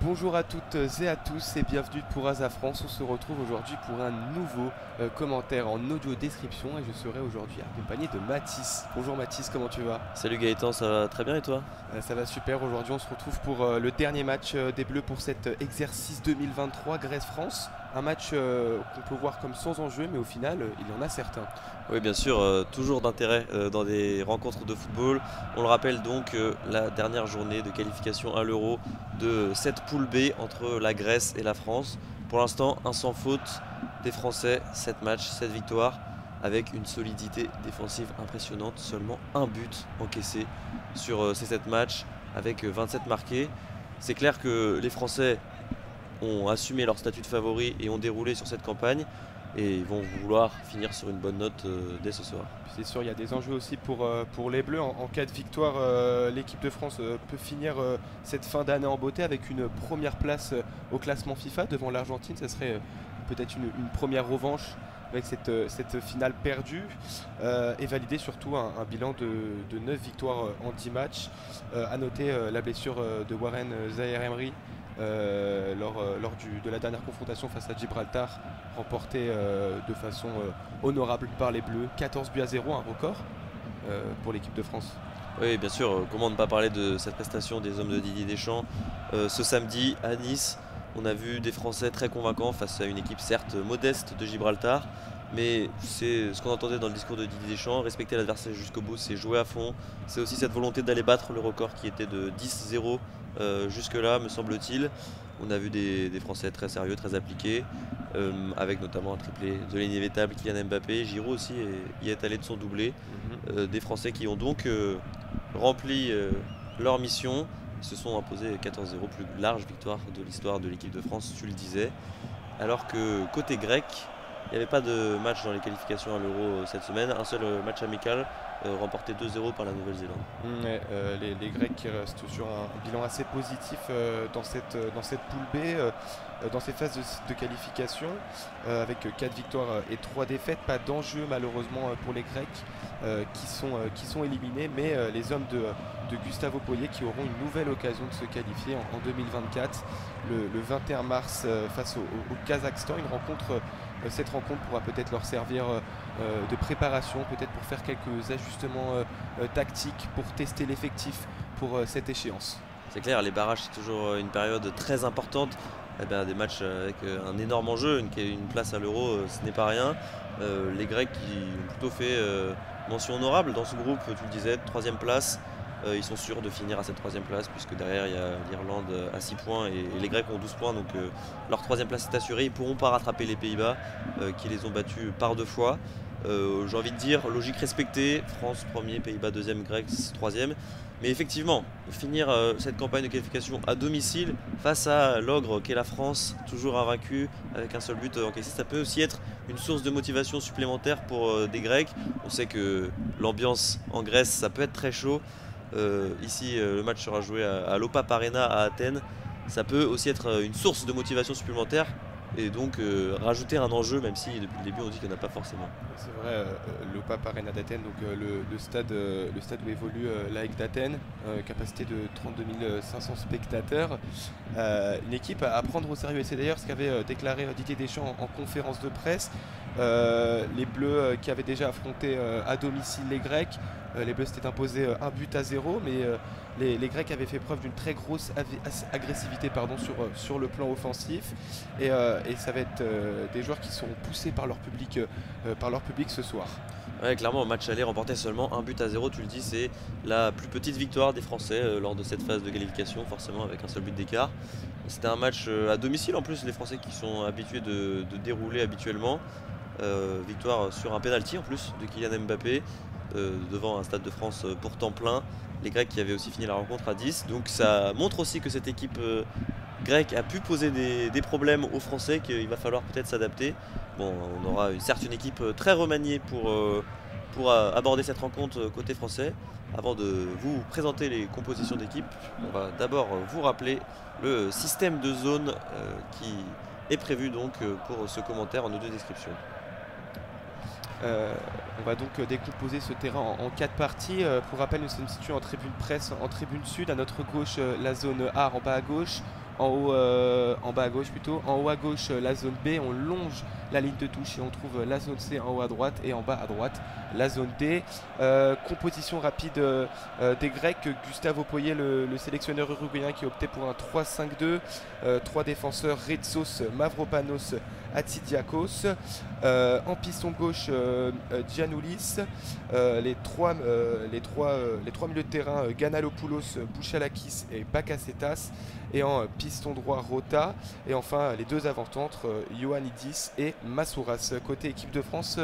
Bonjour à toutes et à tous et bienvenue pour Asa France. On se retrouve aujourd'hui pour un nouveau commentaire en audio description et je serai aujourd'hui accompagné de Mathis. Bonjour Mathis, comment tu vas? Salut Gaëtan, ça va très bien et toi? Ça va super, aujourd'hui on se retrouve pour le dernier match des Bleus pour cet exercice 2023 Grèce-France. Un match qu'on peut voir comme sans enjeu mais au final il y en a certains. Oui bien sûr, toujours d'intérêt dans des rencontres de football. On le rappelle donc, la dernière journée de qualification à l'Euro de cette poule B entre la Grèce et la France. Pour l'instant, un sans faute des Français, 7 matchs, 7 victoires, avec une solidité défensive impressionnante. Seulement un but encaissé sur ces 7 matchs, avec 27 marqués. C'est clair que les Français ont assumé leur statut de favori et ont déroulé sur cette campagne. Et ils vont vouloir finir sur une bonne note dès ce soir. C'est sûr, il y a des enjeux aussi pour les Bleus. En cas de victoire, l'équipe de France peut finir cette fin d'année en beauté avec une première place au classement FIFA devant l'Argentine. Ça serait peut-être une première revanche avec cette finale perdue et valider surtout un bilan de 9 victoires en 10 matchs. À noter la blessure de Warren Zaïre-Emery lors de la dernière confrontation face à Gibraltar, remportée de façon honorable par les Bleus. 14 buts à 0, un record pour l'équipe de France. Oui, bien sûr, comment ne pas parler de cette prestation des hommes de Didier Deschamps ce samedi à Nice. On a vu des Français très convaincants face à une équipe certes modeste de Gibraltar, mais c'est ce qu'on entendait dans le discours de Didier Deschamps: respecter l'adversaire jusqu'au bout, c'est jouer à fond. C'est aussi cette volonté d'aller battre le record qui était de 10-0 jusque-là, me semble-t-il. On a vu des Français très sérieux, très appliqués, avec notamment un triplé de l'inévitable Kylian Mbappé. Giroud aussi y est allé de son doublé. Des Français qui ont donc rempli leur mission. Ils se sont imposés 14-0, plus large victoire de l'histoire de l'équipe de France, tu le disais. Alors que côté grec, il n'y avait pas de match dans les qualifications à l'Euro cette semaine. Un seul match amical remporté 2-0 par la Nouvelle-Zélande. Ouais, les Grecs qui restent sur un bilan assez positif dans cette poule B, dans ces phases de qualification, avec 4 victoires et 3 défaites. Pas d'enjeu malheureusement pour les Grecs qui sont éliminés, mais les hommes de Gustavo Poyet qui auront une nouvelle occasion de se qualifier en 2024, le 21 mars face au Kazakhstan. Cette rencontre pourra peut-être leur servir de préparation, peut-être pour faire quelques ajustements tactiques, pour tester l'effectif pour cette échéance. C'est clair, les barrages c'est toujours une période très importante. Eh bien, des matchs avec un énorme enjeu, une place à l'Euro, ce n'est pas rien. Les Grecs qui ont plutôt fait mention honorable dans ce groupe, tu le disais, 3e place. Ils sont sûrs de finir à cette 3e place, puisque derrière il y a l'Irlande à 6 points et les Grecs ont 12 points, donc leur 3e place est assurée. Ils ne pourront pas rattraper les Pays-Bas qui les ont battus par 2 fois. J'ai envie de dire logique respectée, France 1er, Pays-Bas 2e, Grecs 3e. Mais effectivement, finir cette campagne de qualification à domicile face à l'ogre qu'est la France, toujours invaincue avec un seul but encaissé, ça peut aussi être une source de motivation supplémentaire pour des Grecs. On sait que l'ambiance en Grèce, ça peut être très chaud. Ici, le match sera joué à l'Opap Arena à Athènes. Ça peut aussi être une source de motivation supplémentaire et donc rajouter un enjeu, même si depuis le début on dit qu'il n'y en a pas forcément. C'est vrai, l'Opap Arena d'Athènes, donc le stade où évolue l'AEK d'Athènes, capacité de 32 500 spectateurs. Une équipe à prendre au sérieux, et c'est d'ailleurs ce qu'avait déclaré Didier Deschamps en conférence de presse. Les Bleus qui avaient déjà affronté à domicile les Grecs, les Bleus s'étaient imposés 1 but à 0, mais les Grecs avaient fait preuve d'une très grosse agressivité sur le plan offensif, et ça va être des joueurs qui seront poussés par leur public ce soir. Ouais, clairement, au match aller remporté seulement 1 but à 0, tu le dis, c'est la plus petite victoire des Français lors de cette phase de qualification, forcément avec un seul but d'écart. C'était un match à domicile en plus, les Français qui sont habitués de dérouler habituellement. Victoire sur un penalty en plus de Kylian Mbappé, devant un Stade de France pourtant plein. Les Grecs qui avaient aussi fini la rencontre à 10, donc ça montre aussi que cette équipe grecque a pu poser des problèmes aux Français, qu'il va falloir peut-être s'adapter. Bon, on aura certes une équipe très remaniée pour aborder cette rencontre côté français. Avant de vous présenter les compositions d'équipe, on va d'abord vous rappeler le système de zone qui est prévu donc pour ce commentaire en audio description. On va donc décomposer ce terrain en 4 parties. Pour rappel, nous sommes situés en tribune presse, en tribune sud. À notre gauche, la zone A en bas à gauche. en bas à gauche plutôt. En haut à gauche, la zone B, on longe la ligne de touche et on trouve la zone C en haut à droite et en bas à droite la zone D. Composition rapide des Grecs. Gustavo Poyet, le sélectionneur uruguayen qui optait pour un 3-5-2. Trois défenseurs, Retsos, Mavropanos, Atsidiakos. En piston gauche, Giannoulis. Les trois milieux de terrain, Ganalopoulos, Bouchalakis et Bakasetas. Et en piston droit, Rota. Et enfin, les deux avant-centres, Ioannidis et Massouras. Côté équipe de France,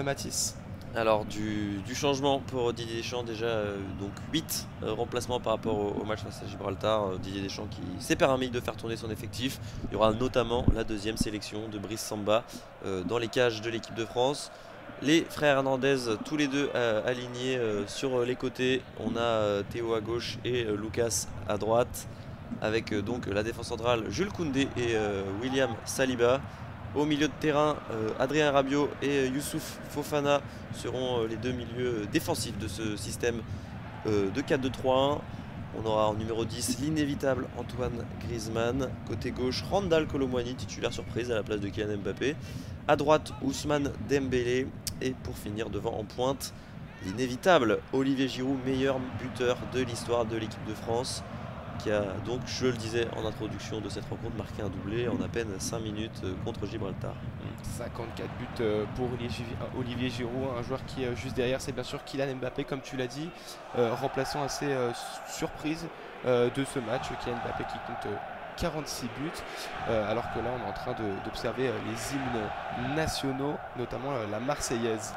Mathis. Alors du changement pour Didier Deschamps, déjà donc 8 remplacements par rapport au match face à Gibraltar. Didier Deschamps qui s'est permis de faire tourner son effectif. Il y aura notamment la deuxième sélection de Brice Samba dans les cages de l'équipe de France. Les frères Hernandez, tous les deux alignés sur les côtés. On a Théo à gauche et Lucas à droite, avec donc la défense centrale Jules Koundé et William Saliba. Au milieu de terrain, Adrien Rabiot et Youssouf Fofana seront les deux milieux défensifs de ce système de 4-2-3-1. On aura en numéro 10 l'inévitable Antoine Griezmann. Côté gauche, Randal Kolo Muani, titulaire surprise à la place de Kylian Mbappé. À droite, Ousmane Dembélé. Et pour finir devant en pointe, l'inévitable Olivier Giroud, meilleur buteur de l'histoire de l'équipe de France, qui a donc, je le disais en introduction de cette rencontre, marqué un doublé en à peine 5 minutes contre Gibraltar. 54 buts pour Olivier Giroud, un joueur qui est juste derrière, c'est bien sûr Kylian Mbappé, comme tu l'as dit, remplaçant assez surprise de ce match. Kylian Mbappé qui compte 46 buts, alors que là on est en train d'observer les hymnes nationaux, notamment la Marseillaise.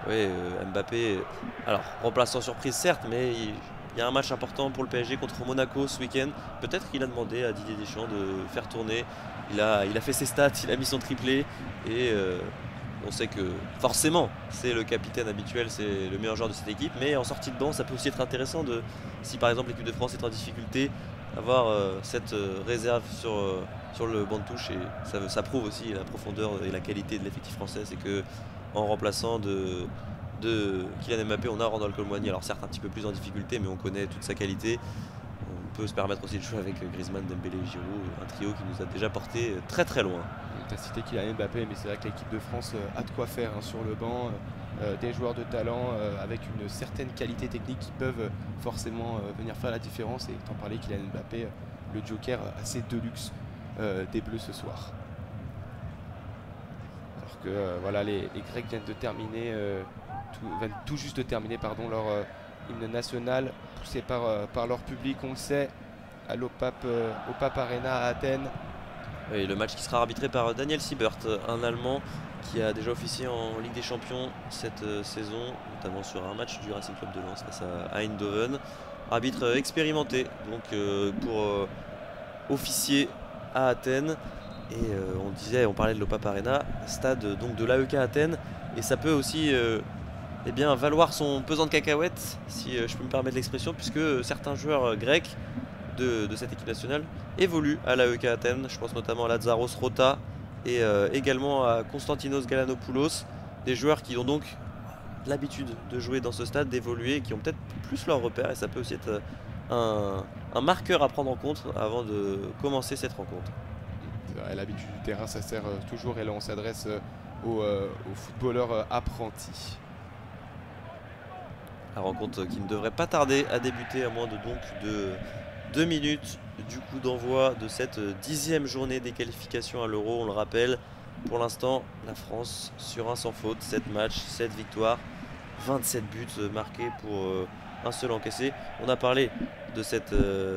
Oui, Mbappé, alors remplaçant surprise certes, mais il y a un match important pour le PSG contre Monaco ce week-end. Peut-être qu'il a demandé à Didier Deschamps de faire tourner. Il a fait ses stats, il a mis son triplé et on sait que forcément c'est le capitaine habituel, c'est le meilleur joueur de cette équipe. Mais en sortie de banc, ça peut aussi être intéressant si par exemple l'équipe de France est en difficulté, avoir cette réserve sur le banc de touche. Et ça prouve aussi la profondeur et la qualité de l'effectif français. C'est que en remplaçant de Kylian Mbappé, on a Randal Kolo Muani, alors certes un petit peu plus en difficulté, mais on connaît toute sa qualité. On peut se permettre aussi de jouer avec Griezmann, Dembélé et Giroud, un trio qui nous a déjà porté très très loin. Tu as cité Kylian Mbappé, mais c'est vrai que l'équipe de France a de quoi faire sur le banc. Des joueurs de talent avec une certaine qualité technique qui peuvent forcément venir faire la différence. Et t'en parlais, Kylian Mbappé, le joker assez de luxe des Bleus ce soir. Alors que voilà, les Grecs viennent tout juste de terminer leur hymne national, poussé par leur public, on le sait, au Pape Arena à Athènes. Et le match qui sera arbitré par Daniel Siebert, un Allemand qui a déjà officié en Ligue des Champions cette saison, notamment sur un match du Racing Club de Lens face à Eindhoven. Arbitre expérimenté donc pour officier à Athènes. Et on parlait de l'Opap Arena, stade donc de l'AEK Athènes, et ça peut aussi valoir son pesant de cacahuètes, si je peux me permettre l'expression, puisque certains joueurs grecs de cette équipe nationale évoluent à l'AEK Athènes. Je pense notamment à Lazaros Rota et également à Konstantinos Galanopoulos, des joueurs qui ont donc l'habitude de jouer dans ce stade, d'évoluer, qui ont peut-être plus leur repère, et ça peut aussi être un marqueur à prendre en compte avant de commencer cette rencontre. L'habitude du terrain, ça sert toujours, et là on s'adresse aux footballeurs apprentis. La rencontre qui ne devrait pas tarder à débuter, à moins de 2 minutes du coup d'envoi de cette 10e journée des qualifications à l'Euro. On le rappelle, pour l'instant la France sur un sans faute, 7 matchs, 7 victoires, 27 buts marqués pour un seul encaissé. On a parlé de cette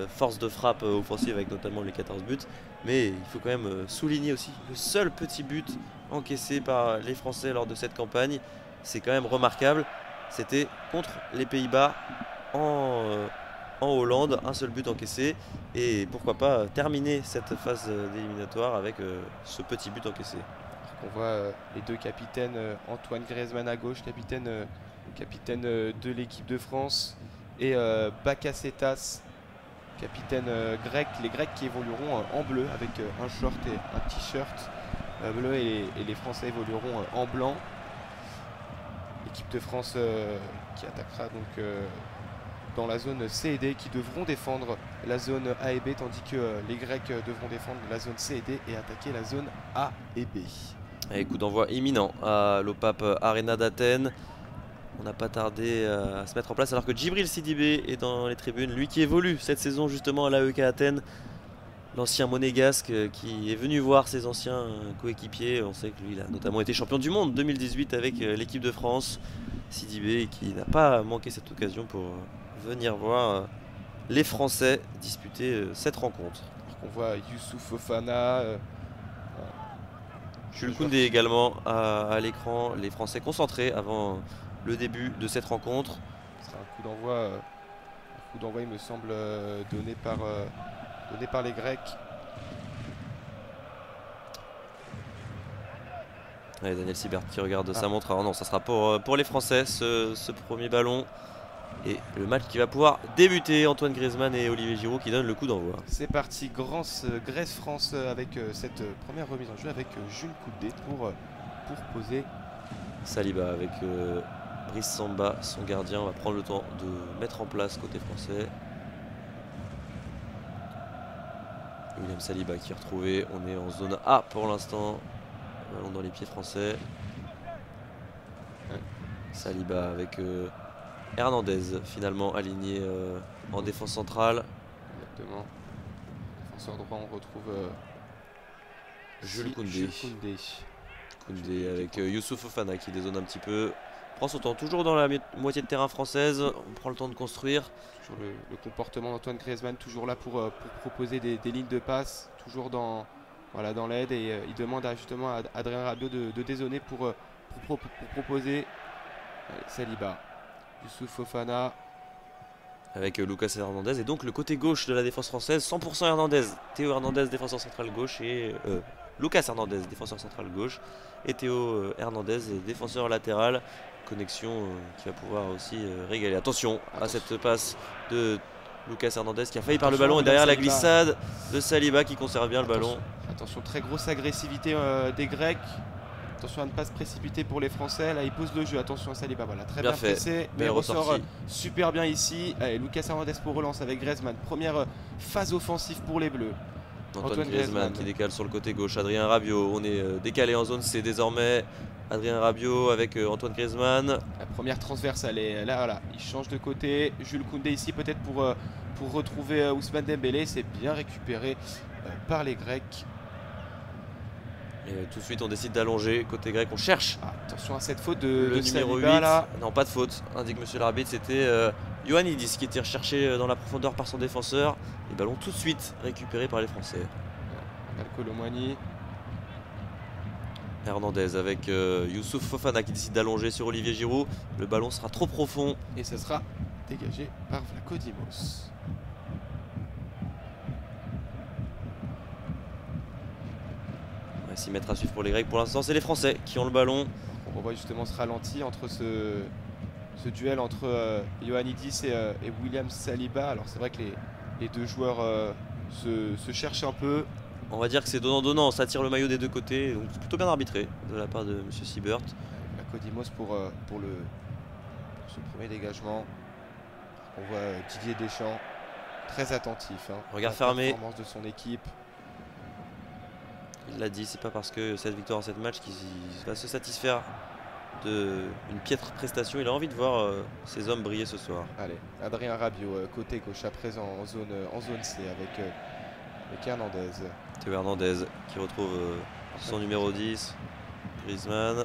force de frappe offensive avec notamment les 14 buts, mais il faut quand même souligner aussi le seul petit but encaissé par les Français lors de cette campagne. C'est quand même remarquable, c'était contre les Pays-Bas en Hollande, un seul but encaissé, et pourquoi pas terminer cette phase d'éliminatoire avec ce petit but encaissé. On voit les deux capitaines, Antoine Griezmann à gauche, capitaine de l'équipe de France, et Bakasetas, capitaine grec, les Grecs qui évolueront en bleu avec un short et un t-shirt bleu, et les Français évolueront en blanc. L'équipe de France qui attaquera donc dans la zone C et D qui devront défendre la zone A et B, tandis que les Grecs devront défendre la zone C et D et attaquer la zone A et B. Et coup d'envoi imminent à l'OPAP Arena d'Athènes. On n'a pas tardé à se mettre en place alors que Djibril Sidibé est dans les tribunes, lui qui évolue cette saison justement à l'AEK Athènes. L'ancien monégasque qui est venu voir ses anciens coéquipiers. On sait que lui il a notamment été champion du monde 2018 avec l'équipe de France. Sidibé qui n'a pas manqué cette occasion pour venir voir les Français disputer cette rencontre. On voit Youssouf Fofana, Jules Koundé également à l'écran. Les Français concentrés avant le début de cette rencontre. Ce sera un coup d'envoi il me semble donné par les Grecs. Allez, Daniel Sibert qui regarde sa montre. Alors non, ça sera pour les Français ce premier ballon. Et le match qui va pouvoir débuter. Antoine Griezmann et Olivier Giroud qui donnent le coup d'envoi. C'est parti, Grèce-France avec cette première remise en jeu avec Jules Koundé pour poser. Saliba avec Brice Samba, son gardien, va prendre le temps de mettre en place côté français. William Saliba qui est retrouvé. On est en zone A pour l'instant. Ballon dans les pieds français. Saliba avec Hernandez finalement aligné en défense centrale. Exactement. Défenseur droit, on retrouve Jules Koundé. Koundé avec Youssouf Fofana qui dézone un petit peu. Prend son temps toujours dans la moitié de terrain française. On prend le temps de construire. Toujours le comportement d'Antoine Griezmann, toujours là pour proposer des lignes de passe, toujours dans l'aide. Et il demande justement à Adrien Rabiot de dézonner pour proposer. Saliba, Youssouf Fofana. Avec Lucas Hernandez et donc le côté gauche de la défense française, 100% Hernandez. Théo Hernandez, défenseur central gauche, et Lucas Hernandez, défenseur central gauche, et Théo Hernandez, défenseur latéral. Connexion qui va pouvoir aussi régaler. Attention à cette passe de Lucas Hernandez qui a failli par le ballon et derrière la glissade de Saliba qui conserve bien le ballon. Attention, très grosse agressivité des Grecs. Attention à ne pas se précipiter pour les Français. Là, il pose le jeu. Attention à Saliba. Voilà, très bien pressé. Mais il ressort super bien ici. Allez, Lucas Hernandez pour relance avec Griezmann. Première phase offensive pour les Bleus. Antoine Griezmann qui décale sur le côté gauche. Adrien Rabiot. On est décalé en zone C désormais. Adrien Rabiot avec Antoine Griezmann. La première transverse, elle est là. Voilà. Il change de côté. Jules Koundé ici peut-être pour retrouver Ousmane Dembélé. C'est bien récupéré par les Grecs. Et tout de suite on décide d'allonger côté grec, on cherche. Attention à cette faute de numéro Saliba, 8 là. Non, pas de faute, indique monsieur l'arbitre. C'était Ioannidis qui était recherché dans la profondeur par son défenseur. Et ballon tout de suite récupéré par les Français. Colomani. Hernandez avec Youssouf Fofana qui décide d'allonger sur Olivier Giroud. Le ballon sera trop profond. Et ce sera dégagé par Vlachodimos. On va 6 mètres à suivre pour les Grecs. Pour l'instant, c'est les Français qui ont le ballon. On voit justement ce ralenti entre ce duel entre Ioannidis et William Saliba. Alors c'est vrai que les deux joueurs se cherchent un peu. On va dire que c'est donnant-donnant, ça tire le maillot des deux côtés. Donc c'est plutôt bien arbitré de la part de M. Siebert. Vlachodimos pour ce premier dégagement. On voit Didier Deschamps très attentif. Regard fermé. La performance de son équipe. Il l'a dit, c'est pas parce que cette victoire en cette match qu'il va se satisfaire d'une piètre prestation. Il a envie de voir ses hommes briller ce soir. Allez, Adrien Rabiot, côté gauche à présent en zone C avec Hernandez. Théo Hernandez qui retrouve son numéro 10, Griezmann.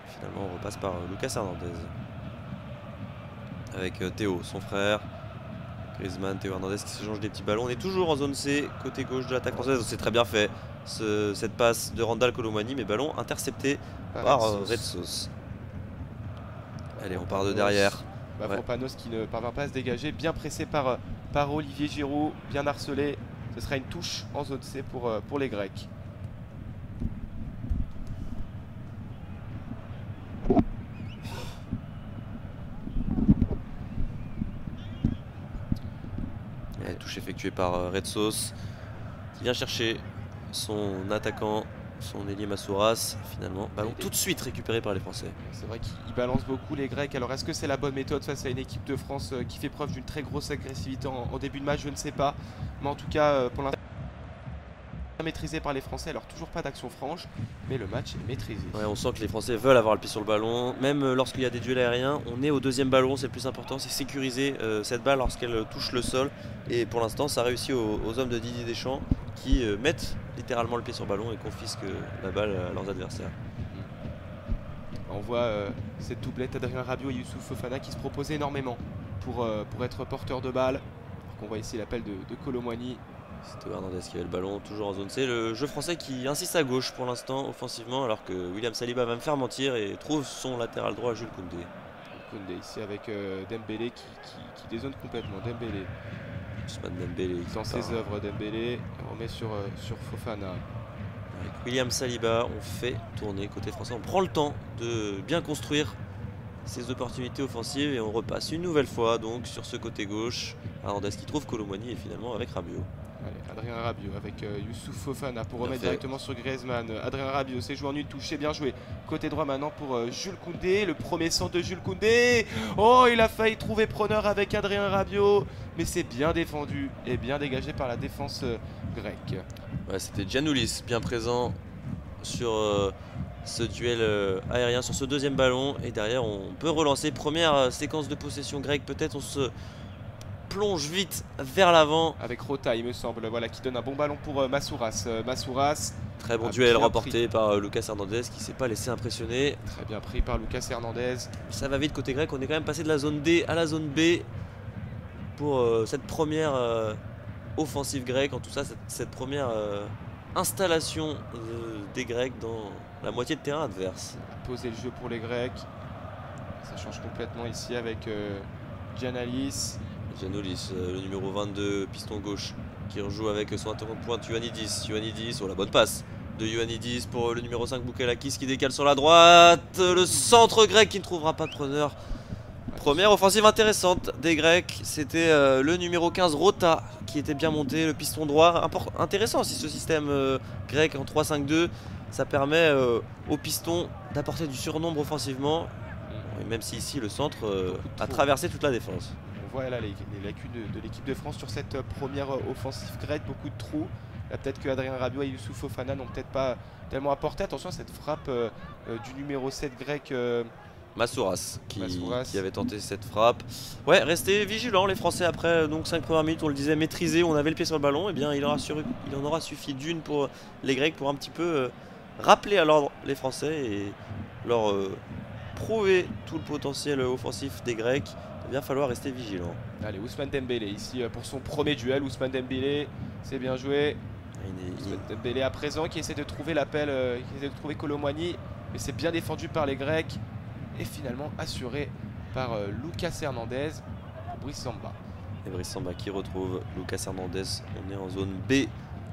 Finalement on repasse par Lucas Hernandez. Avec Théo, son frère. Griezmann, Théo Hernandez qui s'échange des petits ballons. On est toujours en zone C, côté gauche de l'attaque française. C'est très bien fait cette passe de Randal Colomani, mais ballon intercepté par Red Sauce. Allez, on part de derrière. Panos qui ne parvient pas à se dégager, bien pressé par Olivier Giroud, bien harcelé. Ce sera une touche en zone C pour les Grecs. Touche effectuée par Red Sauce qui vient chercher son attaquant son ailier Massouras, finalement. Ballon tout de suite récupéré par les Français. C'est vrai qu'ils balancent beaucoup les Grecs. Alors est-ce que c'est la bonne méthode face à une équipe de France qui fait preuve d'une très grosse agressivité en début de match? Je ne sais pas. Mais en tout cas, pour l'instant, maîtrisé par les Français. Alors toujours pas d'action franche, mais le match est maîtrisé. Ouais, on sent que les Français veulent avoir le pied sur le ballon. Même lorsqu'il y a des duels aériens, on est au deuxième ballon, c'est le plus important, c'est sécuriser cette balle lorsqu'elle touche le sol. Et pour l'instant, ça réussit aux hommes de Didier Deschamps qui mettent littéralement le pied sur le ballon et confisquent la balle à leurs adversaires. On voit cette doublette Adrien Rabiot et Youssouf Fofana qui se proposent énormément pour être porteur de balle. On voit ici l'appel de Kolo Muani. C'est Théo Hernandez qui avait le ballon, toujours en zone C. Le jeu français qui insiste à gauche pour l'instant offensivement, alors que William Saliba va me faire mentir et trouve son latéral droit Jules Koundé. Koundé ici avec Dembélé qui dézone complètement. Dembélé. Ousmane Dembélé dans ses œuvres, Dembélé remet sur Fofana. Avec William Saliba, on fait tourner côté français. On prend le temps de bien construire ses opportunités offensives et on repasse une nouvelle fois donc sur ce côté gauche. Hernandez qui trouve Kolo Muani et finalement avec Rabiot. Allez, Adrien Rabiot avec Youssouf Fofana pour remettre directement sur Griezmann. Adrien Rabiot, c'est joué en une touche, c'est bien joué. Côté droit maintenant pour Jules Koundé, le premier centre de Jules Koundé. Oh, il a failli trouver preneur avec Adrien Rabiot, mais c'est bien défendu et bien dégagé par la défense grecque. Ouais, c'était Giannoulis bien présent sur ce duel aérien, sur ce deuxième ballon. Et derrière, on peut relancer. Première séquence de possession grecque, peut-être on se plonge vite vers l'avant. Avec Rota, il me semble, voilà, qui donne un bon ballon pour Massouras. Massouras. Très bon duel remporté par Lucas Hernandez qui ne s'est pas laissé impressionner. Très bien pris par Lucas Hernandez. Ça va vite côté grec, on est quand même passé de la zone D à la zone B pour cette première offensive grecque, en tout ça cette première installation des Grecs dans la moitié de terrain adverse. Poser le jeu pour les Grecs. Ça change complètement ici avec Giannoulis. Giannoulis, le numéro 22, piston gauche, qui rejoue avec son attaquant de pointe Ioannidis. Ioannidis, oh la bonne passe de Ioannidis pour le numéro 5 Boukalakis qui décale sur la droite. Le centre grec qui ne trouvera pas de preneur. Première offensive intéressante des Grecs, c'était le numéro 15 Rota qui était bien monté, le piston droit. Intéressant aussi ce système grec en 3-5-2. Ça permet au piston d'apporter du surnombre offensivement. Et même si ici le centre a traversé toute la défense. Voilà les lacunes de l'équipe de France sur cette première offensive grecque, beaucoup de trous. Là peut-être que Adrien Rabiot et Youssouf Fofana n'ont peut-être pas tellement apporté. Attention à cette frappe du numéro 7 grec Massouras qui avait tenté cette frappe. Ouais, restez vigilants les Français après donc 5 premières minutes, on le disait, maîtrisé, on avait le pied sur le ballon. Et bien il en aura suffi d'une pour les Grecs pour un petit peu rappeler à l'ordre les Français et leur prouver tout le potentiel offensif des Grecs. Il va falloir rester vigilant. Allez, Ousmane Dembélé ici pour son premier duel. Ousmane Dembélé, c'est bien joué. Ousmane Dembélé à présent qui essaie de trouver l'appel, qui essaie de trouver Kolo Muani, mais c'est bien défendu par les Grecs et finalement assuré par Lucas Hernandez pour Brice Samba. Et Brice Samba qui retrouve Lucas Hernandez. On est en zone B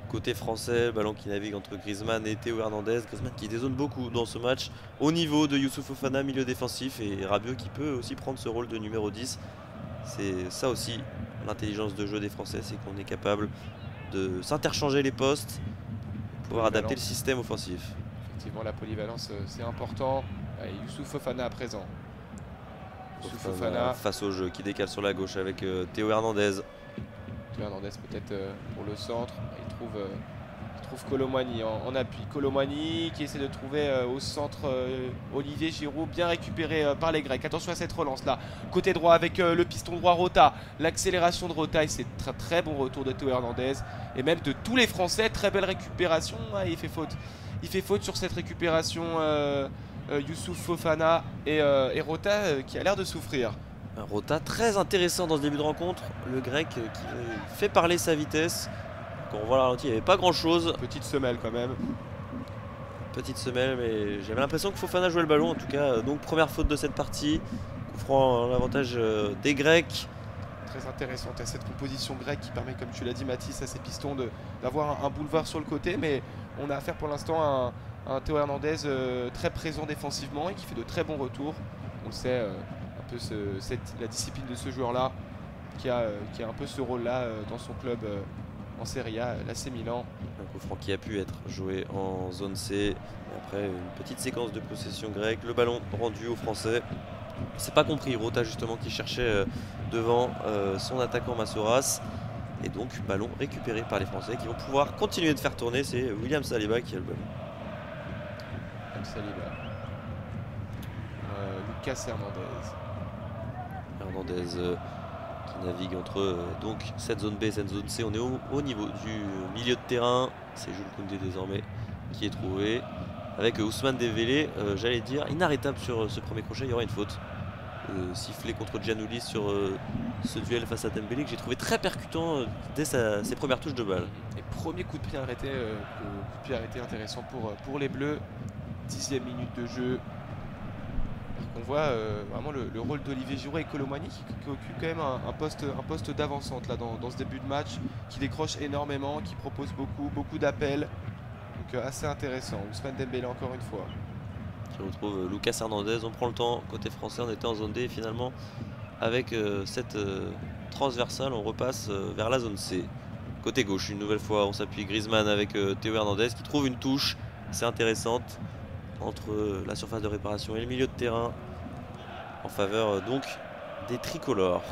côté français, ballon qui navigue entre Griezmann et Théo Hernandez. Griezmann qui dézone beaucoup dans ce match au niveau de Youssouf Fofana, milieu défensif, et Rabiot qui peut aussi prendre ce rôle de numéro 10. C'est ça aussi l'intelligence de jeu des Français, c'est qu'on est capable de s'interchanger les postes, pouvoir adapter le système offensif. Effectivement, la polyvalence c'est important. Allez, Youssouf Fofana à présent. Youssouf Fofana face au jeu qui décale sur la gauche avec Théo Hernandez. Hernandez peut-être pour le centre, il trouve Kolo Muani en appui. Kolo Muani qui essaie de trouver au centre Olivier Giroud, bien récupéré par les Grecs. Attention à cette relance là, côté droit avec le piston droit Rota, l'accélération de Rota et c'est très bon retour de Théo Hernandez et même de tous les Français, très belle récupération. Ah, il fait faute sur cette récupération Youssouf Fofana et Rota qui a l'air de souffrir. Un Rota très intéressant dans ce début de rencontre, le grec qui fait parler sa vitesse. Quand on voit la ralenti, il n'y avait pas grand chose. Petite semelle quand même. Petite semelle, mais j'avais l'impression que Fofana jouait le ballon en tout cas. Donc première faute de cette partie, couvrant l'avantage des Grecs. Très intéressante cette composition grecque qui permet, comme tu l'as dit Mathis, à ces pistons d'avoir un boulevard sur le côté. Mais on a affaire pour l'instant à un Théo Hernandez très présent défensivement et qui fait de très bons retours. On le sait. La discipline de ce joueur là qui a un peu ce rôle là dans son club en Serie A, l'AC Milan. Un coup franc qui a pu être joué en zone C. Et après une petite séquence de possession grecque. Le ballon rendu aux Français. C'est pas compris Rota justement qui cherchait devant son attaquant Massoras. Et donc ballon récupéré par les Français qui vont pouvoir continuer de faire tourner. C'est William Saliba qui a le ballon. Saliba. Lucas Hernandez qui navigue entre donc cette zone B et cette zone C. On est au niveau du milieu de terrain. C'est Jules Koundé désormais qui est trouvé. Avec Ousmane Dembélé, j'allais dire inarrêtable sur ce premier crochet, il y aura une faute. Sifflé contre Giannoulis sur ce duel face à Dembélé que j'ai trouvé très percutant dès ses premières touches de balle. Et premier coup de pied arrêté, intéressant pour les Bleus. 10e minute de jeu. On voit vraiment le rôle d'Olivier Giroud et Colomani qui occupe quand même un poste d'avancante là dans ce début de match, qui décroche énormément, qui propose beaucoup d'appels. Donc assez intéressant. Ousmane Dembélé encore une fois. Qui retrouve Lucas Hernandez. On prend le temps côté français, on était en zone D et finalement avec cette transversale on repasse vers la zone C. Côté gauche une nouvelle fois on s'appuie Griezmann avec Théo Hernandez qui trouve une touche assez intéressante entre la surface de réparation et le milieu de terrain en faveur donc des tricolores.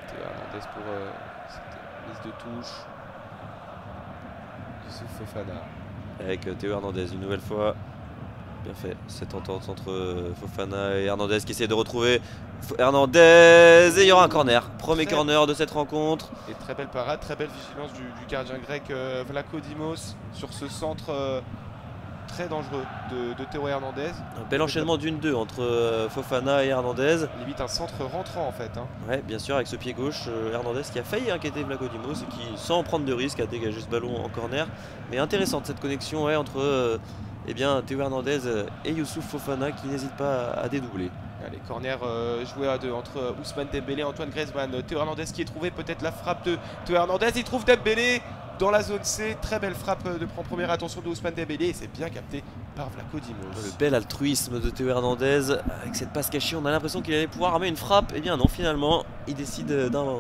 Théo Hernandez pour cette mise de touche. Youssouf Fofana. Avec Théo Hernandez une nouvelle fois. Bien fait cette entente entre Fofana et Hernandez qui essaie de retrouver Hernandez et il y aura un corner. Premier corner de cette rencontre. Et très belle parade, très belle vigilance du gardien grec Vlachodimos sur ce centre très dangereux de Théo Hernandez. Un bel enchaînement d'1-2 entre Fofana et Hernandez. Limite un centre rentrant en fait. Ouais, bien sûr, avec ce pied gauche, Hernandez qui a failli inquiéter Vlachodimos et qui, sans prendre de risque, a dégagé ce ballon en corner. Mais intéressante cette connexion entre Théo Hernandez et Youssouf Fofana qui n'hésite pas à dédoubler. Allez, corner joué à deux entre Ousmane Dembélé et Antoine Griezmann. Théo Hernandez qui est trouvé, peut-être la frappe de Théo Hernandez. Il trouve Dembélé dans la zone C. Très belle frappe de première attention de Ousmane Dembélé et c'est bien capté par Vlachodimos. Le bel altruisme de Théo Hernandez avec cette passe cachée. On a l'impression qu'il allait pouvoir armer une frappe. Eh bien non, finalement, il décide d'un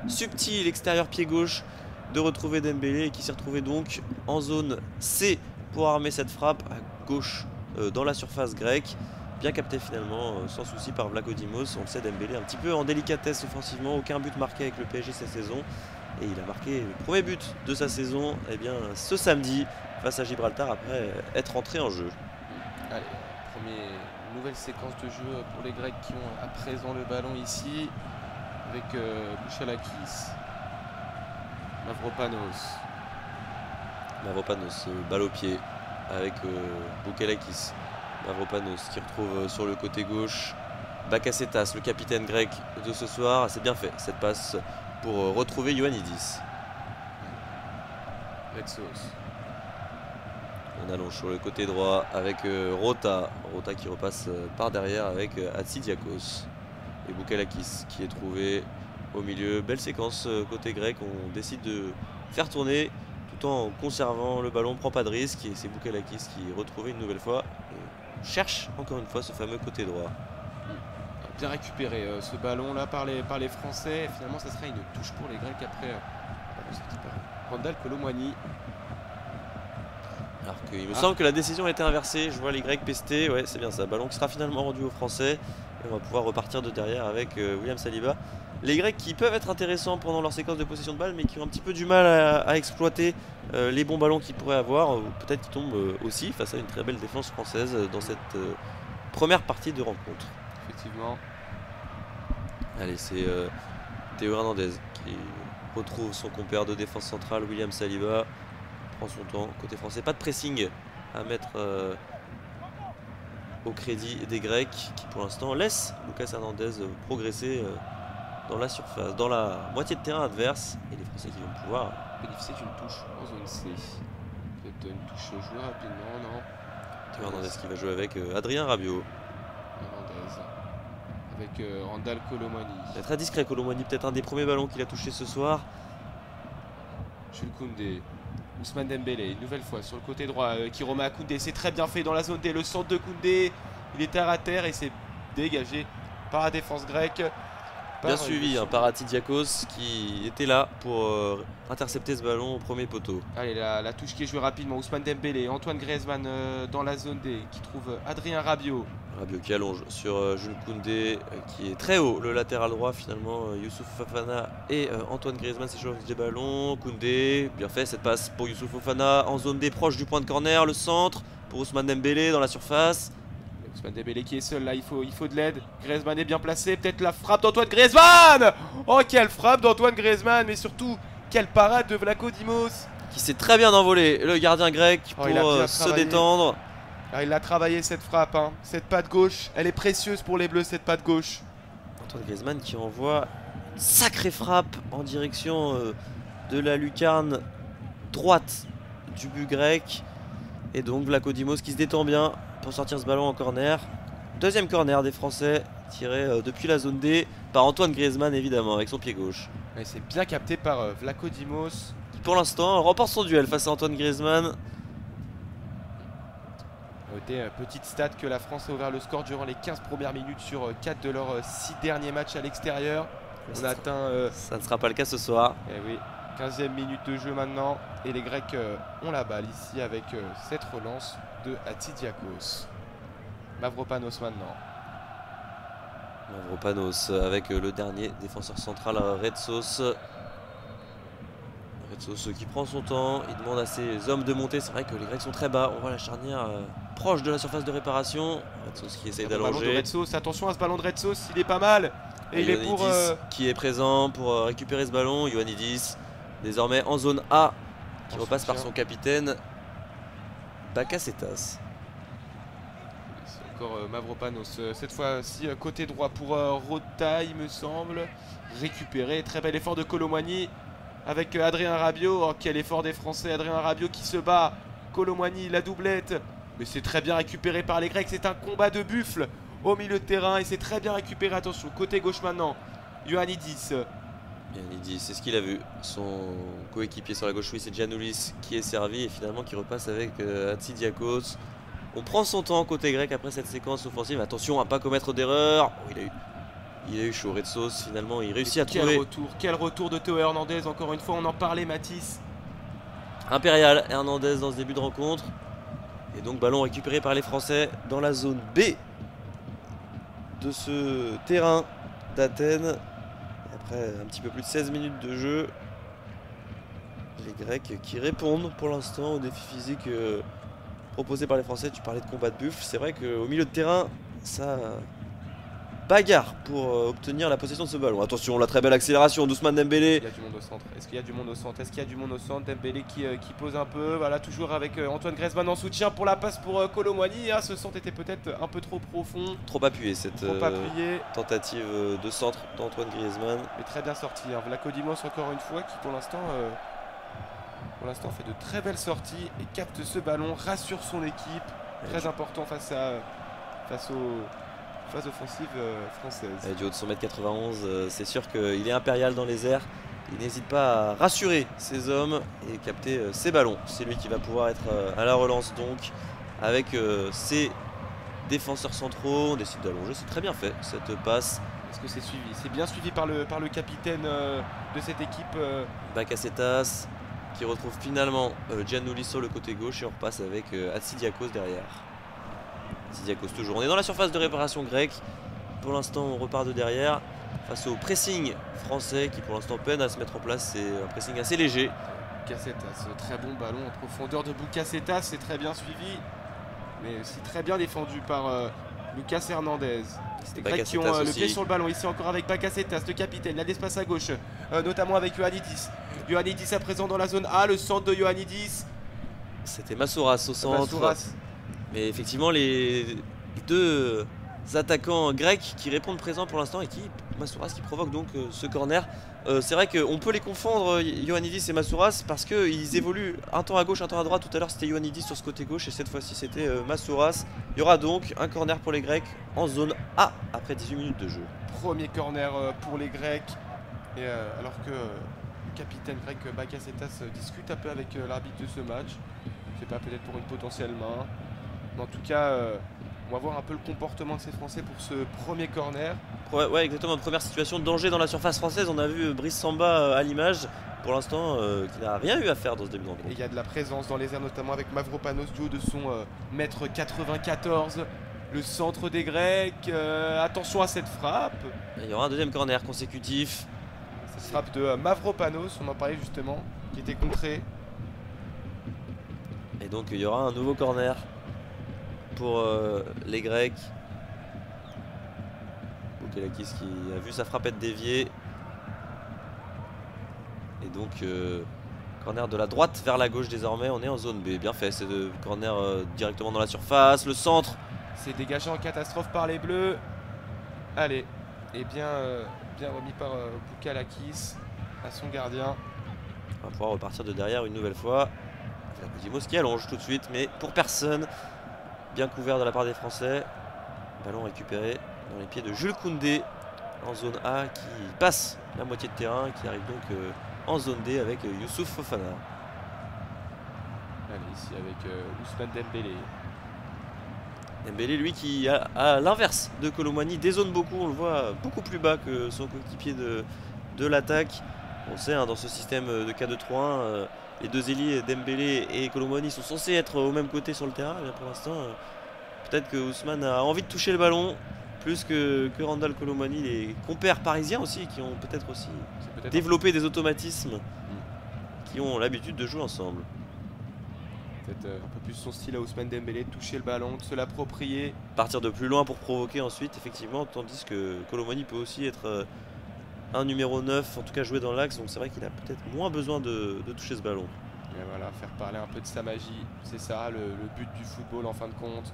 subtil extérieur pied gauche de retrouver Dembélé et qui s'est retrouvé donc en zone C pour armer cette frappe à gauche dans la surface grecque. Bien capté finalement, sans souci par Vlachodimos. On le sait, Dembélé un petit peu en délicatesse offensivement, aucun but marqué avec le PSG cette saison. Et il a marqué le premier but de sa saison ce samedi face à Gibraltar après être entré en jeu. Allez, nouvelle séquence de jeu pour les Grecs qui ont à présent le ballon ici avec Bouchalakis, Mavropanos, balle au pied avec Bouchalakis. Mavropanos qui retrouve sur le côté gauche Bakasetas, le capitaine grec de ce soir. C'est bien fait cette passe pour retrouver Ioannidis. Retsos. On allonge sur le côté droit avec Rota qui repasse par derrière avec Hatzidakos et Bouchalakis qui est trouvé au milieu. Belle séquence côté grec, on décide de faire tourner tout en conservant le ballon, on prend pas de risque et c'est Bouchalakis qui est retrouvé une nouvelle fois et cherche encore une fois ce fameux côté droit. Bien récupéré ce ballon là par les Français. Et finalement ça sera une touche pour les Grecs après Randal Colomwani. Alors qu'il me semble que la décision a été inversée. Je vois les Grecs pester. Ouais, c'est bien ça. Ballon qui sera finalement rendu aux Français. Et on va pouvoir repartir de derrière avec William Saliba. Les Grecs qui peuvent être intéressants pendant leur séquence de possession de balle, mais qui ont un petit peu du mal à exploiter les bons ballons qu'ils pourraient avoir. Ou peut-être qu'ils tombent aussi face à une très belle défense française dans cette première partie de rencontre. Effectivement. Allez, c'est Théo Hernandez qui retrouve son compère de défense centrale, William Saliba. Prend son temps côté français. Pas de pressing à mettre au crédit des Grecs qui pour l'instant laissent Lucas Hernandez progresser dans la surface, dans la moitié de terrain adverse. Et les Français qui vont pouvoir bénéficier d'une touche en zone C. Peut-être une touche jouée rapidement, non? Théo Hernandez qui va jouer avec Adrien Rabiot. Avec Randal Colomwani. Il est très discret Colomwani, peut-être un des premiers ballons qu'il a touché ce soir. Jules Koundé, Ousmane Dembélé, une nouvelle fois sur le côté droit qui remet à Koundé. C'est très bien fait dans la zone D. Le centre de Koundé, il est terre à terre et c'est dégagé par la défense grecque. Bien suivi par Atidiakos qui était là pour intercepter ce ballon au premier poteau. Allez, la touche qui est jouée rapidement. Ousmane Dembélé, Antoine Griezmann dans la zone D qui trouve Adrien Rabiot. Rabiot qui allonge sur Jules Koundé qui est très haut, le latéral droit finalement. Youssouf Fofana et Antoine Griezmann s'échangent des ballons. Koundé, bien fait cette passe pour Youssouf Fofana en zone D proche du point de corner. Le centre pour Ousmane Dembélé dans la surface. Ousmane Dembélé qui est seul là, il faut de l'aide. Griezmann est bien placé, peut-être la frappe d'Antoine Griezmann. Oh, quelle frappe d'Antoine Griezmann, mais surtout quelle parade de Vlaco Dimos qui s'est très bien envolé, le gardien grec, pour se détendre. Ah, il a travaillé cette frappe, hein. Cette patte gauche, elle est précieuse pour les Bleus, cette patte gauche. Antoine Griezmann qui envoie une sacrée frappe en direction de la lucarne droite du but grec. Et donc Vlaco Dimos qui se détend bien pour sortir ce ballon en corner. Deuxième corner des Français, tiré depuis la zone D par Antoine Griezmann évidemment avec son pied gauche. Et c'est bien capté par Vlaco Dimos. Qui pour l'instant remporte son duel face à Antoine Griezmann. Petite stat que la France a ouvert le score durant les 15 premières minutes sur 4 de leurs 6 derniers matchs à l'extérieur. On a atteint... Ça ne sera pas le cas ce soir. Eh oui, 15e minute de jeu maintenant. Et les Grecs ont la balle ici avec cette relance de Atidiakos. Mavropanos maintenant. Mavropanos avec le dernier défenseur central Retsos. Retsos qui prend son temps, il demande à ses hommes de monter. C'est vrai que les Grecs sont très bas. On voit la charnière proche de la surface de réparation. Retsos qui essaye d'allonger. Attention à ce ballon de Retsos, il est pas mal. Et il est pour. Qui est présent pour récupérer ce ballon. Ioannidis désormais en zone A qui repasse par son capitaine Bakasetas. C'est encore Mavropanos. Cette fois-ci côté droit pour Rota, il me semble. Récupéré. Très bel effort de Colomwani. Avec Adrien Rabiot, oh, quel effort des Français, Adrien Rabiot qui se bat, Colomwani, la doublette, mais c'est très bien récupéré par les Grecs, c'est un combat de buffle au milieu de terrain et c'est très bien récupéré, attention, côté gauche maintenant, Ioannidis. Ioannidis, c'est ce qu'il a vu, son coéquipier sur la gauche, oui c'est Giannoulis qui est servi et finalement qui repasse avec Atidiakos. On prend son temps côté grec après cette séquence offensive, attention à ne pas commettre d'erreur, oh, il a eu chaud, Retsos finalement il réussit à trouver. Quel retour de Théo Hernandez, encore une fois on en parlait Mathis. Impérial Hernandez dans ce début de rencontre. Et donc ballon récupéré par les Français dans la zone B de ce terrain d'Athènes. Après un petit peu plus de 16 minutes de jeu, les Grecs qui répondent pour l'instant au défi physique proposé par les Français. Tu parlais de combat de buffle, c'est vrai qu'au milieu de terrain ça bagarre pour obtenir la possession de ce ballon. Attention, la très belle accélération d'Ousmane Dembélé. Il y a du monde au centre. Est-ce qu'il y a du monde au centre? Est-ce qu'il y a du monde au centre? Dembélé qui pose un peu. Voilà, toujours avec Antoine Griezmann en soutien pour la passe pour Colomwani. Ce centre était peut-être un peu trop profond. Trop appuyé cette tentative de centre d'Antoine Griezmann. Mais très bien sorti. Hein. Vlaco Dimos encore une fois qui pour l'instant fait de très belles sorties et capte ce ballon, rassure son équipe. Très important face aux phase offensive française. Et du haut de son mètre 91, c'est sûr qu'il est impérial dans les airs. Il n'hésite pas à rassurer ses hommes et capter ses ballons. C'est lui qui va pouvoir être à la relance donc avec ses défenseurs centraux. On décide d'allonger, c'est très bien fait cette passe. Est-ce que c'est suivi? C'est bien suivi par le capitaine de cette équipe. Bakasetas qui retrouve finalement Giannoulis sur le côté gauche et on repasse avec Atidiakos derrière. Atidiakos toujours. On est dans la surface de réparation grecque. Pour l'instant, on repart de derrière face au pressing français qui pour l'instant peine à se mettre en place. C'est un pressing assez léger. Bakasetas, très bon ballon en profondeur de Bakasetas, c'est très bien suivi, mais aussi très bien défendu par Lucas Hernandez. C'est les Grecs qui ont le pied sur le ballon. Ici encore avec Bakasetas, le capitaine. Il y a de l'espace à gauche, notamment avec Ioannidis. Ioannidis à présent dans la zone A, le centre de Ioannidis. C'était Massouras au centre. Massouras. Mais effectivement, les deux attaquants grecs qui répondent présents pour l'instant et Massouras qui provoque donc ce corner. C'est vrai qu'on peut les confondre, Ioannidis et Massouras, parce qu'ils évoluent un temps à gauche, un temps à droite. Tout à l'heure, c'était Ioannidis sur ce côté gauche et cette fois-ci, c'était Massouras. Il y aura donc un corner pour les Grecs en zone A après 18 minutes de jeu. Premier corner pour les Grecs. Et alors que le capitaine grec Bakasetas discute un peu avec l'arbitre de ce match. C'est pas peut-être pour une potentielle main. Mais en tout cas, On va voir un peu le comportement de ces Français pour ce premier corner. Ouais, exactement. Première situation de danger dans la surface française. On a vu Brice Samba à l'image. Pour l'instant, qui n'a rien eu à faire dans ce début de rencontre. Et il y a de la présence dans les airs, notamment avec Mavropanos du haut de son mètre 94. Le centre des Grecs. Attention à cette frappe. Et il y aura un deuxième corner consécutif. Cette frappe de Mavropanos, on en parlait justement, qui était contrée. Et donc il y aura un nouveau corner pour les Grecs. Boukelakis qui a vu sa frappe être déviée. Et donc corner de la droite vers la gauche désormais. On est en zone B. Bien fait, c'est de corner directement dans la surface. Le centre. C'est dégagé en catastrophe par les Bleus. Allez, et bien remis par Boukelakis à son gardien. On va pouvoir repartir de derrière une nouvelle fois. Vlachodimos qui allonge tout de suite, mais pour personne. Bien couvert de la part des Français. Ballon récupéré dans les pieds de Jules Koundé en zone A qui passe la moitié de terrain, qui arrive donc en zone D avec Youssouf Fofana. Allez, ici avec Ousmane Dembélé. Dembélé, lui, qui à l'inverse de Kolo Muani dézone beaucoup, on le voit beaucoup plus bas que son coéquipier de l'attaque. On sait, hein, dans ce système de 4-2-3-1, les deux ailiers, Dembélé et Kolo Muani, sont censés être au même côté sur le terrain. Mais pour l'instant, peut-être que Ousmane a envie de toucher le ballon plus que Randal Kolo Muani, les compères parisiens aussi, qui ont peut-être aussi développé des automatismes, qui ont l'habitude de jouer ensemble. Peut-être un peu plus son style à Ousmane Dembélé, de toucher le ballon, de se l'approprier. Partir de plus loin pour provoquer ensuite, effectivement, tandis que Kolo Muani peut aussi être un numéro 9, en tout cas jouer dans l'axe, donc c'est vrai qu'il a peut-être moins besoin de toucher ce ballon. Et voilà, faire parler un peu de sa magie, c'est ça le but du football en fin de compte.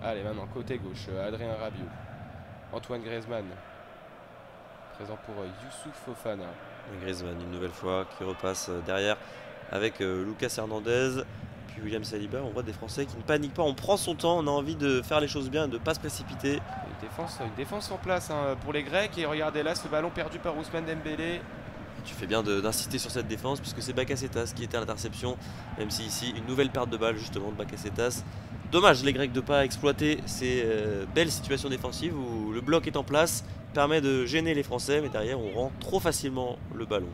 Allez, maintenant côté gauche, Adrien Rabiot, Antoine Griezmann, présent pour Youssouf Fofana. Griezmann une nouvelle fois qui repasse derrière avec Lucas Hernandez, puis William Saliba. On voit des Français qui ne paniquent pas, on prend son temps, on a envie de faire les choses bien et de ne pas se précipiter. Une défense en place hein, pour les Grecs, et regardez là ce ballon perdu par Ousmane Dembélé. Tu fais bien d'insister sur cette défense puisque c'est Bakasetas qui était à l'interception, même si ici une nouvelle perte de balle justement de Bakasetas. Dommage les Grecs de ne pas exploiter ces belles situations défensives où le bloc est en place, permet de gêner les Français, mais derrière on rend trop facilement le ballon.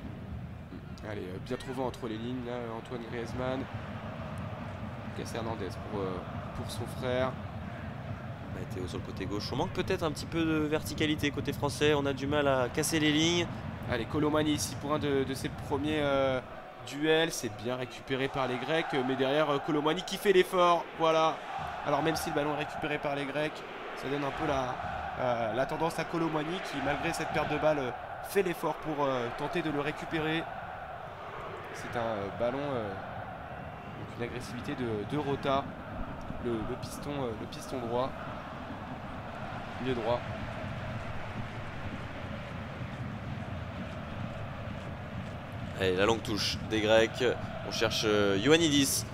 Allez, bien trouvé entre les lignes là, Antoine Griezmann. Lucas Hernandez pour son frère. Théo sur le côté gauche. On manque peut-être un petit peu de verticalité côté français, on a du mal à casser les lignes. Allez, Kolo Muani ici pour un de ses premiers duels. C'est bien récupéré par les Grecs, mais derrière Kolo Muani qui fait l'effort. Voilà. Alors même si le ballon est récupéré par les Grecs, ça donne un peu la tendance à Kolo Muani qui, malgré cette perte de balle, fait l'effort pour tenter de le récupérer. C'est un ballon, une agressivité de Rota, le piston droit. Milieu droit. Allez, la longue touche des Grecs. On cherche Ioannidis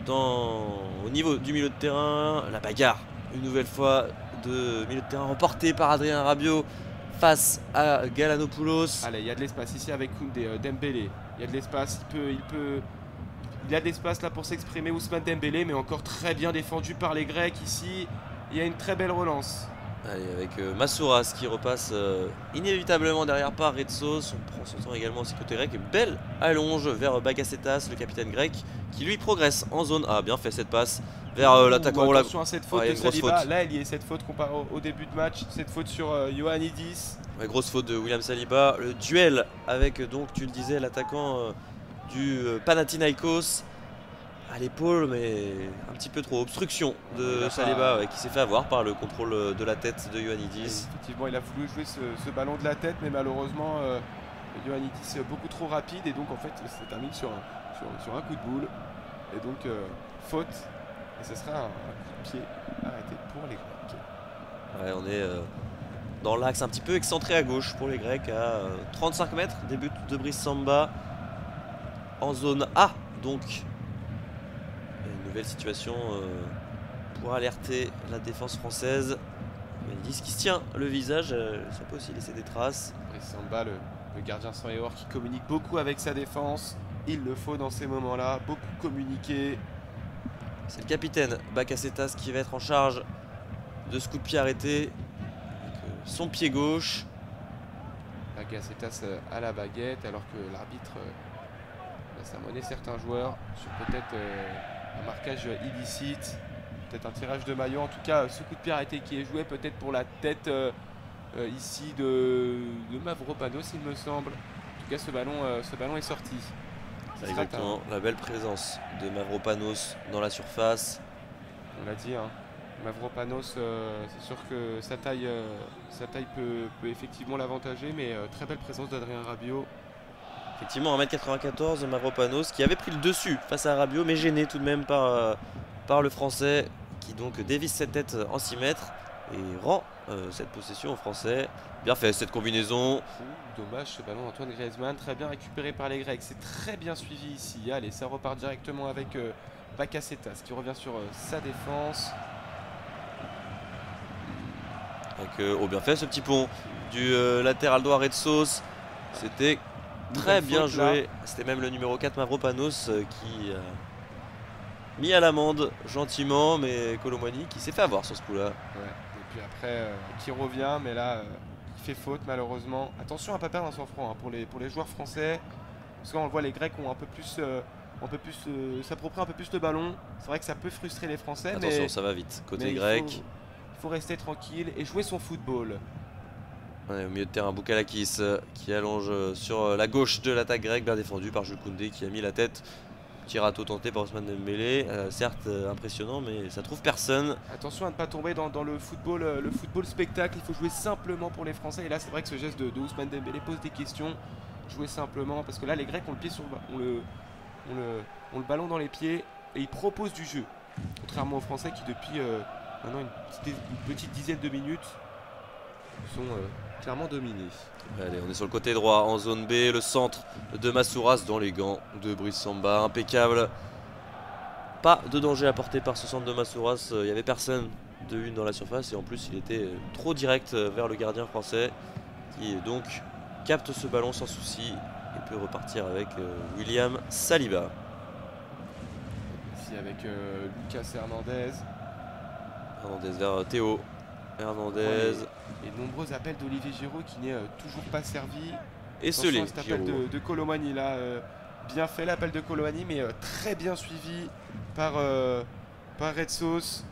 au niveau du milieu de terrain. La bagarre, une nouvelle fois, de milieu de terrain remporté par Adrien Rabiot face à Galanopoulos. Allez, il y a de l'espace ici avec Koundé, Dembélé. Il y a de l'espace, il a de l'espace là pour s'exprimer, Ousmane Dembélé, mais encore très bien défendu par les Grecs ici. Il y a une très belle relance. Allez, avec Massouras qui repasse inévitablement derrière par Retsos. On prend son temps également aussi côté grec. Belle allonge vers Bakasetas, le capitaine grec, qui lui progresse en zone A. Bien fait cette passe vers l'attaquant. Attention à cette faute de Saliba. Faute. Là, il y a cette faute comparée au début de match. Cette faute sur Ioannidis. Ouais, grosse faute de William Saliba. Le duel avec, donc, tu le disais, l'attaquant du Panathinaikos. À l'épaule, mais un petit peu trop. Obstruction de Saliba qui s'est fait avoir par le contrôle de la tête de Ioannidis. Effectivement, il a voulu jouer ce ballon de la tête, mais malheureusement, Ioannidis beaucoup trop rapide, et donc en fait, ça termine sur un coup de boule. Et donc, faute, et ce sera un coup de pied arrêté pour les Grecs. Ouais, on est dans l'axe un petit peu excentré à gauche pour les Grecs, à 35 mètres. Début de Brice Samba en zone A, donc. Une nouvelle situation pour alerter la défense française. Ioannidis qui se tient le visage, ça peut aussi laisser des traces. Brice Samba, le gardien sans erreur, qui communique beaucoup avec sa défense. Il le faut dans ces moments-là, beaucoup communiquer. C'est le capitaine Bakasetas qui va être en charge de ce coup de pied arrêté avec son pied gauche. Bakasetas à la baguette alors que l'arbitre laisse amener certains joueurs sur peut-être un marquage illicite, peut-être un tirage de maillot. En tout cas, ce coup de pied arrêté qui est joué peut-être pour la tête ici de Mavropanos, il me semble. En tout cas, ce ballon est sorti. Exactement, la belle présence de Mavropanos dans la surface. On l'a dit, hein. Mavropanos, c'est sûr que sa taille peut effectivement l'avantager, mais très belle présence d'Adrien Rabiot. Effectivement, 1m94 de Mavropanos qui avait pris le dessus face à Rabiot, mais gêné tout de même par le Français qui donc dévisse cette tête en 6 mètres et rend cette possession aux Français. Bien fait cette combinaison. Dommage ce ballon d'Antoine Griezmann, très bien récupéré par les Grecs, c'est très bien suivi ici. Allez, ça repart directement avec Bakasetas qui revient sur sa défense. Avec, bien fait ce petit pont du latéral droit Retsos. C'était très bien joué. C'était même le numéro 4 Mavropanos qui a mis à l'amende gentiment, mais Colomani qui s'est fait avoir sur ce coup là. Ouais. Et puis après qui revient, mais là il fait faute malheureusement. Attention à ne pas perdre un sang-froid pour les joueurs français, parce qu'on voit les Grecs ont un peu plus s'approprient un peu plus le ballon. C'est vrai que ça peut frustrer les Français. Attention, mais ça va vite côté mais grec. Il faut rester tranquille et jouer son football. Ouais, au milieu de terrain, Boukalakis qui allonge sur la gauche de l'attaque grecque, bien défendu par Jules Koundé qui a mis la tête. Petit râteau tenté par Ousmane Dembélé, certes impressionnant, mais ça trouve personne. Attention à ne pas tomber dans le football spectacle. Il faut jouer simplement pour les Français. Et là, c'est vrai que ce geste de Ousmane Dembélé pose des questions. Jouer simplement, parce que là, les Grecs ont le pied sur le ballon dans les pieds et ils proposent du jeu. Contrairement aux Français qui depuis maintenant une petite dizaine de minutes sont clairement dominés. Allez, on est sur le côté droit en zone B, le centre de Massouras dans les gants de Brice Samba, impeccable. Pas de danger apporté par ce centre de Massouras, il n'y avait personne de une dans la surface et en plus il était trop direct vers le gardien français qui donc capte ce ballon sans souci et peut repartir avec William Saliba. Ici avec Lucas Hernandez. Hernandez vers Théo. Hernandez. Et nombreux appels d'Olivier Giroud qui n'est toujours pas servi. Et Celé. Cet appel de Colomani là, bien fait l'appel de Colomani, mais très bien suivi par Retsos.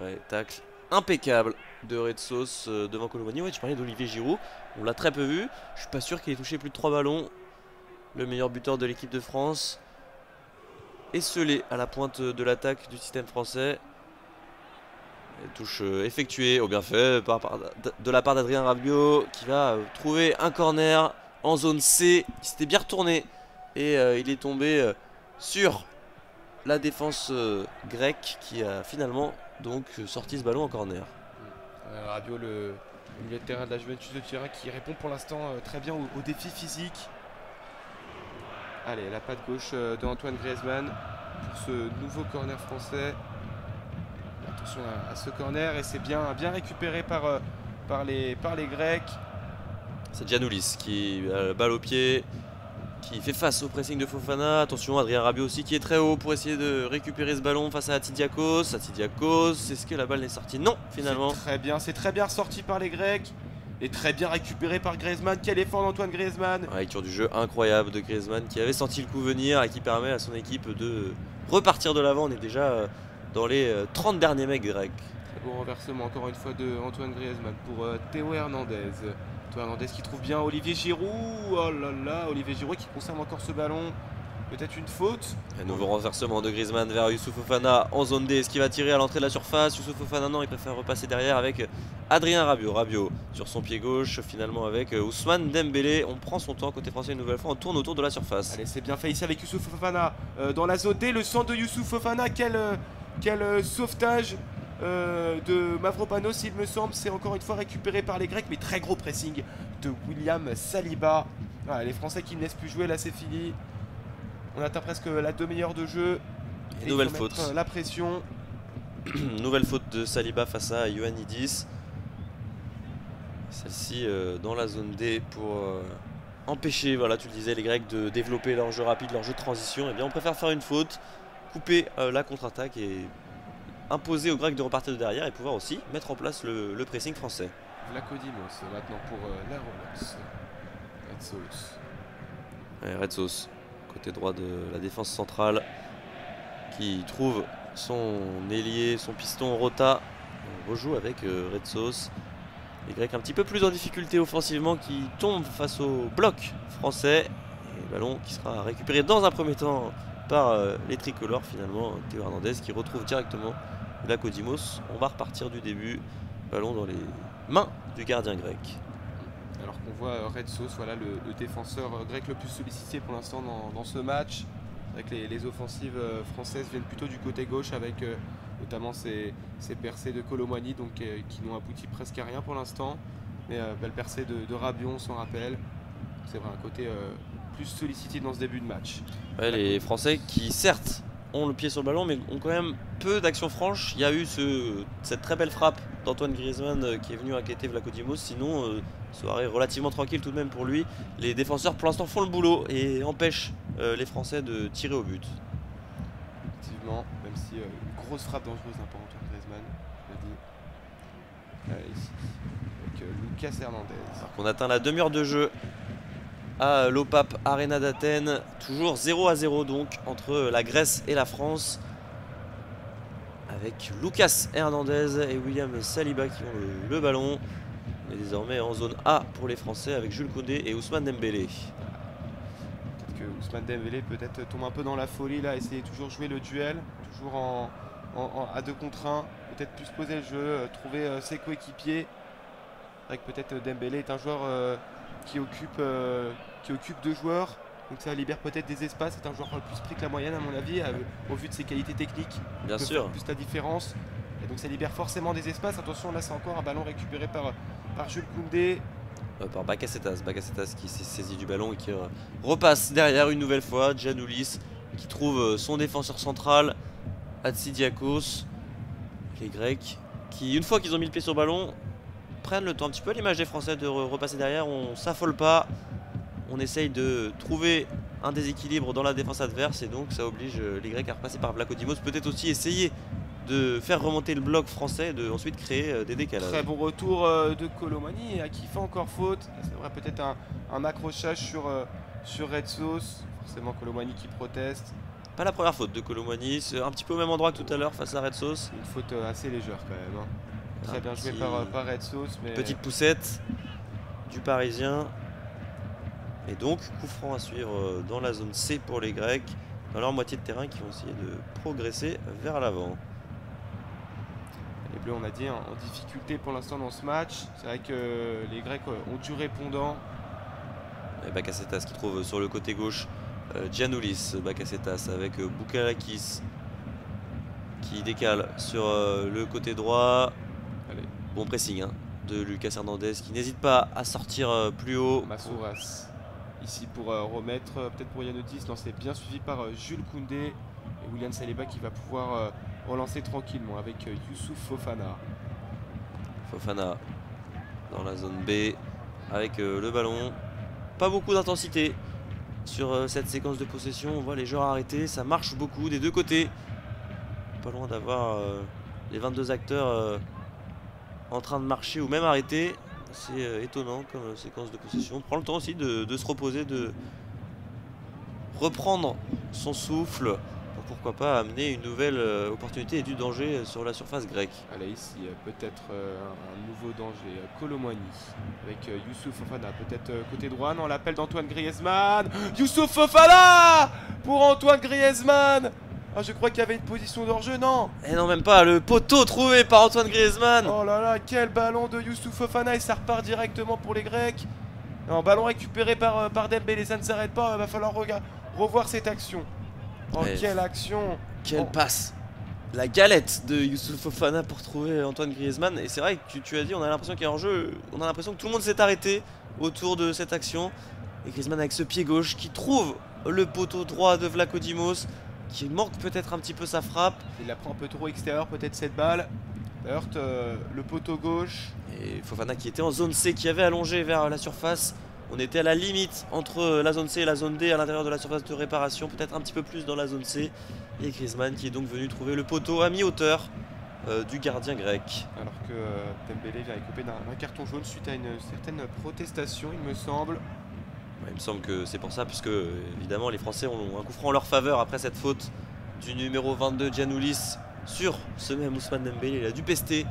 Ouais, tacle impeccable de Retsos devant Colomani. Ouais, tu parlais d'Olivier Giroud, on l'a très peu vu. Je suis pas sûr qu'il ait touché plus de 3 ballons. Le meilleur buteur de l'équipe de France. Et Celé à la pointe de l'attaque du système français. Touche effectuée au bien fait de la part d'Adrien Rabiot qui va trouver un corner en zone C. Il s'était bien retourné et il est tombé sur la défense grecque qui a finalement donc sorti ce ballon en corner. Rabiot, le milieu de terrain de la Juventus de Turin qui répond pour l'instant très bien au défi physique. Allez, la patte gauche de Antoine Griezmann pour ce nouveau corner français. Attention à ce corner et c'est bien récupéré par les Grecs. C'est Giannoulis qui a la balle au pied, qui fait face au pressing de Fofana. Attention, Adrien Rabiot aussi qui est très haut pour essayer de récupérer ce ballon face à Atidiakos. Est-ce que la balle est sortie? Non, finalement. C'est très bien ressorti par les Grecs. Et très bien récupéré par Griezmann. Quel effort d'Antoine Griezmann. Ouais, lecture du jeu incroyable de Griezmann qui avait senti le coup venir et qui permet à son équipe de repartir de l'avant. On est déjà dans les 30 derniers mecs grecs. Très beau renversement encore une fois de Antoine Griezmann pour Théo Hernandez. Théo Hernandez qui trouve bien Olivier Giroud. Oh là là, Olivier Giroud qui conserve encore ce ballon. Peut-être une faute. Un nouveau renversement de Griezmann vers Youssouf Fofana en zone D. Est-ce qu'il va tirer à l'entrée de la surface? Youssouf Fofana non, il préfère repasser derrière avec Adrien Rabiot. Rabiot sur son pied gauche finalement avec Ousmane Dembélé. On prend son temps côté français une nouvelle fois. On tourne autour de la surface. Allez, c'est bien fait ici avec Youssouf Fofana dans la zone D. Le centre de Youssouf Fofana. Quel sauvetage de Mavropanos, il me semble. C'est encore une fois récupéré par les Grecs. Mais très gros pressing de William Saliba. Voilà, les Français qui ne laissent plus jouer. Là, c'est fini. On atteint presque la demi-heure de jeu. Et nouvelle faute. La pression. Nouvelle faute de Saliba face à Ioannidis. Celle-ci dans la zone D pour empêcher, voilà, tu le disais, les Grecs de développer leur jeu rapide, leur jeu de transition. Et bien on préfère faire une faute, couper la contre-attaque et imposer aux Grecs de repartir de derrière et pouvoir aussi mettre en place le pressing français. Vlachodimos maintenant pour la relance. Red Sauce, côté droit de la défense centrale, qui trouve son ailier, son piston Rota. On rejoue avec Red Sauce. Les Grecs un petit peu plus en difficulté offensivement, qui tombent face au bloc français. Et le ballon qui sera récupéré dans un premier temps par les tricolores finalement. Théo Hernandez qui retrouve directement Vlachodimos. On va repartir du début. Ballon dans les mains du gardien grec. Alors qu'on voit Red Sauce, voilà le défenseur grec le plus sollicité pour l'instant dans ce match. Avec les offensives françaises viennent plutôt du côté gauche avec notamment ces percées de Colomani donc, qui n'ont abouti presque à rien pour l'instant. Mais belle percée de Rabion, on s'en rappelle. C'est vrai, un côté plus sollicité dans ce début de match. Ouais, les Français qui certes ont le pied sur le ballon mais ont quand même peu d'actions franches. Il y a eu cette très belle frappe d'Antoine Griezmann qui est venu inquiéter Vlachodimos. Sinon, soirée relativement tranquille tout de même pour lui. Les défenseurs pour l'instant font le boulot et empêchent les Français de tirer au but. Effectivement, même si une grosse frappe dangereuse pour Antoine Griezmann, je l'ai dit. Ici, avec Lucas Hernandez. Alors qu'on atteint la demi-heure de jeu à l'Opap Arena d'Athènes. Toujours 0-0 donc entre la Grèce et la France. Avec Lucas Hernandez et William Saliba qui ont le ballon. On est désormais en zone A pour les Français avec Jules Koundé et Ousmane Dembélé. Peut-être que Ousmane Dembélé peut-être tombe un peu dans la folie là, essayer de toujours jouer le duel, toujours à 2 contre 1, peut-être plus poser le jeu, trouver ses coéquipiers. C'est vrai que peut-être Dembélé est un joueur qui occupe 2 joueurs. Donc ça libère peut-être des espaces, c'est un joueur plus pris que la moyenne à mon avis, au vu de ses qualités techniques. Bien sûr. Plus la différence. Et donc ça libère forcément des espaces. Attention, là c'est encore un ballon récupéré par Jules Koundé. Par Bakasetas qui s'est saisi du ballon et qui repasse derrière une nouvelle fois. Giannoulis qui trouve son défenseur central, Hatzidakos. Les Grecs qui, une fois qu'ils ont mis le pied sur le ballon, prennent le temps, un petit peu à l'image des Français, de repasser derrière. On s'affole pas. On essaye de trouver un déséquilibre dans la défense adverse et donc ça oblige les Grecs à repasser par Vlachodimos. Peut-être aussi essayer de faire remonter le bloc français et de ensuite créer des décalages. Très bon retour de Colomani à qui fait encore faute. C'est vrai, peut-être un accrochage sur Red Sauce. Forcément Colomani qui proteste. Pas la première faute de Colomani, c'est un petit peu au même endroit que tout à l'heure face à Red Sauce. Une faute assez légère quand même. Très bien joué par Red Sauce. Mais... Petite poussette du Parisien. Et donc, coup franc à suivre dans la zone C pour les Grecs, dans leur moitié de terrain qui vont essayer de progresser vers l'avant. Les Bleus, on a dit, en difficulté pour l'instant dans ce match. C'est vrai que les Grecs ont du répondant. Et Bakasetas qui trouve sur le côté gauche Giannoulis, Bakasetas avec Boukalakis qui décale sur le côté droit. Allez. Bon pressing de Lucas Hernandez qui n'hésite pas à sortir plus haut. Massouras. Ici pour remettre, peut-être pour Giannoulis, non, c'est bien suivi par Jules Koundé et William Saliba qui va pouvoir relancer tranquillement avec Youssouf Fofana. Fofana dans la zone B avec le ballon. Pas beaucoup d'intensité sur cette séquence de possession. On voit les joueurs arrêtés, ça marche beaucoup des deux côtés. Pas loin d'avoir les 22 acteurs en train de marcher ou même arrêtés. C'est étonnant comme séquence de possession. On prend le temps aussi de se reposer, de reprendre son souffle pour pourquoi pas amener une nouvelle opportunité et du danger sur la surface grecque. Allez, ici peut-être un nouveau danger. Colomani avec Youssouf Fofana, peut-être côté droit. Non, l'appel d'Antoine Griezmann. Youssouf Fofana pour Antoine Griezmann. Ah, je crois qu'il y avait une position d'hors-jeu, non? Et non, même pas, le poteau trouvé par Antoine Griezmann. Oh là là, quel ballon de Youssouf Fofana et ça repart directement pour les Grecs. Un ballon récupéré par Dembélé, ça ne s'arrête pas, il va falloir revoir cette action. Oh, quelle action! Quelle passe! La galette de Youssouf Fofana pour trouver Antoine Griezmann. Et c'est vrai que tu as dit, on a l'impression qu'il y a hors-jeu, on a l'impression que tout le monde s'est arrêté autour de cette action. Et Griezmann avec ce pied gauche qui trouve le poteau droit de Vlachodimos, qui manque peut-être un petit peu sa frappe. Il la prend un peu trop extérieur, peut-être cette balle. Heurte le poteau gauche. Et Fofana qui était en zone C, qui avait allongé vers la surface. On était à la limite entre la zone C et la zone D à l'intérieur de la surface de réparation. Peut-être un petit peu plus dans la zone C. Et Griezmann qui est donc venu trouver le poteau à mi-hauteur du gardien grec. Alors que Dembélé vient écoper d'un carton jaune suite à une certaine protestation, il me semble. Ouais, il me semble que c'est pour ça, puisque évidemment les Français ont un coup franc en leur faveur après cette faute du numéro 22 Giannoulis sur ce même Ousmane Dembélé. Il a dû pester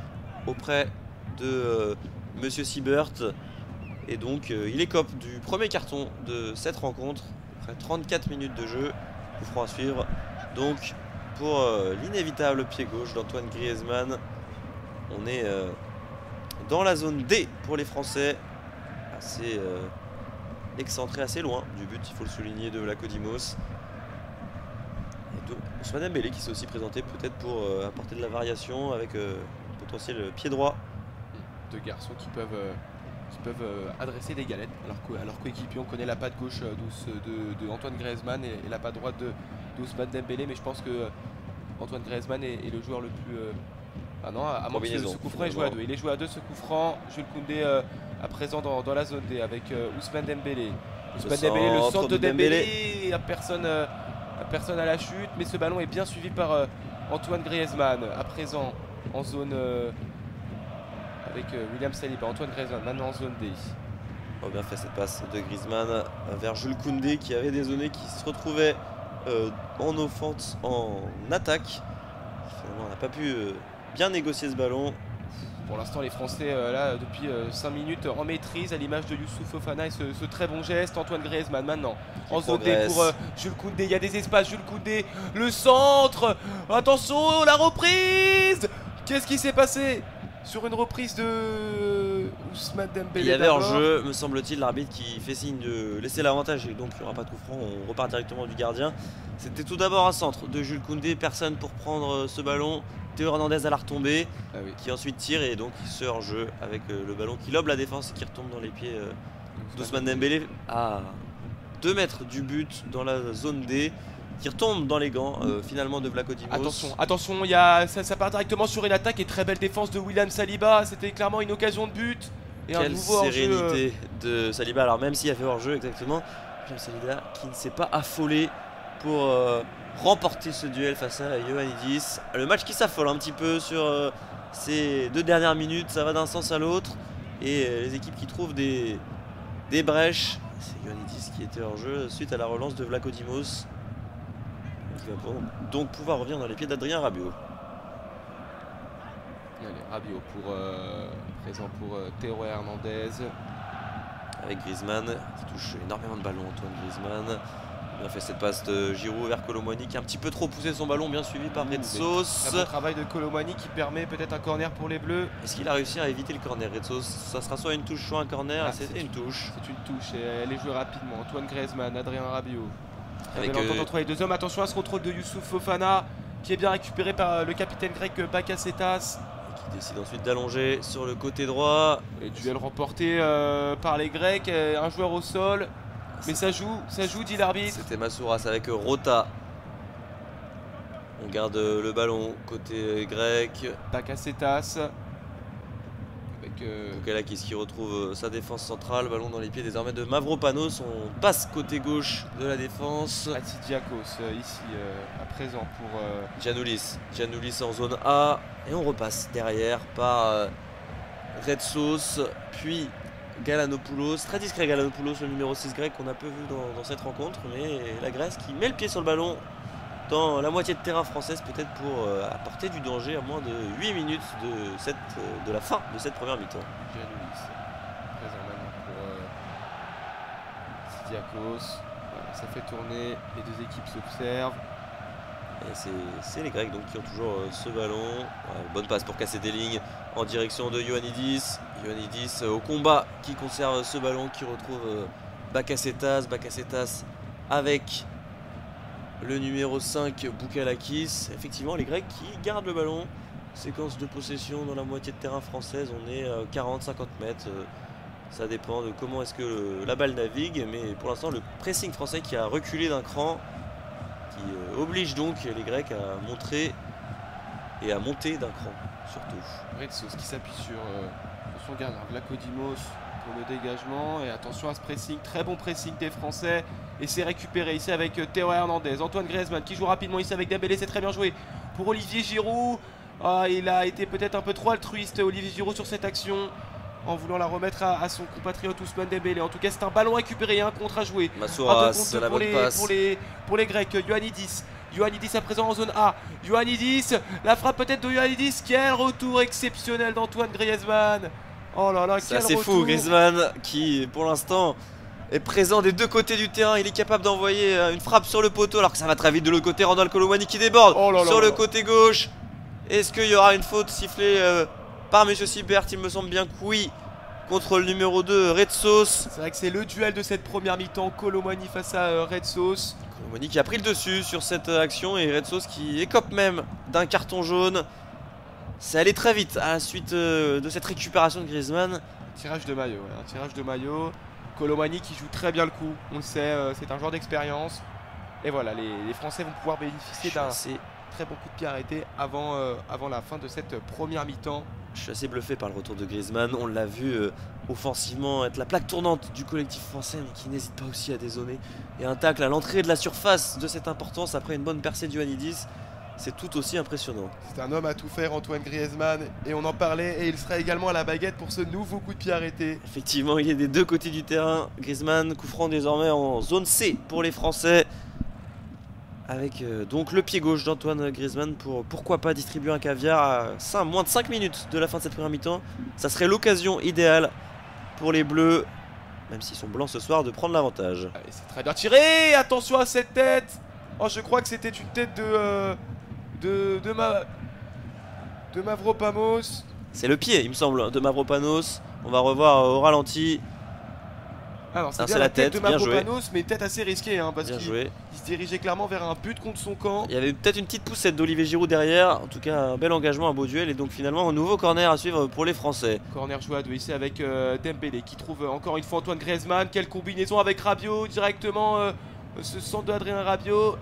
auprès de Monsieur Siebert. Et donc il écope du premier carton de cette rencontre après 34 minutes de jeu. Coup franc à suivre. Donc pour l'inévitable pied gauche d'Antoine Griezmann. On est dans la zone D pour les Français. Assez excentré, assez loin du but, il faut le souligner, de Vlachodimos. Et de Ousmane Dembélé qui s'est aussi présenté peut-être pour apporter de la variation avec potentiel pied droit. Deux garçons qui peuvent adresser des galettes. Alors leur coéquipier, on connaît la patte gauche de Antoine Griezmann et la patte droite d'Ousmane Dembélé, mais je pense que Antoine Griezmann est le joueur le plus... Ah non, à moins que ce coup franc est joué à deux. Il est joué à deux, ce coup franc. Jules Koundé à présent dans la zone D avec Ousmane Dembélé. Ousmane Dembélé, le centre de Dembélé. Il n'y a personne à la chute, mais ce ballon est bien suivi par Antoine Griezmann. À présent en zone avec William Saliba. Antoine Griezmann maintenant en zone D. On a bien fait cette passe de Griezmann vers Jules Koundé qui avait dézonné, qui se retrouvait en offense, en attaque. Finalement, on n'a pas pu bien négocier ce ballon. Pour l'instant, les Français, là, depuis 5 minutes, en maîtrise, à l'image de Youssouf Fofana et ce très bon geste. Antoine Griezmann maintenant en zone D pour Jules Koundé. Il y a des espaces, Jules Koundé, le centre. Attention, la reprise. Qu'est-ce qui s'est passé sur une reprise de Ousmane Dembélé? Il y avait hors-jeu, me semble-t-il, l'arbitre qui fait signe de laisser l'avantage et donc il n'y aura pas de coup franc, on repart directement du gardien. C'était tout d'abord un centre de Jules Koundé, personne pour prendre ce ballon. Théo Hernandez à la retombée, qui ensuite tire et donc il se hors-jeu avec le ballon qui lobe la défense et qui retombe dans les pieds d'Ousmane Dembélé à 2 mètres du but dans la zone D, qui retombe dans les gants finalement de Vlachodimos. Attention, ça part directement sur une attaque et très belle défense de William Saliba. C'était clairement une occasion de but. Et quelle un nouveau sérénité de Saliba, alors même s'il y avait hors-jeu exactement, William Saliba qui ne s'est pas affolé pour remporter ce duel face à Ioannidis. Le match qui s'affole un petit peu sur ces 2 dernières minutes, ça va d'un sens à l'autre et les équipes qui trouvent des brèches. C'est Ioannidis qui était hors jeu suite à la relance de Vlachodimos, qui va donc pouvoir revenir dans les pieds d'Adrien Rabiot. Allez, Rabiot présent pour Théo Hernandez avec Griezmann qui touche énormément de ballons. Antoine Griezmann il a fait cette passe de Giroud vers Kolo Muani qui a un petit peu trop poussé son ballon, bien suivi par Retsos. Un bon travail de Kolo Muani qui permet peut-être un corner pour les Bleus. Est-ce qu'il a réussi à éviter le corner, Retsos? Ça sera soit une touche, soit un corner. C'était une touche. C'est une touche et elle est jouée rapidement. Antoine Griezmann, Adrien Rabiot. Avec entre les deux hommes. Attention à ce contrôle de Youssouf Fofana qui est bien récupéré par le capitaine grec Bakasetas. Et qui décide ensuite d'allonger sur le côté droit. Et duel remporté par les Grecs, un joueur au sol. Mais ça joue, dit l'arbitre. C'était Masouras avec Rota. On garde le ballon côté grec. Bakasetas. Avec Boukalakis qui retrouve sa défense centrale. Ballon dans les pieds désormais de Mavropanos. On passe côté gauche de la défense. Hatzidakos ici à présent pour Giannoulis. Giannoulis en zone A. Et on repasse derrière par Retsos. Puis Galanopoulos, très discret Galanopoulos, le numéro 6 grec qu'on a peu vu dans cette rencontre, mais la Grèce qui met le pied sur le ballon dans la moitié de terrain française, peut-être pour apporter du danger à moins de 8 minutes de la fin de cette première mi-temps. Giannoulis, présent maintenant pour Hatzidakos. Voilà, ça fait tourner, les deux équipes s'observent. Et c'est les Grecs donc qui ont toujours ce ballon. Bonne passe pour casser des lignes en direction de Ioannidis. Ioannidis au combat qui conserve ce ballon, qui retrouve Bakasetas. Bakasetas avec le numéro 5 Boukalakis. Effectivement, les Grecs qui gardent le ballon. Séquence de possession dans la moitié de terrain française. On est 40-50 mètres. Ça dépend de comment est-ce que la balle navigue. Mais pour l'instant, le pressing français qui a reculé d'un cran, qui oblige donc les Grecs à montrer et à monter d'un cran surtout. Retsos qui s'appuie sur son gardien Vlachodimos pour le dégagement, et attention à ce pressing, très bon pressing des Français, et c'est récupéré ici avec Théo Hernandez. Antoine Griezmann qui joue rapidement ici avec Dembélé, c'est très bien joué pour Olivier Giroud. Ah, il a été peut-être un peu trop altruiste, Olivier Giroud, sur cette action, en voulant la remettre à son compatriote Ousmane Dembélé. En tout cas, c'est un ballon récupéré, un contre à jouer. Masouras, c'est la bonne passe. Pour les Grecs, Ioannidis. Ioannidis à présent en zone A. Ioannidis, la frappe peut-être de Ioannidis. Quel retour exceptionnel d'Antoine Griezmann. Oh là là, quel retour. C'est fou, Griezmann qui pour l'instant est présent des deux côtés du terrain. Il est capable d'envoyer une frappe sur le poteau alors que ça va très vite de l'autre côté. Randal Kolo Muani qui déborde sur le côté gauche. Est-ce qu'il y aura une faute sifflée par Monsieur Sibert? Il me semble bien que oui, contre le numéro 2, Red Sauce. C'est vrai que c'est le duel de cette première mi-temps, Kolo Muani face à Red Sauce. Kolo Muani qui a pris le dessus sur cette action et Red Sauce qui écope même d'un carton jaune. C'est allé très vite à la suite de cette récupération de Griezmann. Tirage de maillot, ouais, un tirage de maillot. Kolo Muani qui joue très bien le coup, on le sait, c'est un joueur d'expérience. Et voilà, les Français vont pouvoir bénéficier d'un très bon coup de pied arrêté avant la fin de cette première mi-temps. Je suis assez bluffé par le retour de Griezmann. On l'a vu offensivement être la plaque tournante du collectif français, mais qui n'hésite pas aussi à dézonner. Et un tacle à l'entrée de la surface de cette importance après une bonne percée d'Ioannidis, c'est tout aussi impressionnant. C'est un homme à tout faire, Antoine Griezmann, et on en parlait, et il sera également à la baguette pour ce nouveau coup de pied arrêté. Effectivement, il est des deux côtés du terrain. Griezmann, coup franc désormais en zone C pour les Français. Avec donc le pied gauche d'Antoine Griezmann pour pourquoi pas distribuer un caviar à moins de 5 minutes de la fin de cette première mi-temps. Ça serait l'occasion idéale pour les Bleus, même s'ils sont blancs ce soir, de prendre l'avantage. C'est très bien tiré, attention à cette tête. Oh, je crois que c'était une tête de Mavropanos. C'est le pied, il me semble, de Mavropanos. On va revoir au ralenti. Alors c'est la tête de Mavropanos, mais tête assez risquée, hein, parce qu'il se dirigeait clairement vers un but contre son camp. Il y avait peut-être une petite poussette d'Olivier Giroud derrière. En tout cas, un bel engagement, un beau duel. Et donc finalement, un nouveau corner à suivre pour les Français. Corner joué à deux ici avec Dembélé qui trouve encore une fois Antoine Griezmann. Quelle combinaison avec Rabiot directement. Ce centre de Adrien Rabiot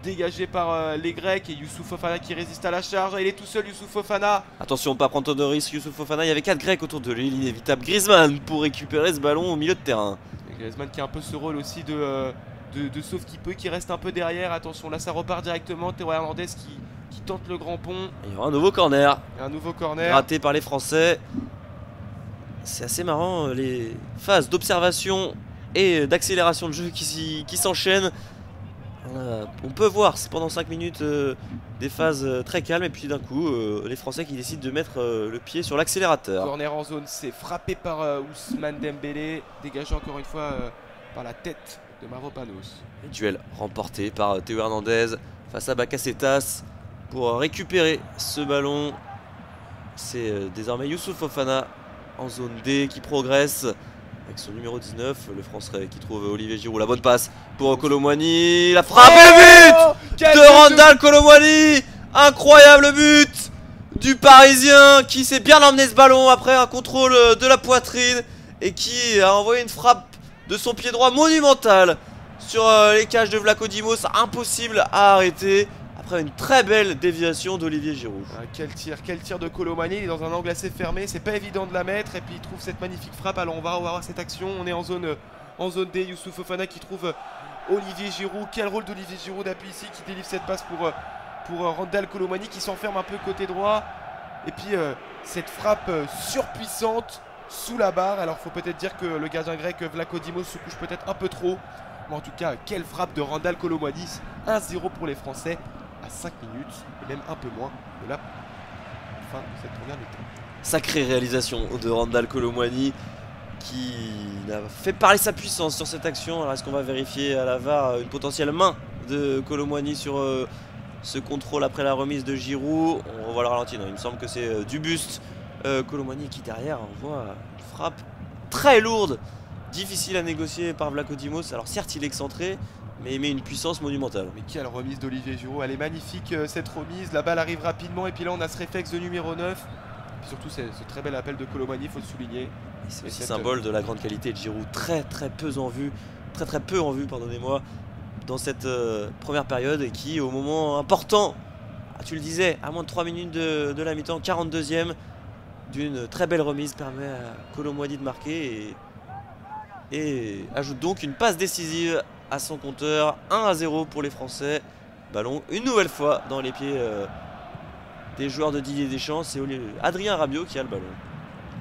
dégagé par les Grecs, et Youssouf Fofana qui résiste à la charge. Il est tout seul, Youssouf Fofana. Attention, pas prendre de risque, Youssouf Fofana. Il y avait 4 Grecs autour de lui. L'inévitable Griezmann pour récupérer ce ballon au milieu de terrain. Et Griezmann qui a un peu ce rôle aussi de sauve qui peut, qui reste un peu derrière. Attention, là ça repart directement. Théo Hernandez qui tente le grand pont. Et il y aura un nouveau corner. Un nouveau corner. Raté par les Français. C'est assez marrant, les phases d'observation et d'accélération de jeu qui s'enchaînent. On peut voir pendant 5 minutes des phases très calmes, et puis d'un coup les Français qui décident de mettre le pied sur l'accélérateur. Corner en zone, c'est frappé par Ousmane Dembélé, dégagé encore une fois par la tête de Mavropanos. Duel remporté par Théo Hernandez face à Bakasetas pour récupérer ce ballon. C'est désormais Youssouf Fofana en zone D qui progresse avec son numéro 19, le Français qui trouve Olivier Giroud. La bonne passe pour Kolo Muani, la frappe et le but de Randal Kolo Muani. Incroyable but du Parisien qui s'est bien emmené ce ballon après un contrôle de la poitrine et qui a envoyé une frappe de son pied droit monumentale sur les cages de Vlaco Dimos, impossible à arrêter après une très belle déviation d'Olivier Giroud. Quel tir de Kolo Muani, il est dans un angle assez fermé, c'est pas évident de la mettre, et puis il trouve cette magnifique frappe. Alors on va voir cette action, on est en zone D, Youssouf Fofana qui trouve Olivier Giroud. Quel rôle d'Olivier Giroud d'appui ici, qui délivre cette passe pour Randal Kolo Muani qui s'enferme un peu côté droit. Et puis cette frappe surpuissante sous la barre. Alors faut peut-être dire que le gardien grec Vlaco Dimos se couche peut-être un peu trop. Mais en tout cas, quelle frappe de Randal Kolo Muani. 1-0 pour les Français à 5 minutes, et même un peu moins de la fin de cette première mi-temps. Sacrée réalisation de Randal Kolo Muani qui a fait parler sa puissance sur cette action. Alors est-ce qu'on va vérifier à la VAR une potentielle main de Kolo Muani sur ce contrôle après la remise de Giroud? On revoit le ralenti, non, il me semble que c'est du buste. Kolo Muani qui derrière envoie une frappe très lourde, difficile à négocier par Vlaco Dimos. Alors certes il est excentré, mais il met une puissance monumentale. Mais quelle remise d'Olivier Giroud, elle est magnifique cette remise, la balle arrive rapidement, et puis là on a ce réflexe de numéro 9. Et surtout ce très bel appel de Kolo Muani, il faut le souligner. C'est aussi symbole de la grande qualité de Giroud, très peu en vue, pardonnez-moi, dans cette première période, et qui au moment important, tu le disais, à moins de 3 minutes de la mi-temps, 42e, d'une très belle remise permet à Kolo Muani de marquer et ajoute donc une passe décisive à son compteur. 1-0 pour les Français. Ballon une nouvelle fois dans les pieds des joueurs de Didier Deschamps. C'est Adrien Rabiot qui a le ballon.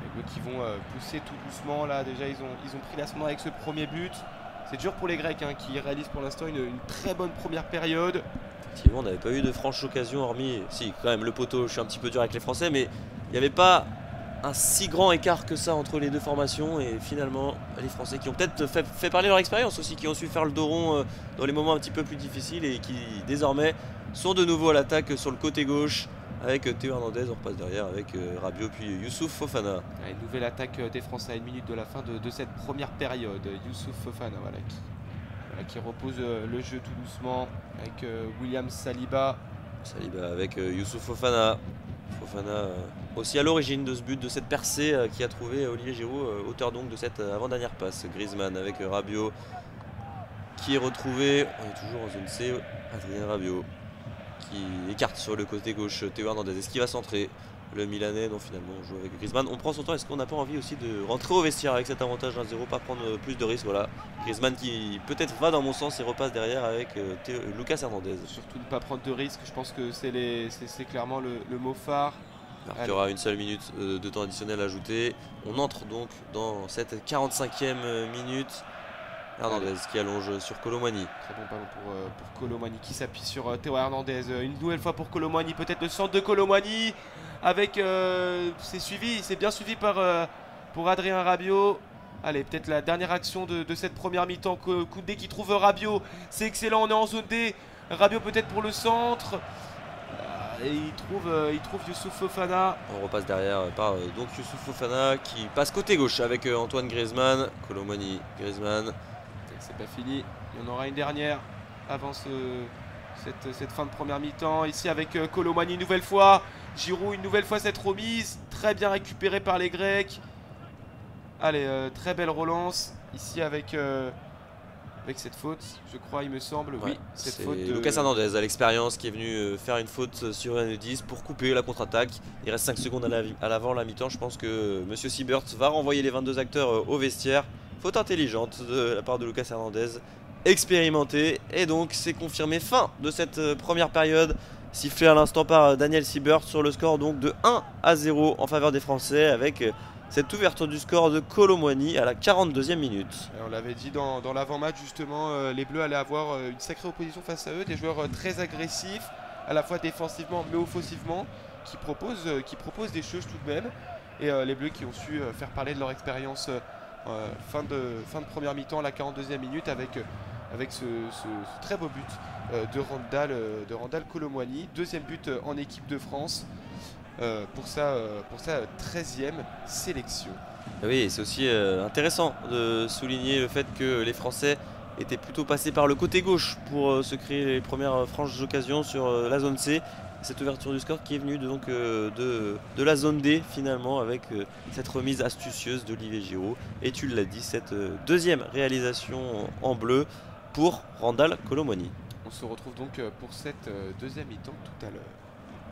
Les Bleus qui vont pousser tout doucement là. Déjà ils ont pris l'ascendant avec ce premier but. C'est dur pour les Grecs hein, qui réalisent pour l'instant une très bonne première période. Effectivement, on n'avait pas eu de franche occasion, hormis, si quand même le poteau, je suis un petit peu dur avec les Français, mais il n'y avait pas un si grand écart que ça entre les deux formations. Et finalement, les Français qui ont peut-être fait parler leur expérience aussi, qui ont su faire le dos rond dans les moments un petit peu plus difficiles et qui désormais sont de nouveau à l'attaque sur le côté gauche avec Théo Hernandez. On repasse derrière avec Rabiot puis Youssouf Fofana. Une nouvelle attaque des Français à une minute de la fin de cette première période. Youssouf Fofana qui repose le jeu tout doucement avec William Saliba. Saliba avec Youssouf Fofana. Fofana aussi à l'origine de ce but, de cette percée qui a trouvé Olivier Giroud, auteur donc de cette avant-dernière passe. Griezmann avec Rabiot qui est retrouvé. On est toujours en zone C. Adrien Rabiot qui écarte sur le côté gauche Théo Hernandez. Est-ce qu'il va centrer le Milanais? Non, finalement on joue avec Griezmann. On prend son temps. Est-ce qu'on n'a pas envie aussi de rentrer au vestiaire avec cet avantage 1-0, pas prendre plus de risques? Voilà, Griezmann qui peut-être va dans mon sens et repasse derrière avec Lucas Hernandez. Surtout ne pas prendre de risques, je pense que c'est clairement le mot phare. Alors qu'il y aura une seule minute de temps additionnel ajouté. On entre donc dans cette 45e minute. Hernandez qui allonge sur Kolo Muani. Très bon ballon pour Kolo Muani qui s'appuie sur Théo Hernandez. Une nouvelle fois pour Kolo Muani, peut-être le centre de Kolo Muani avec c'est bien suivi pour Adrien Rabiot. Allez, peut-être la dernière action de cette première mi-temps. Koundé qui trouve Rabiot, c'est excellent, on est en zone D. Rabiot peut-être pour le centre. Et il trouve Youssouf Fofana. On repasse derrière par donc Youssouf Fofana qui passe côté gauche avec Antoine Griezmann. Kolo Muani, Griezmann. C'est pas fini, il y en aura une dernière avant cette fin de première mi-temps. Ici avec Kolo Muani une nouvelle fois. Giroud une nouvelle fois cette remise. Très bien récupérée par les Grecs. Allez, très belle relance. Ici avec cette faute, je crois, il me semble. Ouais, oui, cette faute de Lucas Hernandez à l'expérience qui est venu faire une faute sur un 10 pour couper la contre-attaque. Il reste 5 secondes à l'avant la mi-temps. Je pense que Monsieur Siebert va renvoyer les 22 acteurs au vestiaire. Faute intelligente de la part de Lucas Hernandez, expérimenté. Et donc c'est confirmé, fin de cette première période. Sifflé à l'instant par Daniel Siebert sur le score donc de 1-0 en faveur des Français avec cette ouverture du score de Kolo Muani à la 42e minute. On l'avait dit dans l'avant-match justement, les Bleus allaient avoir une sacrée opposition face à eux, des joueurs très agressifs, à la fois défensivement mais offensivement, qui proposent des choses tout de même. Et les Bleus qui ont su faire parler de leur expérience fin de première mi-temps à la 42e minute avec ce très beau but de Randal Kolo Muani. Deuxième but en équipe de France. Pour sa 13e sélection. Oui, c'est aussi intéressant de souligner le fait que les Français étaient plutôt passés par le côté gauche pour se créer les premières franches occasions sur la zone C. Cette ouverture du score qui est venue de la zone D finalement avec cette remise astucieuse d'Olivier Giroud. Et tu l'as dit, cette deuxième réalisation en bleu pour Randal Kolo Muani. On se retrouve donc pour cette deuxième mi-temps tout à l'heure.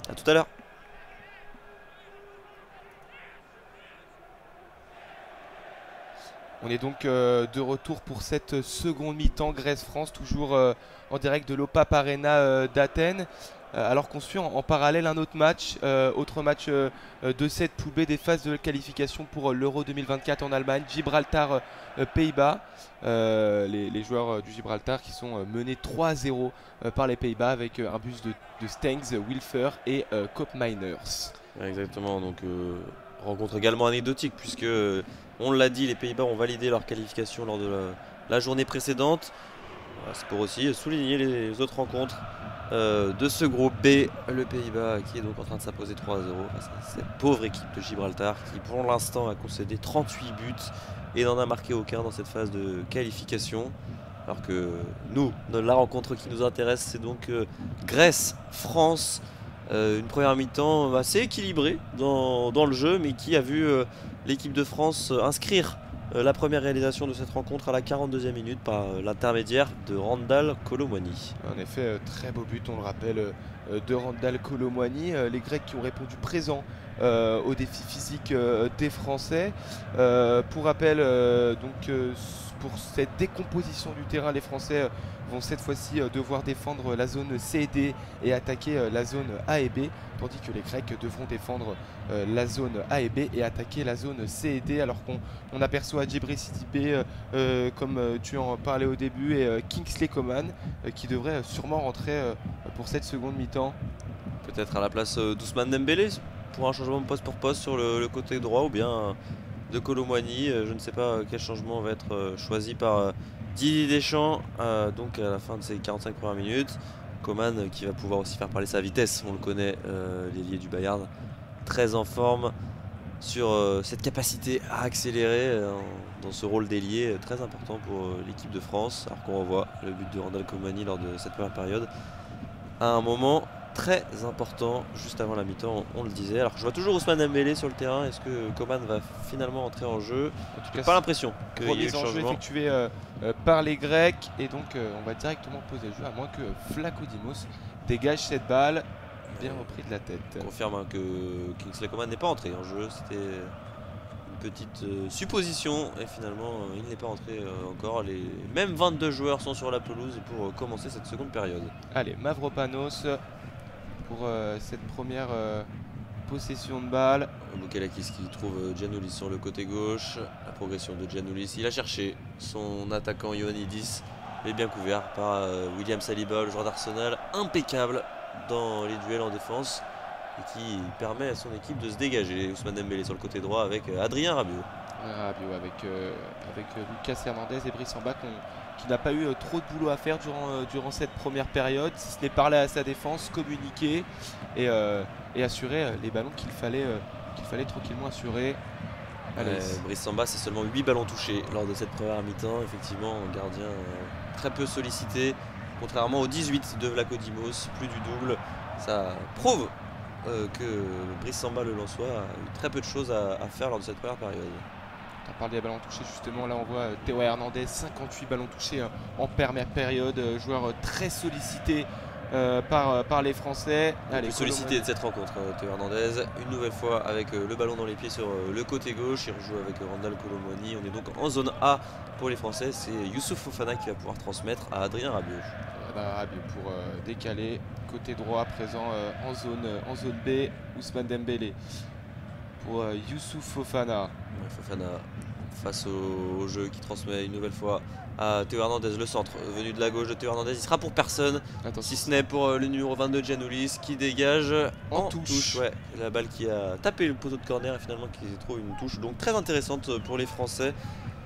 A tout à l'heure. On est donc de retour pour cette seconde mi-temps Grèce-France, toujours en direct de l'Opap Arena d'Athènes. Alors qu'on suit en parallèle un autre match de cette poule B des phases de qualification pour l'Euro 2024 en Allemagne, Gibraltar-Pays-Bas. Les joueurs du Gibraltar qui sont menés 3-0 par les Pays-Bas avec un but de Stengs, Wilfer et Koopmeiners. Exactement, donc rencontre également anecdotique puisque on l'a dit, les Pays-Bas ont validé leur qualification lors de la journée précédente. Voilà, c'est pour aussi souligner les autres rencontres de ce groupe B. Le Pays-Bas qui est donc en train de s'imposer 3-0 face à cette pauvre équipe de Gibraltar qui pour l'instant a concédé 38 buts et n'en a marqué aucun dans cette phase de qualification. Alors que nous, la rencontre qui nous intéresse, c'est donc Grèce-France. Une première mi-temps assez équilibrée dans le jeu, mais qui a vu l'équipe de France inscrire la première réalisation de cette rencontre à la 42e minute par l'intermédiaire de Randal Kolo Muani. En effet, très beau but, on le rappelle, de Randal Kolo Muani. Les Grecs qui ont répondu présent au défi physique des Français. Pour rappel, donc pour cette décomposition du terrain, les Français vont cette fois-ci devoir défendre la zone C et D et attaquer la zone A et B, tandis que les Grecs devront défendre la zone A et B et attaquer la zone C et D, alors qu'on aperçoit Djibril Sidibé, comme tu en parlais au début, et Kingsley Coman qui devrait sûrement rentrer pour cette seconde mi-temps. Peut-être à la place d'Ousmane Dembélé pour un changement de poste pour poste sur le côté droit, ou bien de Kolo Muani. Je ne sais pas quel changement va être choisi par Didier Deschamps. Donc à la fin de ces 45 premières minutes, Coman qui va pouvoir aussi faire parler sa vitesse, on le connaît, l'ailier du Bayern, très en forme sur cette capacité à accélérer dans ce rôle d'ailier très important pour l'équipe de France, alors qu'on revoit le but de Randal Kolo Muani lors de cette première période à un moment très important juste avant la mi-temps, on le disait. Alors je vois toujours Ousmane Dembélé sur le terrain. Est-ce que Coman va finalement entrer en jeu? En tout cas, pas l'impression qu'il y ait eu changement effectué par les Grecs, et donc on va directement poser le jeu, à moins que Vlachodimos dégage cette balle. Bien repris de la tête. On confirme que Kingsley Coman n'est pas entré en jeu. C'était une petite supposition, et finalement il n'est pas entré encore. Les mêmes 22 joueurs sont sur la pelouse pour commencer cette seconde période. Allez, Mavropanos pour cette première possession de balle. Boukalakis qui trouve Giannoulis sur le côté gauche. La progression de Giannoulis. Il a cherché son attaquant Ioannidis, mais bien couvert par William Saliba, le joueur d'Arsenal, impeccable dans les duels en défense et qui permet à son équipe de se dégager. Ousmane Dembélé sur le côté droit avec Adrien Rabiot. Avec Lucas Hernandez et Brice Samba qui n'a pas eu trop de boulot à faire durant cette première période, si ce n'est parler à sa défense, communiquer et assurer les ballons qu'il fallait tranquillement assurer. Brice Samba, c'est seulement 8 ballons touchés lors de cette première mi-temps. Effectivement, un gardien très peu sollicité, contrairement aux 18 de Vlachodimos, plus du double. Ça prouve que Brice Samba, le Lensois, a eu très peu de choses à faire lors de cette première période. On parle des ballons touchés, justement, là on voit Théo Hernandez, 58 ballons touchés en première période, joueur très sollicité par les Français. Le plus sollicité de cette rencontre, Théo Hernandez, une nouvelle fois avec le ballon dans les pieds sur le côté gauche. Il rejoue avec Randal Kolo Muani. On est donc en zone A pour les Français. C'est Youssouf Fofana qui va pouvoir transmettre à Adrien Rabiot. Rabiot pour décaler côté droit, présent en zone B. Ousmane Dembélé pour Youssouf Fofana. Fofana face au jeu qui transmet une nouvelle fois à Théo Hernandez, le centre venu de la gauche de Théo Hernandez. Il sera pour personne, si ce n'est pour le numéro 22 Giannoulis qui dégage en touche. Ouais, la balle qui a tapé le poteau de corner et finalement qui trouve une touche, donc très intéressante pour les Français.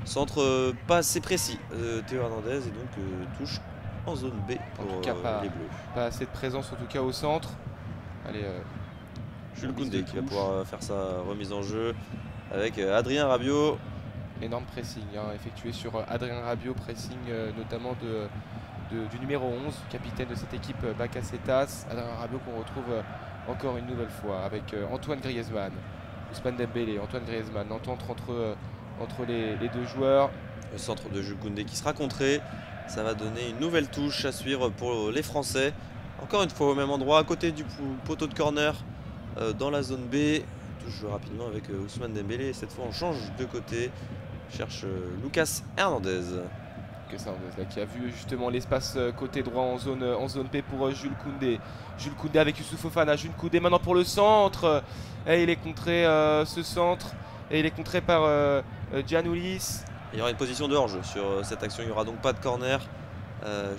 Centre pas assez précis de Théo Hernandez, et donc touche en zone B pour en tout cas, les Bleus. Pas assez de présence en tout cas au centre. Allez, Jules Koundé qui va pouvoir faire sa remise en jeu avec Adrien Rabiot. Énorme pressing effectué sur Adrien Rabiot, pressing notamment du numéro 11, capitaine de cette équipe, Bakasetas. Adrien Rabiot qu'on retrouve encore une nouvelle fois avec Antoine Griezmann, Ousmane Dembélé, Antoine Griezmann, entente entre les deux joueurs. Le centre de Jules Koundé qui sera contré. Ça va donner une nouvelle touche à suivre pour les Français. Encore une fois au même endroit, à côté du poteau de corner, dans la zone B. Touche rapidement avec Ousmane Dembélé. Cette fois on change de côté. Cherche Lucas Hernandez. Lucas Hernandez là, qui a vu justement l'espace côté droit en zone P pour Jules Koundé. Jules Koundé avec Youssouf Fofana. Jules Koundé maintenant pour le centre. Et il est contré ce centre. Et il est contré par Giannoulis. Il y aura une position de hors-jeu sur cette action. Il n'y aura donc pas de corner.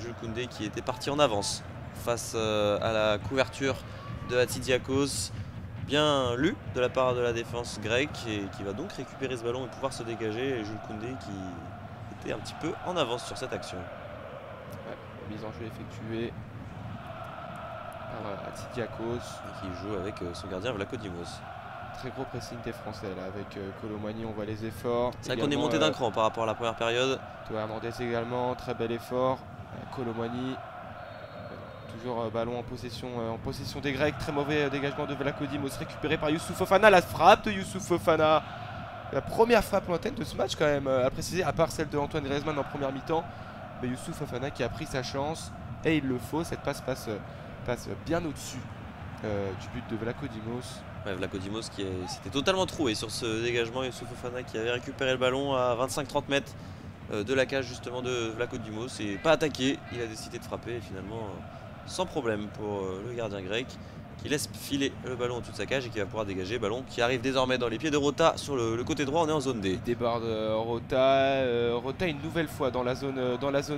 Jules Koundé qui était parti en avance face à la couverture de Hatzidiakos. Bien lu de la part de la défense grecque, et qui va donc récupérer ce ballon et pouvoir se dégager. Et Jules Koundé qui était un petit peu en avance sur cette action. Ouais, mise en jeu effectuée par Hatzidiakos. Et qui joue avec son gardien Vlachodimos. Très gros pressing des Français là, avec Kolo Muani, on voit les efforts. C'est vrai qu'on est monté d'un cran par rapport à la première période. Théo Hernandez également, très bel effort. Kolo Muani. Toujours ballon en possession des Grecs. Très mauvais dégagement de Vlachodimos récupéré par Youssouf Fofana. La frappe de Youssouf Fofana. La première frappe lointaine de ce match quand même, à préciser, à part celle de Antoine Griezmann en première mi-temps. Mais Youssouf Fofana qui a pris sa chance, et il le faut. Cette passe passe bien au-dessus du but de Vlachodimos. Ouais, Vlachodimos qui s'était totalement troué sur ce dégagement. Youssouf Fofana qui avait récupéré le ballon à 25-30 mètres de la cage justement de Vlachodimos et pas attaqué. Il a décidé de frapper et finalement sans problème pour le gardien grec qui laisse filer le ballon au-dessus de sa cage et qui va pouvoir dégager. Ballon qui arrive désormais dans les pieds de Rota sur le côté droit. On est en zone D. Déborde Rota. Rota une nouvelle fois dans la zone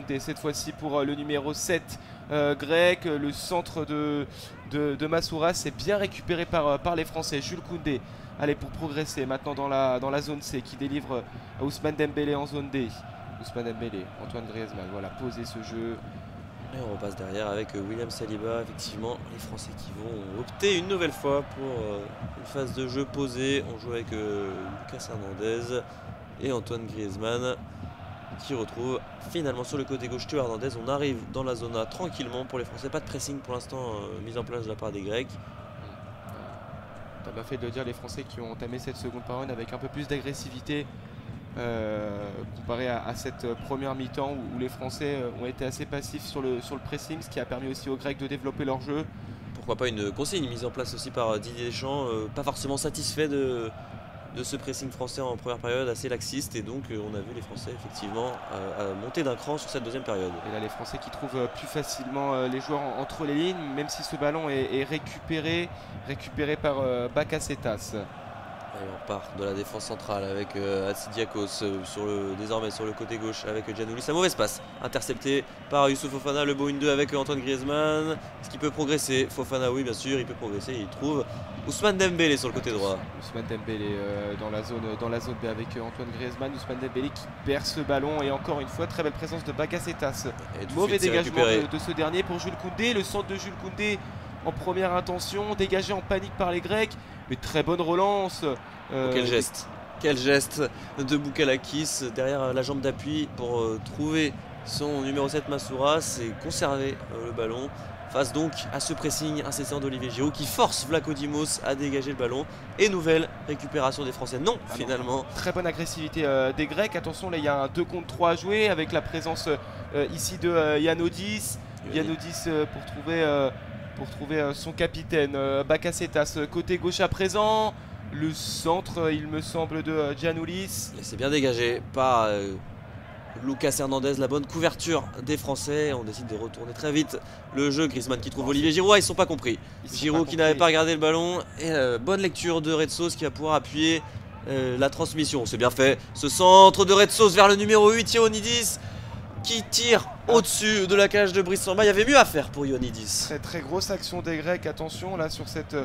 D. Cette fois-ci pour le numéro 7 grec. Le centre de Masouras est bien récupéré par les Français. Jules Koundé. Allez, pour progresser maintenant dans la zone C qui délivre à Ousmane Dembélé en zone D. Ousmane Dembélé, Antoine Griezmann, voilà, poser ce jeu. Et on repasse derrière avec William Saliba. Effectivement, les Français qui vont opter une nouvelle fois pour une phase de jeu posée. On joue avec Lucas Hernandez et Antoine Griezmann qui retrouve finalement sur le côté gauche Théo Hernandez. On arrive dans la zone A tranquillement pour les Français. Pas de pressing pour l'instant mis en place de la part des Grecs. T'as bien fait de le dire, les Français qui ont entamé cette seconde période avec un peu plus d'agressivité comparé à cette première mi-temps où les Français ont été assez passifs sur le pressing, ce qui a permis aussi aux Grecs de développer leur jeu. Pourquoi pas une consigne mise en place aussi par Didier Deschamps, pas forcément satisfait de ce pressing français en première période, assez laxiste, et donc on a vu les Français effectivement monter d'un cran sur cette deuxième période. Et là les Français qui trouvent plus facilement les joueurs entre les lignes, même si ce ballon est récupéré par Bakasetas. Et on part de la défense centrale avec Hatzidakos désormais sur le côté gauche avec Giannoulis. La mauvaise passe interceptée par Youssouf Fofana, le beau 1-2 avec Antoine Griezmann. Est-ce qu'il peut progresser? Fofana, oui bien sûr, il peut progresser. Il trouve Ousmane Dembélé sur le côté droit. Ousmane Dembélé dans la zone B avec Antoine Griezmann. Ousmane Dembélé qui perd ce ballon et encore une fois très belle présence de Bakasetas. Mauvais dégagement de ce dernier pour Jules Koundé. Le centre de Jules Koundé en première intention, dégagé en panique par les Grecs. Mais très bonne relance. Quel geste de Boukalakis derrière la jambe d'appui pour trouver son numéro 7 Masouras et conserver le ballon. Face donc à ce pressing incessant d'Olivier Giroud qui force Vlachodimos à dégager le ballon. Et nouvelle récupération des Français. Non, finalement. Très bonne agressivité des Grecs. Attention, là il y a un 2 contre 3 à jouer avec la présence ici de Yanodis. Yanodis pour trouver son capitaine. Bakasetas côté gauche à présent. Le centre, il me semble, de Giannoulis. C'est bien dégagé par Lucas Hernandez. La bonne couverture des Français. On décide de retourner très vite le jeu. Griezmann qui trouve Olivier Giroud. Ils sont pas compris. Giroud qui n'avait pas regardé le ballon. Et bonne lecture de Retsos qui va pouvoir appuyer la transmission. C'est bien fait. Ce centre de Retsos vers le numéro 8, Ioannidis, qui tire au-dessus de la cage de Brice Samba. Il y avait mieux à faire pour Ioannidis. Très très grosse action des Grecs. Attention là sur cette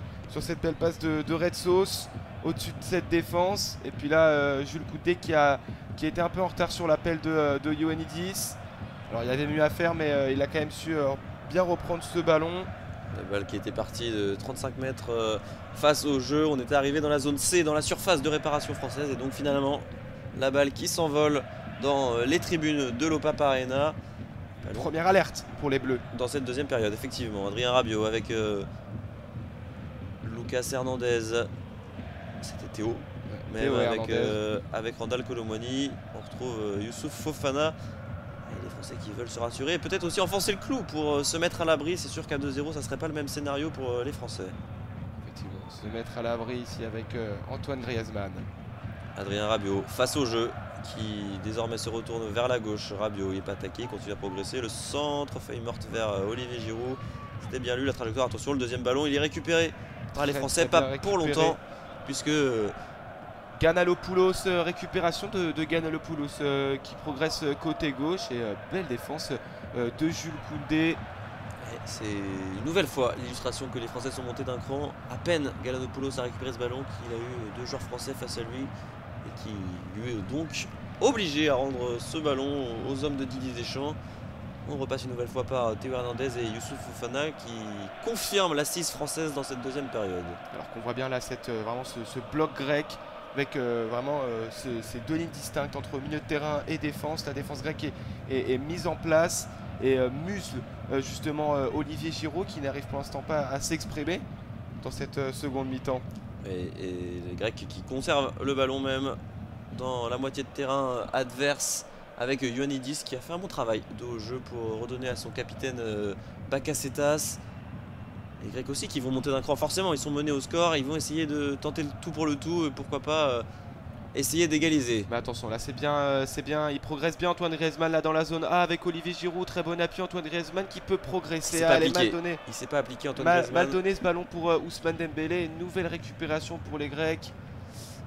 belle passe de Retsos au-dessus de cette défense. Et puis là Jules Koundé qui a été un peu en retard sur l'appel de Ioannidis. Alors il y avait mieux à faire, mais il a quand même su bien reprendre ce ballon. La balle qui était partie de 35 mètres face au jeu. On était arrivé dans la zone C, dans la surface de réparation française. Et donc finalement la balle qui s'envole dans les tribunes de l'Opap Arena. Première alerte pour les Bleus. Dans cette deuxième période, effectivement. Adrien Rabiot avec Lucas Hernandez. C'était Théo. Même avec Randal Colomwani. On retrouve Youssouf Fofana. Et les Français qui veulent se rassurer. Et peut-être aussi enfoncer le clou pour se mettre à l'abri. C'est sûr qu'à 2-0, ça ne serait pas le même scénario pour les Français. Effectivement, se mettre à l'abri ici avec Antoine Griezmann. Adrien Rabiot face au jeu, qui désormais se retourne vers la gauche. Rabiot, il n'est pas attaqué, il continue à progresser. Le centre, feuille morte vers Olivier Giroud. C'était bien lu la trajectoire. Attention, le deuxième ballon, il est récupéré par les Français, pas pour longtemps, puisque Ganalopoulos, récupération de Ganalopoulos qui progresse côté gauche. Et belle défense de Jules Koundé. C'est une nouvelle fois l'illustration que les Français sont montés d'un cran. À peine Ganalopoulos a récupéré ce ballon qu'il a eu deux joueurs français face à lui. Et qui lui est donc obligé à rendre ce ballon aux hommes de Didier Deschamps. On repasse une nouvelle fois par Théo Hernandez et Youssouf Fofana qui confirment l'assise française dans cette deuxième période. Alors qu'on voit bien là vraiment ce bloc grec avec vraiment ces deux lignes distinctes entre milieu de terrain et défense. La défense grecque est mise en place et muscle justement Olivier Giroud qui n'arrive pour l'instant pas à s'exprimer dans cette seconde mi-temps. Et les Grecs qui conservent le ballon même dans la moitié de terrain adverse avec Ioannidis qui a fait un bon travail de haut jeu pour redonner à son capitaine Bakasetas. Les Grecs aussi qui vont monter d'un cran, forcément ils sont menés au score, ils vont essayer de tenter le tout pour le tout, pourquoi pas essayer d'égaliser. Mais attention, là c'est bien, il progresse bien Antoine Griezmann là dans la zone A avec Olivier Giroud, très bon appui Antoine Griezmann qui peut progresser. Allez, mal donné. Il s'est pas appliqué Antoine Griezmann. Mal donné ce ballon pour Ousmane Dembélé, une nouvelle récupération pour les Grecs.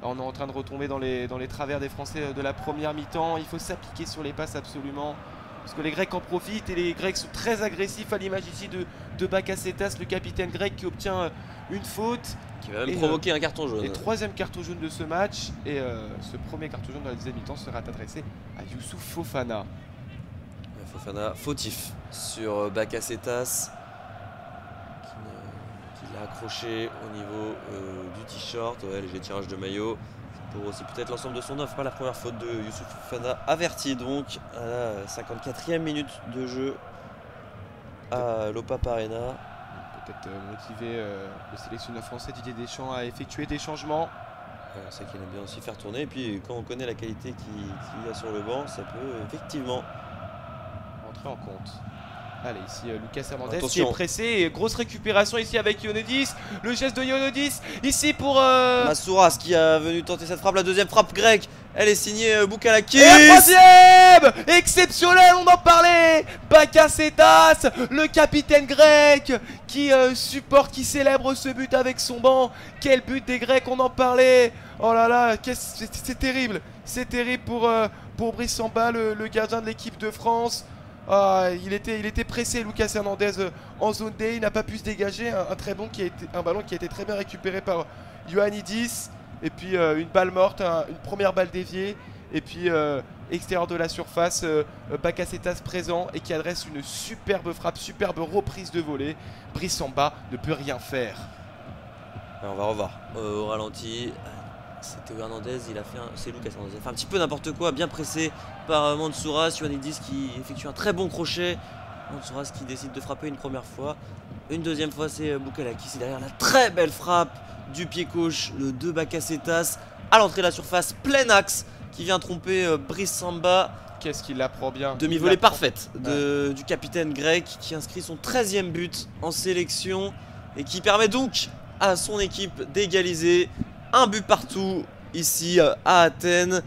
Alors, on est en train de retomber dans les travers des Français de la première mi-temps, il faut s'appliquer sur les passes absolument. Parce que les Grecs en profitent et les Grecs sont très agressifs à l'image ici de Bakasetas, le capitaine grec qui obtient une faute. Qui va même provoquer un carton jaune. Et troisième carton jaune de ce match. Et ce premier carton jaune dans la deuxième mi-temps sera adressé à Youssouf Fofana. Fofana fautif sur Bakasetas qui l'a accroché au niveau du t-shirt. Ouais, léger tirage de maillot. Pour aussi peut-être l'ensemble de son offre, pas la première faute de Youssouf Fofana, averti donc à la 54e minute de jeu à l'Opapa Arena. Peut-être motiver le sélectionneur français Didier Deschamps à effectuer des changements. C'est qu'il aime bien aussi faire tourner, et puis quand on connaît la qualité qu'il y a sur le banc, ça peut effectivement rentrer en compte. Allez, ici Lucas Hernandez Attention. qui est pressé, et grosse récupération ici avec Ioannidis, le geste de Ioannidis ici pour Masouras qui a venu tenter cette frappe, la deuxième frappe grecque, elle est signée Boukalakis. Et la troisième exceptionnel, on en parlait, Bakasetas, le capitaine grec qui supporte, qui célèbre ce but avec son banc. Quel but des Grecs, on en parlait. Oh là là, c'est terrible pour Brice Samba, le gardien de l'équipe de France. Ah, il était pressé, Lucas Hernandez en zone D, il n'a pas pu se dégager. Un ballon qui a été très bien récupéré par Ioannidis. Et puis une balle morte, une première balle déviée. Et puis extérieur de la surface, Bakasetas présent et qui adresse une superbe frappe, superbe reprise de volée. Brice Samba ne peut rien faire. Alors on va revoir au ralenti. C'est Théo Hernandez, c'est Lucas Hernandez. Il a fait un petit peu n'importe quoi, bien pressé par Mansouras. Ioannidis qui effectue un très bon crochet. Mansouras qui décide de frapper une première fois. Une deuxième fois, c'est Boukalakis. C'est derrière la très belle frappe du pied gauche de Bakasetas à l'entrée de la surface, plein axe, qui vient tromper Brice Samba. Qu'est-ce qu'il la prend bien. Demi-volée parfaite du capitaine grec qui inscrit son 13e but en sélection et qui permet donc à son équipe d'égaliser. Un but partout ici à Athènes.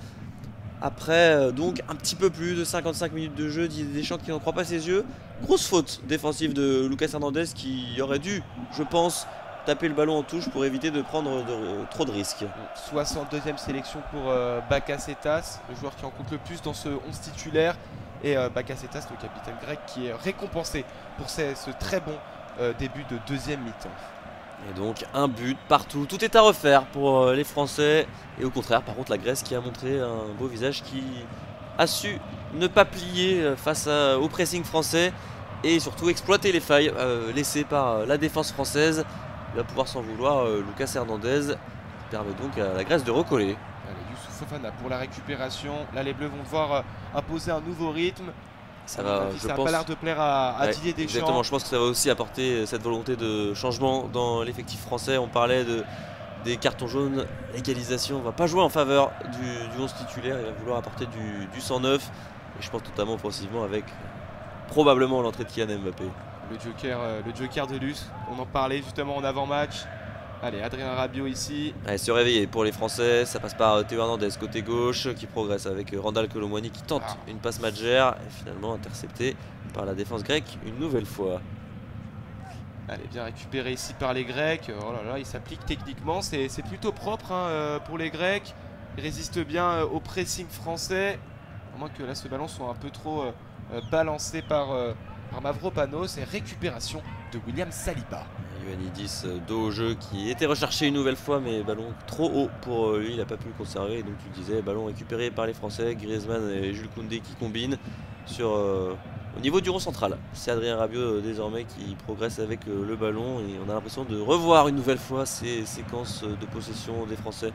Après donc un petit peu plus de 55 minutes de jeu, Didier Deschamps qui n'en croit pas ses yeux. Grosse faute défensive de Lucas Hernandez qui aurait dû, je pense, taper le ballon en touche pour éviter de prendre trop de risques. 62e sélection pour Bakasetas, le joueur qui en compte le plus dans ce 11 titulaire. Et Bakasetas, le capitaine grec, qui est récompensé pour ce très bon début de deuxième mi-temps. Et donc un but partout, tout est à refaire pour les Français. Et au contraire, par contre, la Grèce qui a montré un beau visage, qui a su ne pas plier face au pressing français et surtout exploiter les failles laissées par la défense française. Il va pouvoir s'en vouloir Lucas Hernandez, qui permet donc à la Grèce de recoller. Allez, Youssouf Fofana pour la récupération. Là, les Bleus vont devoir imposer un nouveau rythme. Ça va, je pense, pense, pas l'air de plaire à Didier Deschamps. Exactement, je pense que ça va aussi apporter cette volonté de changement dans l'effectif français. On parlait des cartons jaunes, l'égalisation ne va pas jouer en faveur du 11 titulaire. Il va vouloir apporter du 109. Et je pense notamment offensivement avec probablement l'entrée de Kylian Mbappé. Le joker de Luce, on en parlait justement en avant-match. Allez, Adrien Rabiot ici. Allez, se réveiller pour les Français, ça passe par Théo Hernandez côté gauche qui progresse avec Randal Colomwani qui tente une passe Madjer et finalement intercepté par la défense grecque une nouvelle fois. Allez, bien récupéré ici par les Grecs. Oh là là, il s'applique techniquement, c'est plutôt propre pour les Grecs. Ils résistent bien au pressing français. À moins que là ce ballon soit un peu trop balancé par Mavropanos. Et récupération de William Saliba. Ioannidis dos au jeu qui était recherché une nouvelle fois, mais ballon trop haut pour lui, il n'a pas pu le conserver. Et donc tu disais, ballon récupéré par les Français, Griezmann et Jules Koundé qui combinent au niveau du rond central. C'est Adrien Rabiot désormais qui progresse avec le ballon et on a l'impression de revoir une nouvelle fois ces séquences de possession des Français.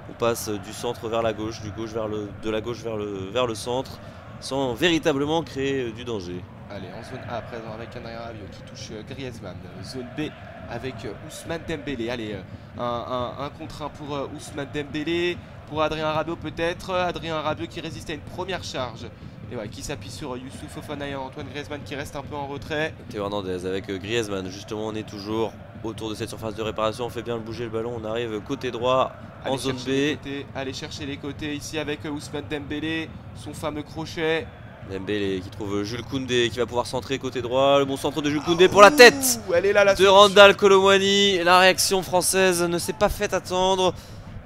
On passe du centre vers la gauche, de la gauche vers le centre, sans véritablement créer du danger. Allez, en zone A à présent avec Adrien Rabiot qui touche Griezmann. Zone B avec Ousmane Dembélé. Allez, un contre 1 pour Ousmane Dembélé. Pour Adrien Rabiot peut-être. Adrien Rabiot qui résiste à une première charge. Et ouais, qui s'appuie sur Youssouf Fofana et Antoine Griezmann qui reste un peu en retrait. Théo Hernandez avec Griezmann. Justement, on est toujours autour de cette surface de réparation. On fait bien bouger le ballon. On arrive côté droit en zone B. Allez chercher les côtés ici avec Ousmane Dembélé, son fameux crochet. Dembélé qui trouve Jules Koundé qui va pouvoir centrer côté droit. Le bon centre de Jules Koundé pour la tête elle est là, de Randal Kolo Muani. La réaction française ne s'est pas fait attendre.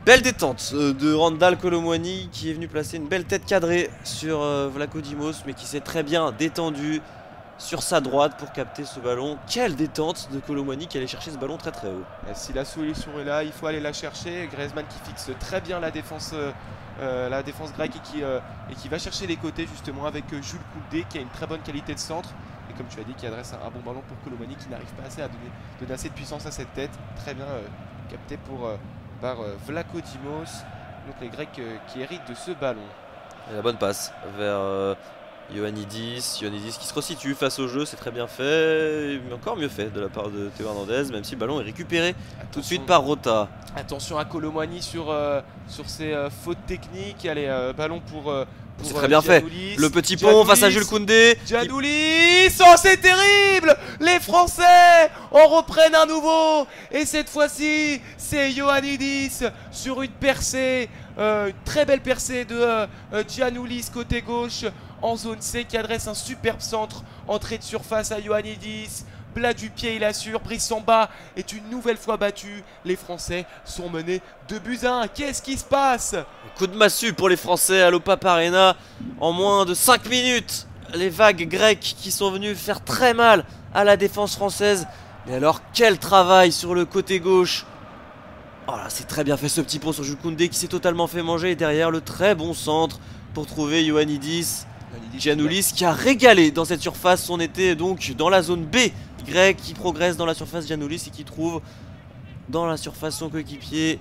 Belle détente de Randal Kolo Muani qui est venu placer une belle tête cadrée sur Vlatko Dimos, mais qui s'est très bien détendu sur sa droite pour capter ce ballon. Quelle détente de Kolo Muani qui allait chercher ce ballon très très haut. Et si la solution est là, il faut aller la chercher. Griezmann qui fixe très bien la défense grecque et qui va chercher les côtés justement avec Jules Koundé qui a une très bonne qualité de centre. Et comme tu as dit, qui adresse un bon ballon pour Kolo Muani qui n'arrive pas assez à donner assez de puissance à cette tête. Très bien capté par Vlatko Dimos. Donc les Grecs qui héritent de ce ballon. Et la bonne passe vers Ioannidis qui se resitue face au jeu, c'est très bien fait, mais encore mieux fait de la part de Théo Hernandez, même si le ballon est récupéré tout de suite par Rota. Attention à Kolo Muani sur ses fautes techniques. Allez, ballon pour c'est très bien Giannoulis. Fait. Le petit pont face à Jules Koundé. Giannoulis, oh c'est terrible. Les Français en reprennent un nouveau. Et cette fois-ci, c'est Ioannidis sur une percée. Une très belle percée de Giannoulis côté gauche en zone C qui adresse un superbe centre. Entrée de surface à Ioannidis. Plat du pied, il assure. Brissamba est une nouvelle fois battu. Les Français sont menés 2-1. Qu'est-ce qui se passe? Coup de massue pour les Français à l'Opap Arena. En moins de 5 minutes, les vagues grecques qui sont venues faire très mal à la défense française. Mais alors, quel travail sur le côté gauche. Oh là, c'est très bien fait ce petit pont sur Jules Koundé qui s'est totalement fait manger. Et derrière, le très bon centre pour trouver Ioannidis. Giannoulis qui a régalé dans cette surface. On était donc dans la zone B. Grec qui progresse dans la surface, Giannoulis, et qui trouve dans la surface son coéquipier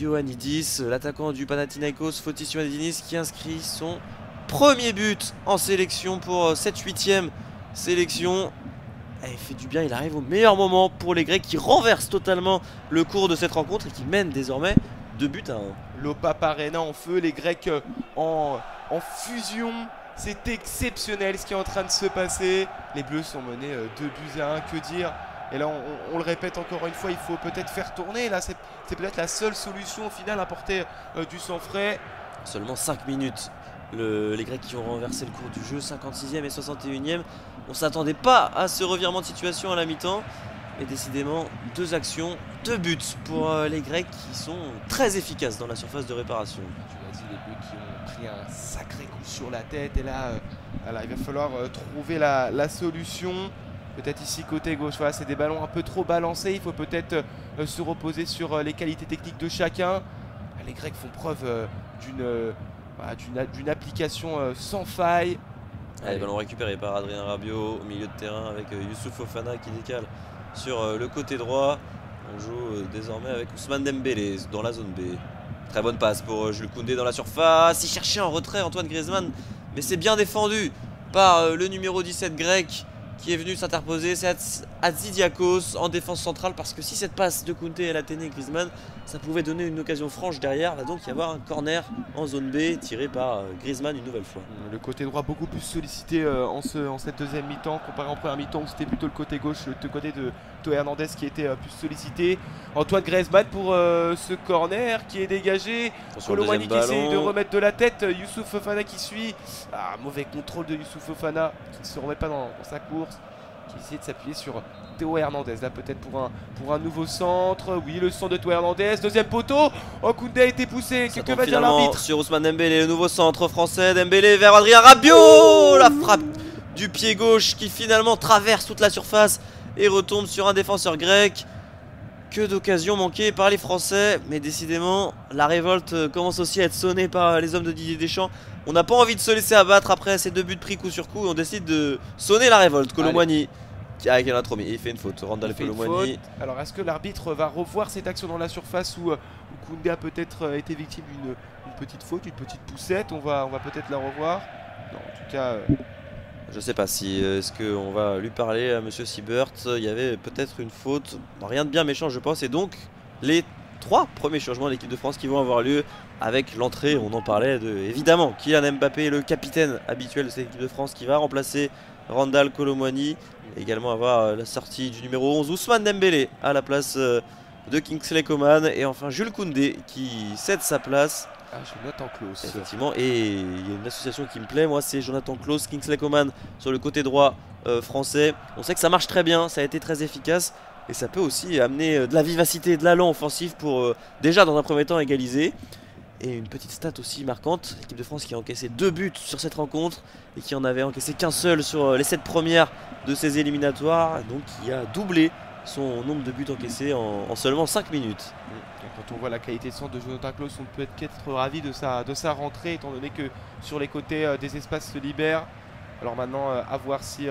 Ioannidis, l'attaquant du Panathinaikos, Fotis Ioannidis, qui inscrit son premier but en sélection pour cette 8e sélection. Et il fait du bien, il arrive au meilleur moment pour les Grecs qui renversent totalement le cours de cette rencontre et qui mènent désormais 2-1. L'Opap Arena en feu, les Grecs en fusion. C'est exceptionnel ce qui est en train de se passer. Les Bleus sont menés 2-1, que dire. Et là on le répète encore une fois, il faut peut-être faire tourner. Là c'est peut-être la seule solution au final, apporter du sang frais. Seulement 5 minutes. Les Grecs qui ont renversé le cours du jeu, 56e et 61e. On ne s'attendait pas à ce revirement de situation à la mi-temps. Et décidément, 2 actions, 2 buts pour les Grecs qui sont très efficaces dans la surface de réparation. Tu l'as dit, les Bleus qui ont pris un sacré coup sur la tête. Et là, il va falloir trouver la solution. Peut-être ici côté gauche, voilà, c'est des ballons un peu trop balancés. Il faut peut-être se reposer sur les qualités techniques de chacun. Les Grecs font preuve d'une application sans faille. Allez, ballon récupéré par Adrien Rabiot au milieu de terrain avec Youssouf Fofana qui décale sur le côté droit. On joue désormais avec Ousmane Dembélé dans la zone B. Très bonne passe pour Jules Koundé dans la surface. Il cherchait en retrait Antoine Griezmann, mais c'est bien défendu par le numéro 17 grec qui est venu s'interposer. C'est Hatzidakos en défense centrale, parce que si cette passe de Koundé elle atteignait Griezmann, ça pouvait donner une occasion franche derrière. Va donc y avoir un corner en zone B tiré par Griezmann une nouvelle fois. Le côté droit beaucoup plus sollicité en cette deuxième mi-temps comparé en première mi-temps où c'était plutôt le côté gauche, le côté de Théo Hernandez qui était plus sollicité. Antoine Griezmann pour ce corner qui est dégagé. Kolo Muani qui essaie de remettre de la tête. Youssouf Fofana qui suit. Mauvais contrôle de Youssouf Fofana qui ne se remet pas dans sa course, qui essaie de s'appuyer sur Théo Hernandez. Là peut-être pour un nouveau centre. Oui, le centre de Théo Hernandez. Deuxième poteau. Koundé a été poussé. Que va dire l'arbitre sur Ousmane Dembélé, le nouveau centre français. Dembélé vers Adrien Rabiot. La frappe du pied gauche qui finalement traverse toute la surface et retombe sur un défenseur grec. Que d'occasions manquées par les Français. Mais décidément, la révolte commence aussi à être sonnée par les hommes de Didier Deschamps. On n'a pas envie de se laisser abattre après ces 2 buts pris coup sur coup. On décide de sonner la révolte. Kolo Muani avec un intromis. Il fait une faute. Randal Kolo Muani. Alors est-ce que l'arbitre va revoir cette action dans la surface où Koundé a peut-être été victime d'une petite faute, une petite poussette? On va peut-être la revoir. Non, en tout cas... Je sais pas si est-ce qu'on va lui parler à Monsieur Siebert. Il y avait peut-être une faute, rien de bien méchant je pense. Et donc les 3 premiers changements de l'équipe de France qui vont avoir lieu avec l'entrée, on en parlait, de évidemment Kylian Mbappé, le capitaine habituel de cette équipe de France qui va remplacer Randal Kolo Muani. Également avoir la sortie du numéro 11 Ousmane Dembélé à la place de Kingsley Coman, et enfin Jules Koundé qui cède sa place. Jonathan Klaus. Effectivement, et il y a une association qui me plaît, moi, c'est Jonathan Klaus, Kingsley Coman sur le côté droit français. On sait que ça marche très bien, ça a été très efficace, et ça peut aussi amener de la vivacité, de l'allant offensif pour déjà dans un premier temps égaliser. Et une petite stat aussi marquante, l'équipe de France qui a encaissé 2 buts sur cette rencontre et qui en avait encaissé qu'un seul sur les 7 premières de ses éliminatoires, donc qui a doublé son nombre de buts encaissés en seulement 5 minutes. Quand on voit la qualité de centre de Jonathan Klaus, on peut être qu'être ravi de sa rentrée, étant donné que sur les côtés des espaces se libèrent. Alors maintenant, à voir si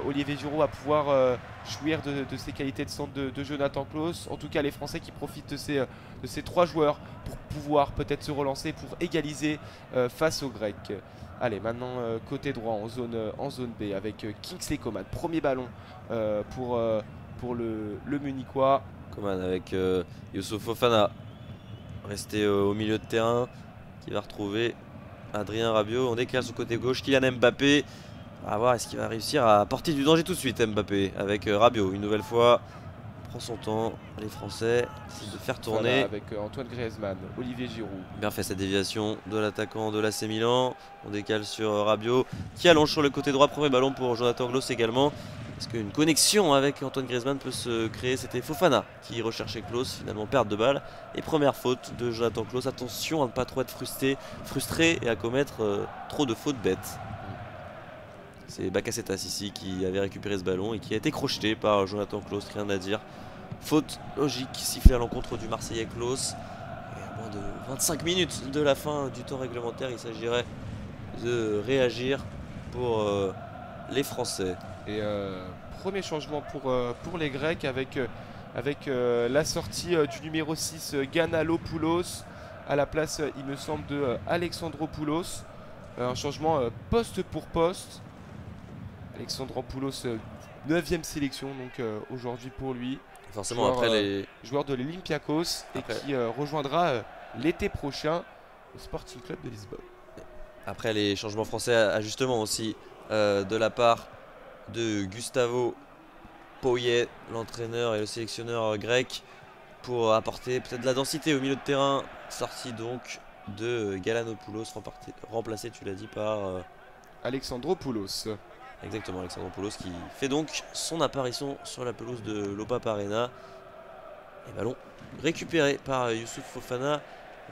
Olivier Giroud va pouvoir jouir de ces qualités de centre de Jonathan Klaus. En tout cas, les Français qui profitent de ces 3 joueurs pour pouvoir peut-être se relancer, pour égaliser face aux Grecs. Allez, maintenant côté droit en zone B avec Kingsley Coman. Premier ballon pour le Munichois. Coman avec Youssouf Fofana resté au milieu de terrain, qui va retrouver Adrien Rabiot. On décale sur le côté gauche Kylian Mbappé. On va voir est-ce qu'il va réussir à apporter du danger tout de suite. Mbappé avec Rabiot une nouvelle fois. Prend son temps, les Français décident de faire tourner. Voilà, avec Antoine Griezmann, Olivier Giroud. Bien fait cette déviation de l'attaquant de l'AC Milan. On décale sur Rabiot qui allonge sur le côté droit. Premier ballon pour Jonathan Klaus également. Est-ce qu'une connexion avec Antoine Griezmann peut se créer? C'était Fofana qui recherchait Klaus, finalement perte de balle. Et première faute de Jonathan Klaus. Attention à ne pas trop être frustré et à commettre trop de fautes bêtes. C'est Bakasetas ici qui avait récupéré ce ballon et qui a été crocheté par Jonathan Klaus, rien à dire. Faute logique sifflée à l'encontre du Marseillais Klaus. Et à moins de 25 minutes de la fin du temps réglementaire, il s'agirait de réagir pour les Français. Et premier changement pour les Grecs avec la sortie du numéro 6 Ganalopoulos à la place, il me semble, de Alexandropoulos. Un changement poste pour poste. Alexandropoulos, 9e sélection donc aujourd'hui pour lui. Forcément, après joueur de l'Olympiakos et qui rejoindra l'été prochain le Sporting Club de Lisbonne. Après les changements français, ajustement aussi de la part de Gustavo Poyet, l'entraîneur et le sélectionneur grec, pour apporter peut-être de la densité au milieu de terrain. Sortie donc de Galanopoulos, remplacé, tu l'as dit, par Alexandropoulos. Exactement, Alexandropoulos qui fait donc son apparition sur la pelouse de l'Opap Arena. Et ballon récupéré par Youssouf Fofana.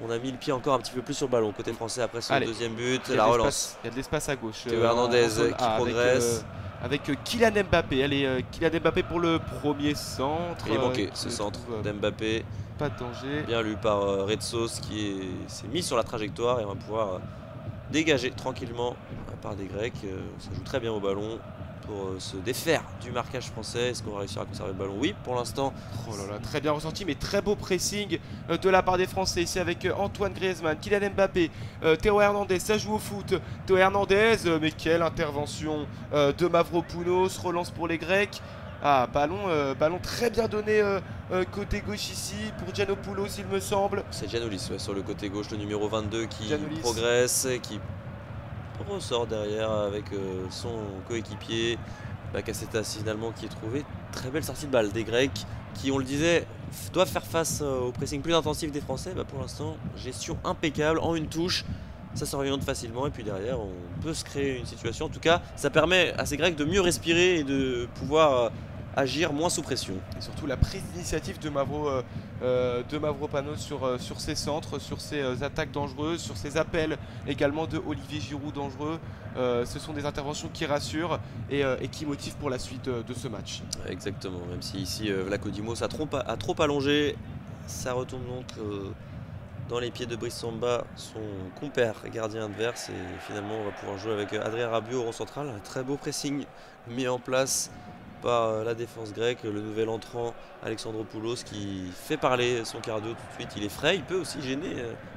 On a mis le pied encore un petit peu plus sur le ballon côté français après son deuxième but. La relance. Il y a de l'espace à gauche. Théo Hernandez qui progresse. Avec Kylian Mbappé. Allez, Kylian Mbappé pour le premier centre. Il est manqué ce centre d'Mbappé. Pas de danger. Bien lu par Redsos qui s'est mis sur la trajectoire et on va pouvoir dégager tranquillement par des Grecs. Ça joue très bien au ballon pour se défaire du marquage français. Est-ce qu'on va réussir à conserver le ballon? Oui, pour l'instant. Oh là là, très bien ressenti, mais très beau pressing de la part des Français ici avec Antoine Griezmann, Kylian Mbappé, Théo Hernandez, ça joue au foot. Théo Hernandez, mais quelle intervention de Mavropoulos, relance pour les Grecs. Ah, ballon très bien donné côté gauche ici pour Giannopoulos, il me semble. C'est Giannoulis sur le côté gauche, le numéro 22 qui progresse, qui ressort derrière avec son coéquipier Bakasetas finalement qui est trouvé. Très belle sortie de balle des Grecs qui, on le disait, doivent faire face au pressing plus intensif des Français. Pour l'instant, gestion impeccable en une touche. Ça s'oriente facilement et puis derrière on peut se créer une situation. En tout cas, ça permet à ces Grecs de mieux respirer et de pouvoir agir moins sous pression. Et surtout la prise d'initiative de Mavropanos sur ses centres, sur ses attaques dangereuses, sur ses appels également de Olivier Giroud dangereux. Ce sont des interventions qui rassurent et qui motivent pour la suite de ce match. Exactement, même si ici Vlachodimos a trop allongé, ça retourne donc dans les pieds de Brice Samba, son compère gardien adverse, et finalement on va pouvoir jouer avec Adrien Rabiot au rang central. Un très beau pressing mis en place par la défense grecque, le nouvel entrant Alexandropoulos qui fait parler son cardio tout de suite. Il est frais, il peut aussi gêner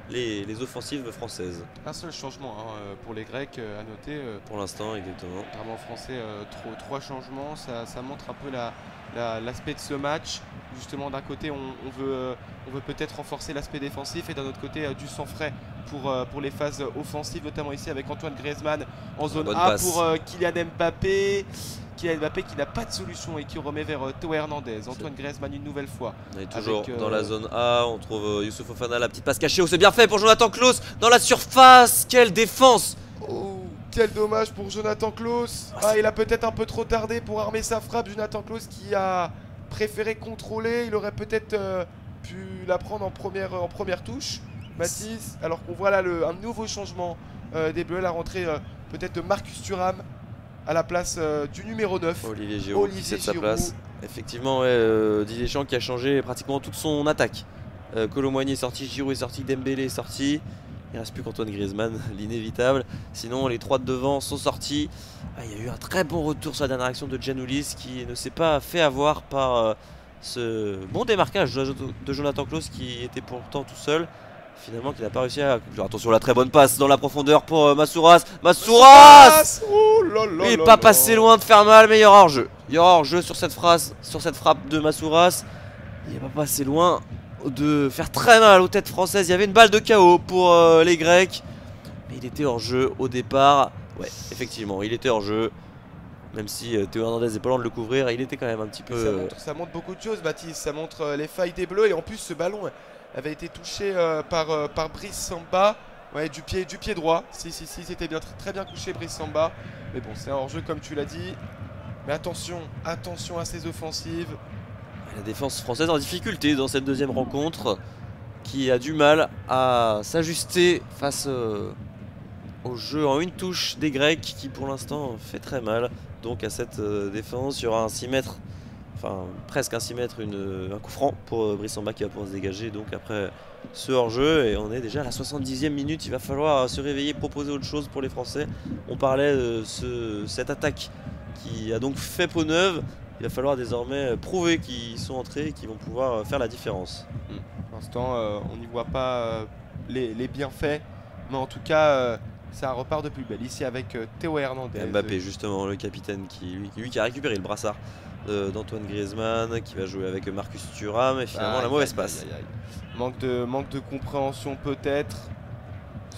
les offensives françaises. Un seul changement pour les Grecs à noter. Pour l'instant, exactement. Vraiment français, trois changements, ça montre un peu l'aspect de ce match. Justement, d'un côté, on veut peut-être renforcer l'aspect défensif et d'un autre côté, du sang frais pour les phases offensives, notamment ici avec Antoine Griezmann en zone A passe. pour Kylian Mbappé. Kylian Mbappé qui n'a pas de solution et qui remet vers Théo Hernandez. Antoine Griezmann une nouvelle fois. On est toujours avec, dans la zone A, on trouve Youssouf Fofana, la petite passe cachée. Oh, c'est bien fait pour Jonathan Klaus dans la surface. Quelle défense! Oh, quel dommage pour Jonathan Klaus. Il a peut-être un peu trop tardé pour armer sa frappe. Jonathan Klaus qui a préféré contrôler. Il aurait peut-être pu la prendre en première touche. Mathis, alors qu'on voit là un nouveau changement des Bleus, la rentrée peut-être de Marcus Thuram à la place du numéro 9. Olivier Giroud qui cède sa place. Effectivement, Didier Deschamps qui a changé pratiquement toute son attaque. Colomboigny est sorti, Giroud est sorti, Dembélé est sorti. Il ne reste plus qu'Antoine Griezmann, l'inévitable. Sinon, les trois de devant sont sortis. Il y a eu un très bon retour sur la dernière action de Giannoulis qui ne s'est pas fait avoir par ce bon démarquage de Jonathan Klaus qui était pourtant tout seul. Finalement, qui n'a pas réussi à conclure. Attention, la très bonne passe dans la profondeur pour Masouras. Masouras! Oh là là. Il n'est pas passé loin de faire mal, mais il y aura hors-jeu. Il y aura hors-jeu sur cette frappe de Masouras. Il n'est pas passé loin de faire très mal aux têtes françaises. Il y avait une balle de KO pour les Grecs. Mais il était hors-jeu au départ. Ouais, effectivement, il était hors-jeu. Même si Théo Hernandez n'est pas loin de le couvrir, il était quand même un petit peu... Ça montre beaucoup de choses, Baptiste. Ça montre les failles des Bleus. Et en plus, ce ballon avait été touché par Brice Samba. Ouais, du pied droit. Si, c'était bien, très bien couché Brice Samba. Mais bon, c'est un hors-jeu comme tu l'as dit. Mais attention à ces offensives. La défense française en difficulté dans cette deuxième rencontre, qui a du mal à s'ajuster face au jeu en une touche des Grecs, qui pour l'instant fait très mal. Donc à cette défense, il y aura un 6 mètres, enfin presque un 6 mètres, un coup franc pour Brice Samba qui va pouvoir se dégager. Donc après ce hors-jeu, et on est déjà à la 70e minute, il va falloir se réveiller, proposer autre chose pour les Français. On parlait de cette attaque qui a donc fait peau neuve. Il va falloir désormais prouver qu'ils sont entrés et qu'ils vont pouvoir faire la différence. Pour l'instant, on n'y voit pas les bienfaits, mais en tout cas, ça repart de plus belle. Ici avec Théo Hernandez. Mbappé, justement, le capitaine qui a récupéré le brassard d'Antoine Griezmann, qui va jouer avec Marcus Thuram, et finalement la mauvaise passe. Manque de compréhension peut-être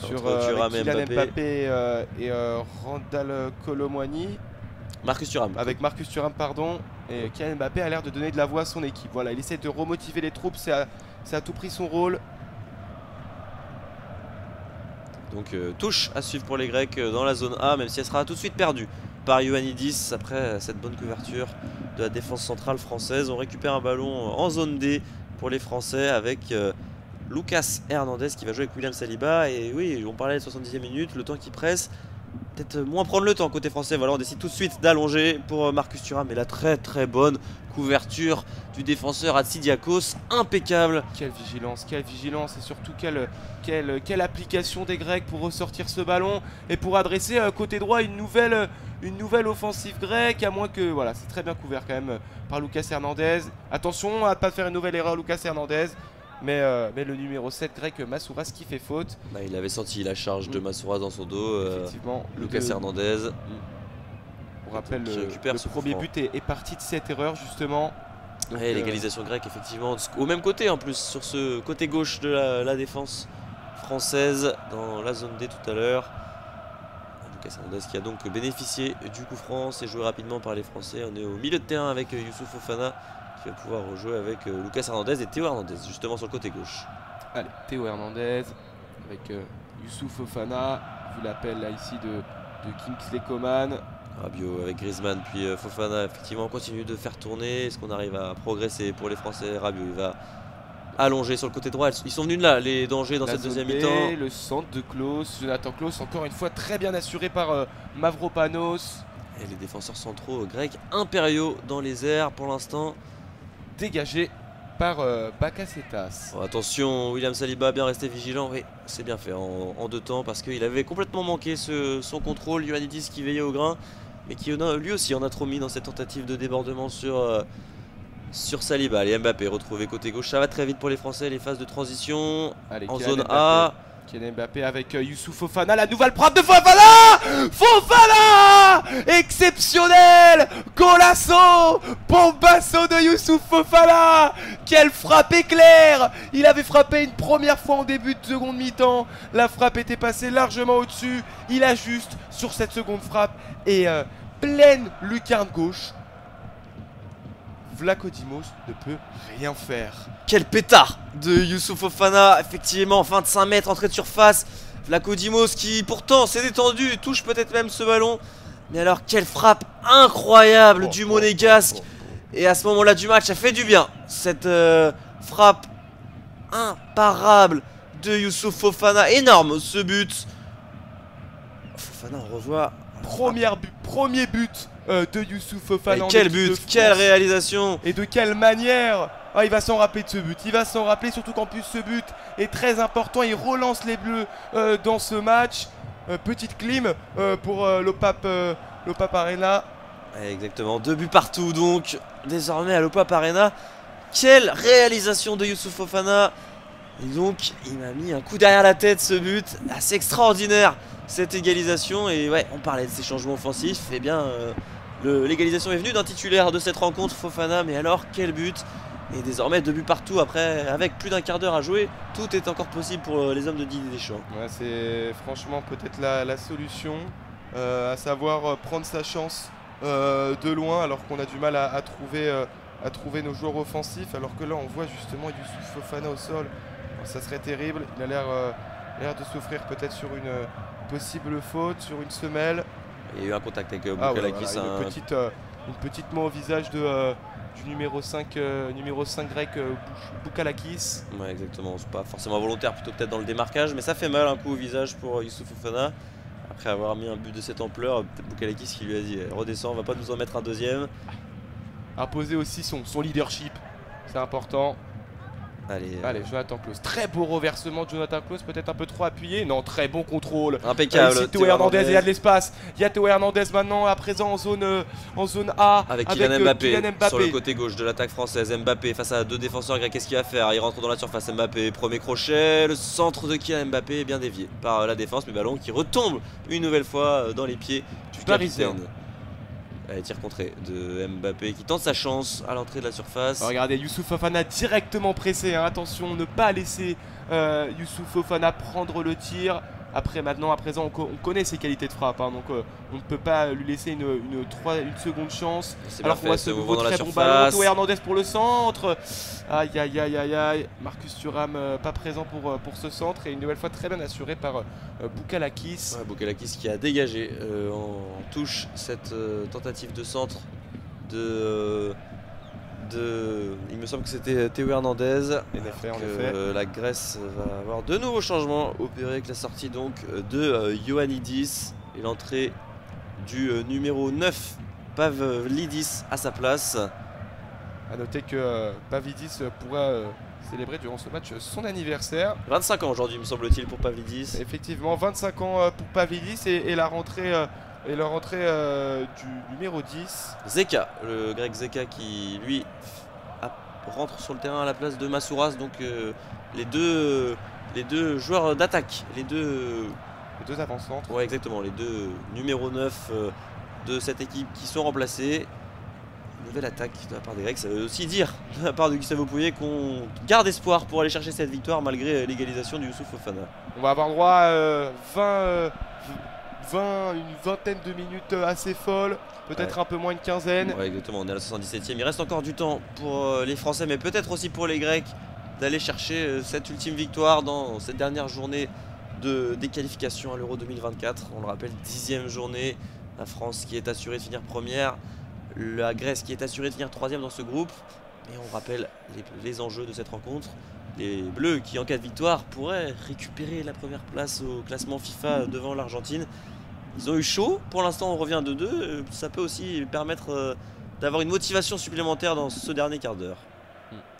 sur Thuram et Kylian Mbappé et Randal Colomboigny. Marcus Thuram. Avec Marcus Thuram, pardon. Et Kylian Mbappé a l'air de donner de la voix à son équipe. Voilà, il essaie de remotiver les troupes, c'est à tout prix son rôle. Donc touche à suivre pour les Grecs dans la zone A, même si elle sera tout de suite perdue par Ioannidis après cette bonne couverture de la défense centrale française. On récupère un ballon en zone D pour les Français avec Lucas Hernandez qui va jouer avec William Saliba. Et oui, on parlait de 70e minute, le temps qui presse. Peut-être moins prendre le temps côté français. Voilà, on décide tout de suite d'allonger pour Marcus Thuram. Mais la très très bonne couverture du défenseur Hatzidakos, impeccable. Quelle vigilance et surtout quelle application des Grecs pour ressortir ce ballon et pour adresser côté droit une nouvelle offensive grecque, à moins que voilà, c'est très bien couvert quand même par Lucas Hernandez. Attention à ne pas faire une nouvelle erreur Lucas Hernandez. Mais le numéro 7 grec Masouras qui fait faute. Il avait senti la charge de Masouras dans son dos. Effectivement, Lucas Hernandez. On rappelle le premier but est parti de cette erreur justement. Et l'égalisation grecque effectivement au même côté en plus, sur ce côté gauche de la défense française dans la zone D tout à l'heure. Lucas Hernandez qui a donc bénéficié du coup franc, c'est joué rapidement par les Français. On est au milieu de terrain avec Youssouf Fofana qui va pouvoir rejouer avec Lucas Hernandez et Théo Hernandez justement sur le côté gauche. Allez, Théo Hernandez avec Youssouf Fofana, vu l'appel là ici de Kingsley Coman. Rabiot avec Griezmann puis Fofana effectivement continue de faire tourner. Est-ce qu'on arrive à progresser pour les Français? Rabiot il va allonger sur le côté droit. Ils sont venus de là les dangers dans cette deuxième mi-temps. Le centre de Klaus, Jonathan Klaus encore une fois très bien assuré par Mavropanos. Et les défenseurs centraux grecs impériaux dans les airs pour l'instant. Dégagé par Bakasetas. Oh, attention, William Saliba bien resté vigilant. Oui, c'est bien fait en deux temps parce qu'il avait complètement manqué son contrôle. Ioannidis qui veillait au grain. mais qui lui aussi en a trop mis dans cette tentative de débordement sur Saliba. Allez, Mbappé retrouvé côté gauche, ça va très vite pour les Français, les phases de transition. Allez, en Kylian zone Mbappé. A. Kylian Mbappé avec Youssouf Fofana, la nouvelle frappe de Fofana. Fofana exceptionnel, golasso, bombasso de Youssouf Fofana. Quelle frappe éclair. Il avait frappé une première fois en début de seconde mi-temps. La frappe était passée largement au-dessus. Il ajuste sur cette seconde frappe et pleine lucarne gauche. Vlaco Dimos ne peut rien faire. Quel pétard de Youssouf Fofana, effectivement, 25 mètres, entrée de surface. Vlaco Dimos qui pourtant s'est détendu, touche peut-être même ce ballon. Mais alors quelle frappe incroyable du Monégasque. Et à ce moment-là du match, ça fait du bien. Cette frappe imparable de Youssouf Fofana, énorme ce but. Fofana, on revoit. Premier but de Youssouf Fofana. Quel but, quelle réalisation. Et de quelle manière. Ah, il va s'en rappeler de ce but. Il va s'en rappeler, surtout qu'en plus ce but est très important. Il relance les Bleus dans ce match. Petite clim pour l'Opap Arena. Exactement, 2 buts partout donc désormais à l'Opap Arena. Quelle réalisation de Youssouf Fofana. Et donc il m'a mis un coup derrière la tête ce but. Assez extraordinaire cette égalisation. Et ouais, on parlait de ces changements offensifs. Et bien l'égalisation est venue d'un titulaire de cette rencontre, Fofana. Mais alors quel but. Et désormais 2 buts partout après, avec plus d'un quart d'heure à jouer. Tout est encore possible pour les hommes de Didier Deschamps. Ouais, c'est franchement peut-être la solution, à savoir prendre sa chance de loin, alors qu'on a du mal à trouver nos joueurs offensifs. Alors que là on voit justement Youssouf Fofana au sol. Alors, ça serait terrible. Il a l'air de souffrir peut-être sur une possible faute, sur une semelle. Il y a eu un contact avec Boukalakis. Voilà, une petite main au visage du numéro 5 grec Boukalakis. Ouais, exactement, c'est pas forcément volontaire, plutôt peut-être dans le démarquage, mais ça fait mal un coup au visage pour Youssouf Fofana. Après avoir mis un but de cette ampleur, peut-être Boukalakis qui lui a dit redescends, on va pas nous en mettre un deuxième. Imposer aussi son leadership, c'est important. Allez, Jonathan Klaus. Très beau reversement de Jonathan Klaus, peut-être un peu trop appuyé. Non, très bon contrôle. Impeccable. Théo Hernandez, il y a de l'espace. Il y a Théo Hernandez maintenant à présent en zone A. Avec Kylian Mbappé sur le côté gauche de l'attaque française. Mbappé face à 2 défenseurs grecs. Qu'est-ce qu'il va faire? Il rentre dans la surface. Mbappé, premier crochet. Le centre de Kylian Mbappé est bien dévié par la défense. Mais ballon qui retombe une nouvelle fois dans les pieds du capitaine. Allez, tir contré de Mbappé qui tente sa chance à l'entrée de la surface. Regardez, Youssouf Fofana directement pressé, hein. Attention, ne pas laisser Youssouf Fofana prendre le tir. Après, maintenant, à présent, on connaît ses qualités de frappe, hein, donc on ne peut pas lui laisser une seconde chance. Alors qu'on voit ce nouveau très bon ballon. Théo Hernandez pour le centre. Aïe aïe aïe aïe aïe. Marcus Thuram pas présent pour ce centre. Et une nouvelle fois très bien assuré par Boukalakis. Ouais, Boukalakis qui a dégagé en touche cette tentative de centre il me semble que c'était Théo Hernandez. En effet. La Grèce va avoir de nouveaux changements opérés avec la sortie donc de Ioannidis et l'entrée du numéro 9 Pavlidis à sa place. A noter que Pavlidis pourra célébrer durant ce match son anniversaire. 25 ans aujourd'hui me semble-t-il pour Pavlidis. Effectivement, 25 ans pour Pavlidis et la rentrée du numéro 10. Zeka, le grec Zeka qui lui rentre sur le terrain à la place de Masouras. Donc les deux joueurs d'attaque, les deux avant-centres. Ouais, exactement, les deux numéro 9 de cette équipe qui sont remplacés. Nouvelle attaque de la part des Grecs, ça veut aussi dire de la part de Gustavo Poyet qu'on garde espoir pour aller chercher cette victoire malgré l'égalisation de Youssouf Fofana. On va avoir droit à une vingtaine de minutes assez folles, peut-être un peu moins une quinzaine. Ouais, exactement, on est à la 77e. Il reste encore du temps pour les Français, mais peut-être aussi pour les Grecs d'aller chercher cette ultime victoire dans cette dernière journée des qualifications à l'Euro 2024. On le rappelle, 10e journée. La France qui est assurée de finir première, la Grèce qui est assurée de finir 3e dans ce groupe. Et on rappelle les enjeux de cette rencontre. Les Bleus qui, en cas de victoire, pourraient récupérer la première place au classement FIFA devant l'Argentine. Ils ont eu chaud, pour l'instant on revient de 2. Ça peut aussi permettre d'avoir une motivation supplémentaire dans ce dernier quart d'heure.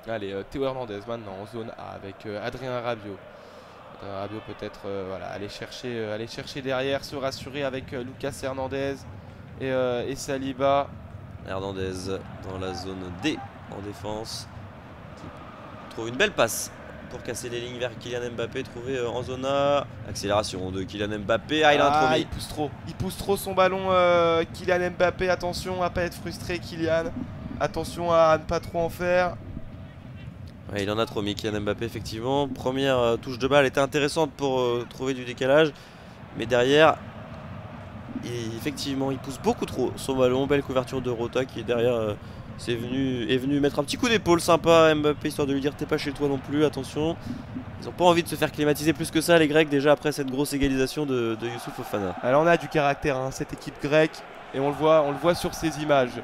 Allez, Théo Hernandez maintenant en zone A avec Adrien Rabiot. Adrien Rabiot peut-être aller chercher derrière, se rassurer avec Lucas Hernandez. et Saliba. Hernandez dans la zone D en défense. Qui trouve une belle passe pour casser les lignes vers Kylian Mbappé, trouvé en zone A. Accélération de Kylian Mbappé. Ah, il a trop mis. Il pousse trop son ballon, Kylian Mbappé. Attention à pas être frustré, Kylian. Attention à ne pas trop en faire. Ouais, il en a trop mis, Kylian Mbappé, effectivement. Première touche de balle était intéressante pour trouver du décalage. Mais derrière, effectivement, il pousse beaucoup trop son ballon. Belle couverture de Rota qui est derrière. Est venu mettre un petit coup d'épaule sympa à Mbappé, histoire de lui dire t'es pas chez toi non plus, attention. Ils n'ont pas envie de se faire climatiser plus que ça, les Grecs, déjà après cette grosse égalisation de Youssouf Fofana. Alors on a du caractère, hein, cette équipe grecque. Et on le voit sur ces images.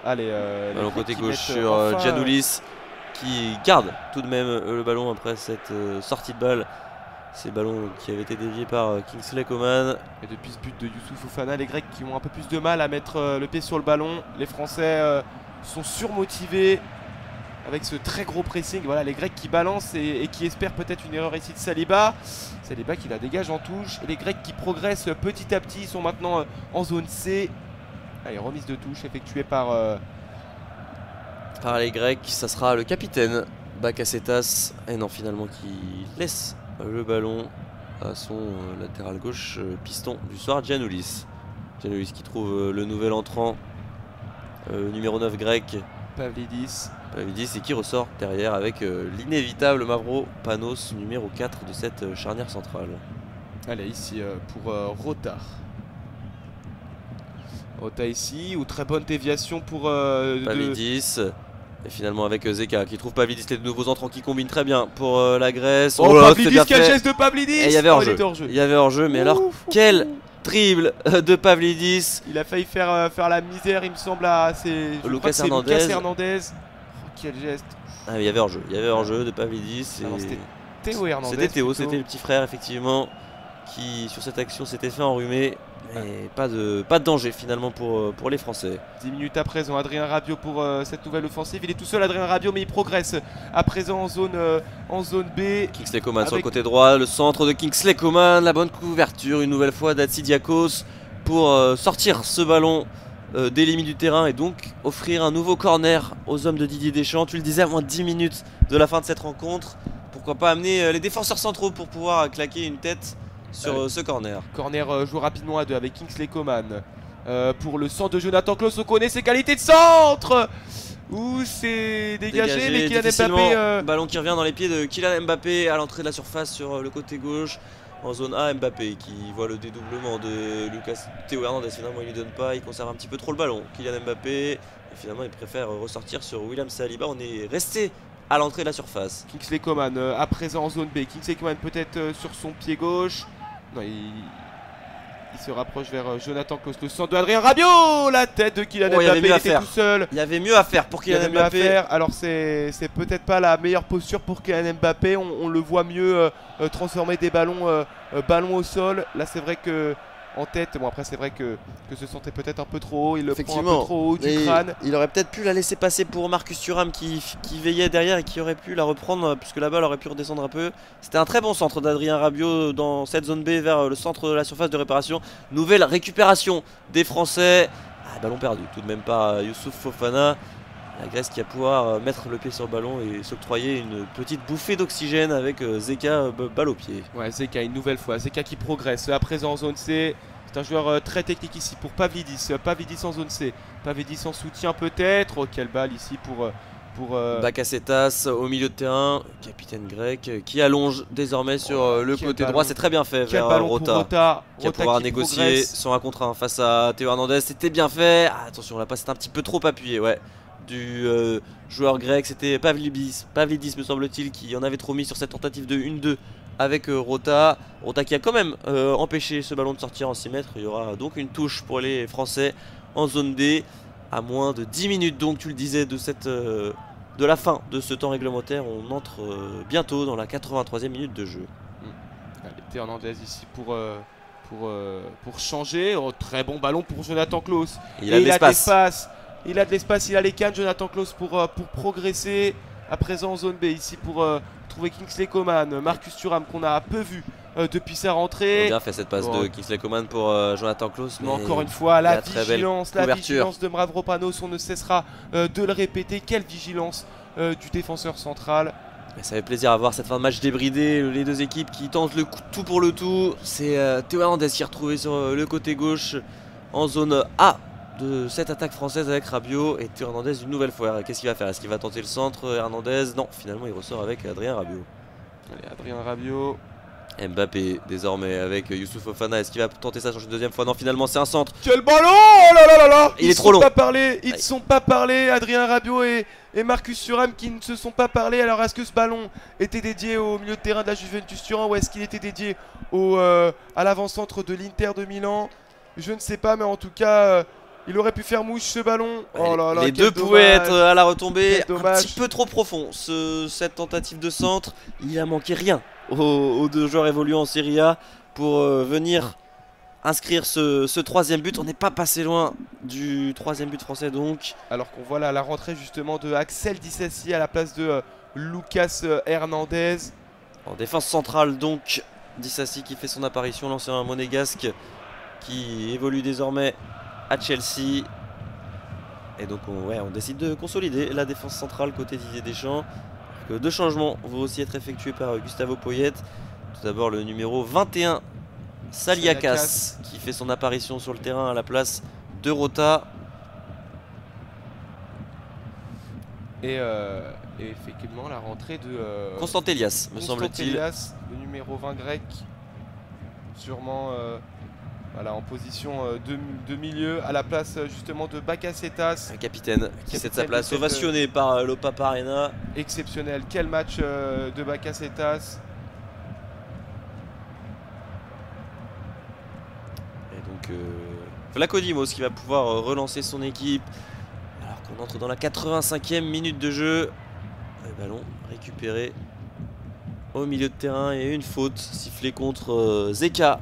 Allez, ballon côté gauche sur Giannoulis, qui garde tout de même le ballon après cette sortie de balle. Ces ballons qui avaient été déviés par Kingsley Coman. Et depuis ce but de Youssouf Fofana, les Grecs qui ont un peu plus de mal à mettre le pied sur le ballon. Les Français sont surmotivés avec ce très gros pressing. Voilà, les Grecs qui balancent et qui espèrent peut-être une erreur ici de Saliba. Saliba qui la dégage en touche. Et les Grecs qui progressent petit à petit. Ils sont maintenant en zone C. Allez, remise de touche effectuée par les Grecs. Ça sera le capitaine Bakasetas. Et non, finalement, qui laisse le ballon à son latéral gauche piston du soir, Giannoulis. Giannoulis qui trouve le nouvel entrant, numéro 9 grec, Pavlidis, et qui ressort derrière avec l'inévitable Mavropanos, numéro 4 de cette charnière centrale. Allez, ici pour Rota. Rota ici, ou très bonne déviation pour Pavlidis. Et finalement avec Zeka qui trouve Pavlidis, les nouveaux entrants qui combinent très bien pour la Grèce. Oh, Pavlidis, quel geste de Pavlidis! Et il y avait hors-jeu. Il y avait hors-jeu, mais alors quel dribble de Pavlidis! Il a failli faire la misère, il me semble, à Lucas Hernandez. Oh, quel geste! Ah, il y avait hors-jeu. Il y avait hors-jeu de Pavlidis. C'était Théo Hernandez. C'était Théo, c'était le petit frère effectivement qui sur cette action s'était fait enrhumer. Mais pas de danger finalement pour les Français. 10 minutes à présent, Adrien Rabiot pour cette nouvelle offensive. Il est tout seul, Adrien Rabiot, mais il progresse à présent en zone B. Kingsley Coman sur le côté droit, le centre de Kingsley Coman, la bonne couverture une nouvelle fois d'Hatzidakos pour sortir ce ballon des limites du terrain et donc offrir un nouveau corner aux hommes de Didier Deschamps. Tu le disais, à moins de 10 minutes de la fin de cette rencontre. Pourquoi pas amener les défenseurs centraux pour pouvoir claquer une tête sur ce corner. Corner joué rapidement à deux avec Kingsley Coman. Pour le centre de Jonathan Klaus, on connaît ses qualités de centre. Ouh, c'est dégagé, mais Kylian Mbappé. Ballon qui revient dans les pieds de Kylian Mbappé à l'entrée de la surface sur le côté gauche. En zone A, Mbappé qui voit le dédoublement de Théo Hernandez. Finalement, il ne lui donne pas, il conserve un petit peu trop le ballon. Kylian Mbappé, et finalement, il préfère ressortir sur William Saliba. On est resté à l'entrée de la surface. Kingsley Coman à présent en zone B. Kingsley Coman peut-être sur son pied gauche. Non, il se rapproche vers Jonathan Klaus, le centre de Adrien Rabiot, la tête de Kylian Mbappé, il était tout seul. Il y avait mieux à faire pour Kylian Mbappé. Alors c'est peut-être pas la meilleure posture pour Kylian Mbappé, on le voit mieux transformer des ballons au sol. Là c'est vrai que en tête, bon après c'est vrai que ce centre est peut-être un peu trop haut, il le prend un peu trop haut du crâne. Il aurait peut-être pu la laisser passer pour Marcus Thuram qui veillait derrière et qui aurait pu la reprendre puisque la balle aurait pu redescendre un peu. C'était un très bon centre d'Adrien Rabiot dans cette zone B vers le centre de la surface de réparation. Nouvelle récupération des Français. Ballon perdu tout de même par Youssouf Fofana. La Grèce qui va pouvoir mettre le pied sur le ballon et s'octroyer une petite bouffée d'oxygène avec Zeka balle au pied. Ouais, Zeka une nouvelle fois, Zeka qui progresse à présent en zone C. C'est un joueur très technique ici pour Pavlidis. Pavlidis en zone C, Pavlidis en soutien peut-être. Oh, quelle balle ici pour Bakasetas au milieu de terrain, capitaine grec qui allonge désormais sur le côté droit. C'est très bien fait vers Rota qui va pouvoir négocier son 1 contre 1 face à Théo Hernandez. C'était bien fait. Attention, la passe est un petit peu trop appuyée, ouais, du joueur grec. C'était Pavlidis me semble-t-il qui en avait trop mis sur cette tentative de 1-2 avec Rota qui a quand même empêché ce ballon de sortir en 6 mètres. Il y aura donc une touche pour les Français en zone D à moins de 10 minutes, donc tu le disais, de la fin de ce temps réglementaire. On entre bientôt dans la 83e minute de jeu. Allez, Théo Hernandez ici pour changer. Oh, très bon ballon pour Jonathan Klaus. Il a de l'espace. Il a de l'espace, il a les cannes, Jonathan Klaus, pour progresser. À présent en zone B ici pour trouver Kingsley Coman, Marcus Thuram qu'on a peu vu depuis sa rentrée. Bien fait cette passe de Kingsley Coman pour Jonathan Klaus. Mais encore une fois, la vigilance de Mavropanos, on ne cessera de le répéter. Quelle vigilance du défenseur central. Et ça fait plaisir à voir cette fin de match débridée, les deux équipes qui tentent le tout pour le tout. C'est Théo Hernandez qui est retrouvé sur le côté gauche en zone A de cette attaque française avec Rabiot. Et Théo Hernandez une nouvelle fois. Qu'est-ce qu'il va faire? Est-ce qu'il va tenter le centre? Hernandez? Non, finalement il ressort avec Adrien Rabiot. Allez, Adrien Rabiot. Mbappé désormais avec Youssouf Fofana. Est-ce qu'il va tenter ça sur une deuxième fois? Non, finalement c'est un centre. Quel ballon! Oh là là là là! Il est trop long. Ils ne sont pas parlé. Adrien Rabiot et Marcus Thuram qui ne se sont pas parlé. Alors est-ce que ce ballon était dédié au milieu de terrain de la Juventus Turin ou est-ce qu'il était dédié à l'avant-centre de l'Inter de Milan? Je ne sais pas, mais en tout cas il aurait pu faire mouche ce ballon. Oh là là, les deux pouvaient être à la retombée. Un petit peu trop profond cette tentative de centre. Il a manqué rien aux deux joueurs évoluant en Serie A pour venir inscrire ce troisième but. On n'est pas passé loin du troisième but français donc. Alors qu'on voit là la rentrée justement de Axel Disasi à la place de Lucas Hernandez. En défense centrale donc, Disasi qui fait son apparition, l'ancien monégasque qui évolue désormais à Chelsea. Et donc on décide de consolider la défense centrale côté Didier Deschamps. Deux changements vont aussi être effectués par Gustavo Poyet. Tout d'abord le numéro 21 Saliakas qui fait son apparition sur le terrain à la place de Rota. Et effectivement la rentrée de Constant Elias me semble-t-il. Le numéro 20 grec. Sûrement voilà, en position de milieu à la place justement de Bakasetas. Un capitaine qui cède sa place, ovationné par l'Opaparena. Exceptionnel, quel match de Bakasetas. Et donc Vlaco Dimos qui va pouvoir relancer son équipe. Alors qu'on entre dans la 85e minute de jeu. Le ballon récupéré au milieu de terrain et une faute sifflée contre Zeka.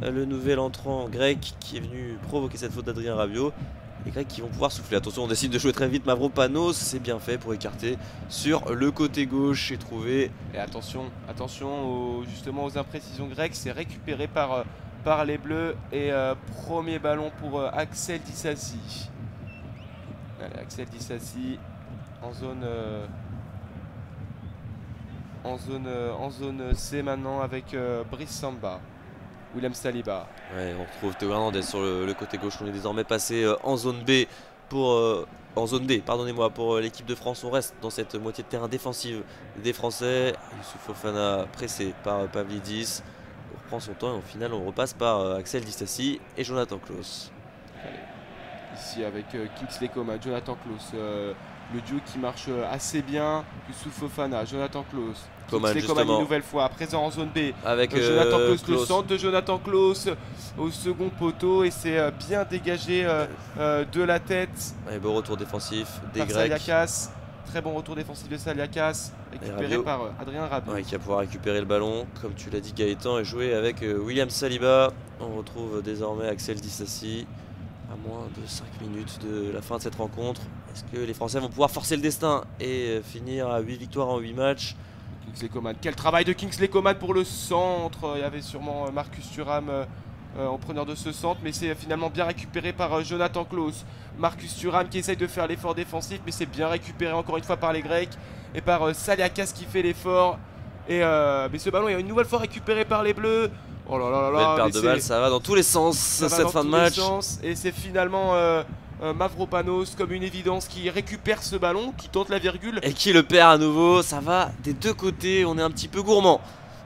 Le nouvel entrant grec qui est venu provoquer cette faute d'Adrien Rabiot. Les Grecs qui vont pouvoir souffler. Attention, on décide de jouer très vite. Mavropanos, c'est bien fait pour écarter sur le côté gauche et trouver. Et attention justement aux imprécisions grecques. C'est récupéré par les Bleus. Et premier ballon pour Axel Disasi. Allez, Axel Disasi en zone C maintenant avec Brice Samba. William Saliba. Ouais, on retrouve Théo Hernandez sur le côté gauche. On est désormais passé en zone B en zone D, pardonnez-moi, pour l'équipe de France. On reste dans cette moitié de terrain défensive des Français. Youssouf Fofana pressé par Pavlidis. On reprend son temps et au final on repasse par Axel Disasi et Jonathan Klaus. Ici avec Kingsley Coman, Jonathan Klaus. Le duo qui marche assez bien. Youssouf Fofana, Jonathan Klaus. Coman une nouvelle fois, à présent en zone B. Avec Jonathan Klaus, le centre de Jonathan Klaus au second poteau. Et c'est bien dégagé de la tête. Et beau retour défensif des Grecs. Saliakas. Très bon retour défensif de Saliakas. Récupéré par Adrien Rabiot. Ouais, qui va pouvoir récupérer le ballon, comme tu l'as dit Gaëtan, et jouer avec William Saliba. On retrouve désormais Axel Disasi. À moins de 5 minutes de la fin de cette rencontre. Est-ce que les Français vont pouvoir forcer le destin et finir à 8 victoires en 8 matchs? Kingsley Coman, quel travail de Kingsley Coman pour le centre. Il y avait sûrement Marcus Thuram en preneur de ce centre, mais c'est finalement bien récupéré par Jonathan Klaus. Marcus Thuram qui essaye de faire l'effort défensif, mais c'est bien récupéré encore une fois par les Grecs et par Saliakas qui fait l'effort. Mais ce ballon est une nouvelle fois récupéré par les Bleus. Oh là là là là. Belle perte de balle, ça va dans tous les sens cette fin de match. Et c'est finalement Mavropanos comme une évidence qui récupère ce ballon, qui tente la virgule. Et qui le perd à nouveau. Ça va des deux côtés, on est un petit peu gourmand.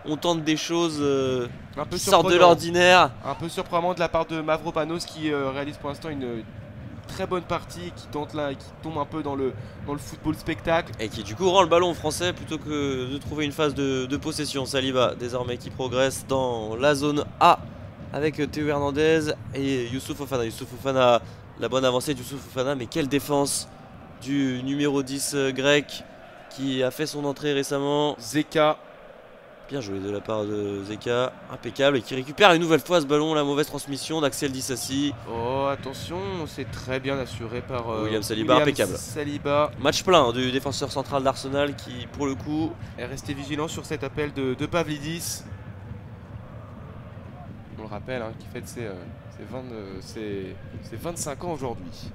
On tente des choses qui sortent de l'ordinaire. Un peu surprenant de la part de Mavropanos qui réalise pour l'instant une très bonne partie, qui tombe un peu dans le football spectacle. Et qui du coup rend le ballon français plutôt que de trouver une phase de possession. Saliba désormais qui progresse dans la zone A avec Théo Hernandez et Youssouf Fofana. Youssouf Fofana, la bonne avancée de Youssouf Fofana, mais quelle défense du numéro 10 grec qui a fait son entrée récemment. Zeka. Bien joué de la part de Zeka, impeccable, et qui récupère une nouvelle fois ce ballon. La mauvaise transmission d'Axel Disasi. Oh attention, c'est très bien assuré par William Saliba, impeccable. Match plein du défenseur central d'Arsenal qui pour le coup est resté vigilant sur cet appel de Pavlidis. rappelle, hein, qui fête ses 25 ans aujourd'hui.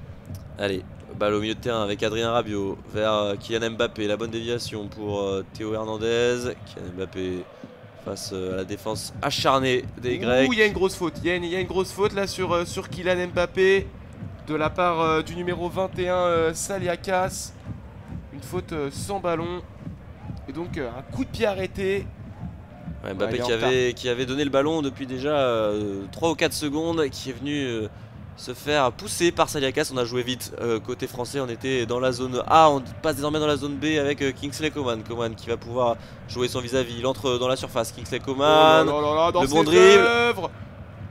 Allez, balle au milieu de terrain avec Adrien Rabiot vers Kylian Mbappé. La bonne déviation pour Théo Hernandez. Kylian Mbappé face à la défense acharnée des Grecs. Ouh, il y a une grosse faute. Il y a une grosse faute là sur Kylian Mbappé de la part du numéro 21 Saliakas. Une faute sans ballon. Et donc un coup de pied arrêté. Ouais, Mbappé qui avait donné le ballon depuis déjà 3 ou 4 secondes, qui est venu se faire pousser par Saliakas. On a joué vite côté français, on était dans la zone A, on passe désormais dans la zone B avec Kingsley Coman. Coman qui va pouvoir jouer son vis-à-vis, il entre dans la surface. Kingsley Coman, le bon dribble.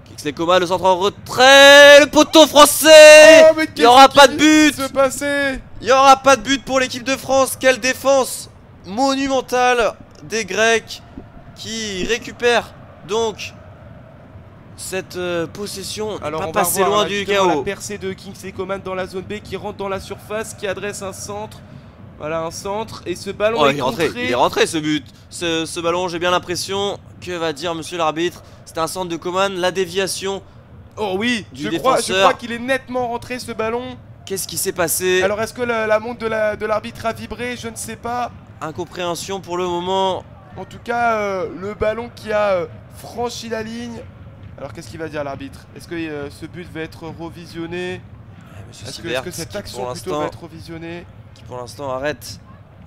Kingsley Coman, le centre en retrait, le poteau français. Oh, il n'y aura pas de but. Il n'y aura pas de but pour l'équipe de France. Quelle défense monumentale des Grecs qui récupèrent donc cette possession. Alors pas on va passé voir, loin là, du la chaos. percée de Kingsley Coman dans la zone B qui rentre dans la surface, qui adresse un centre. Voilà un centre et ce ballon est contré. Il est rentré ce but. Ce ballon, j'ai bien l'impression. Que va dire monsieur l'arbitre? C'était un centre de Coman, la déviation. Oh oui, du je crois qu'il est nettement rentré ce ballon. Qu'est-ce qui s'est passé? Alors est-ce que la montre de l'arbitre a vibré? Je ne sais pas. Incompréhension pour le moment. En tout cas, le ballon qui a franchi la ligne. Alors qu'est-ce qu'il va dire l'arbitre? Est-ce que ce but va être revisionné? Est-ce que cette action plutôt va être revisionnée? Qui pour l'instant arrête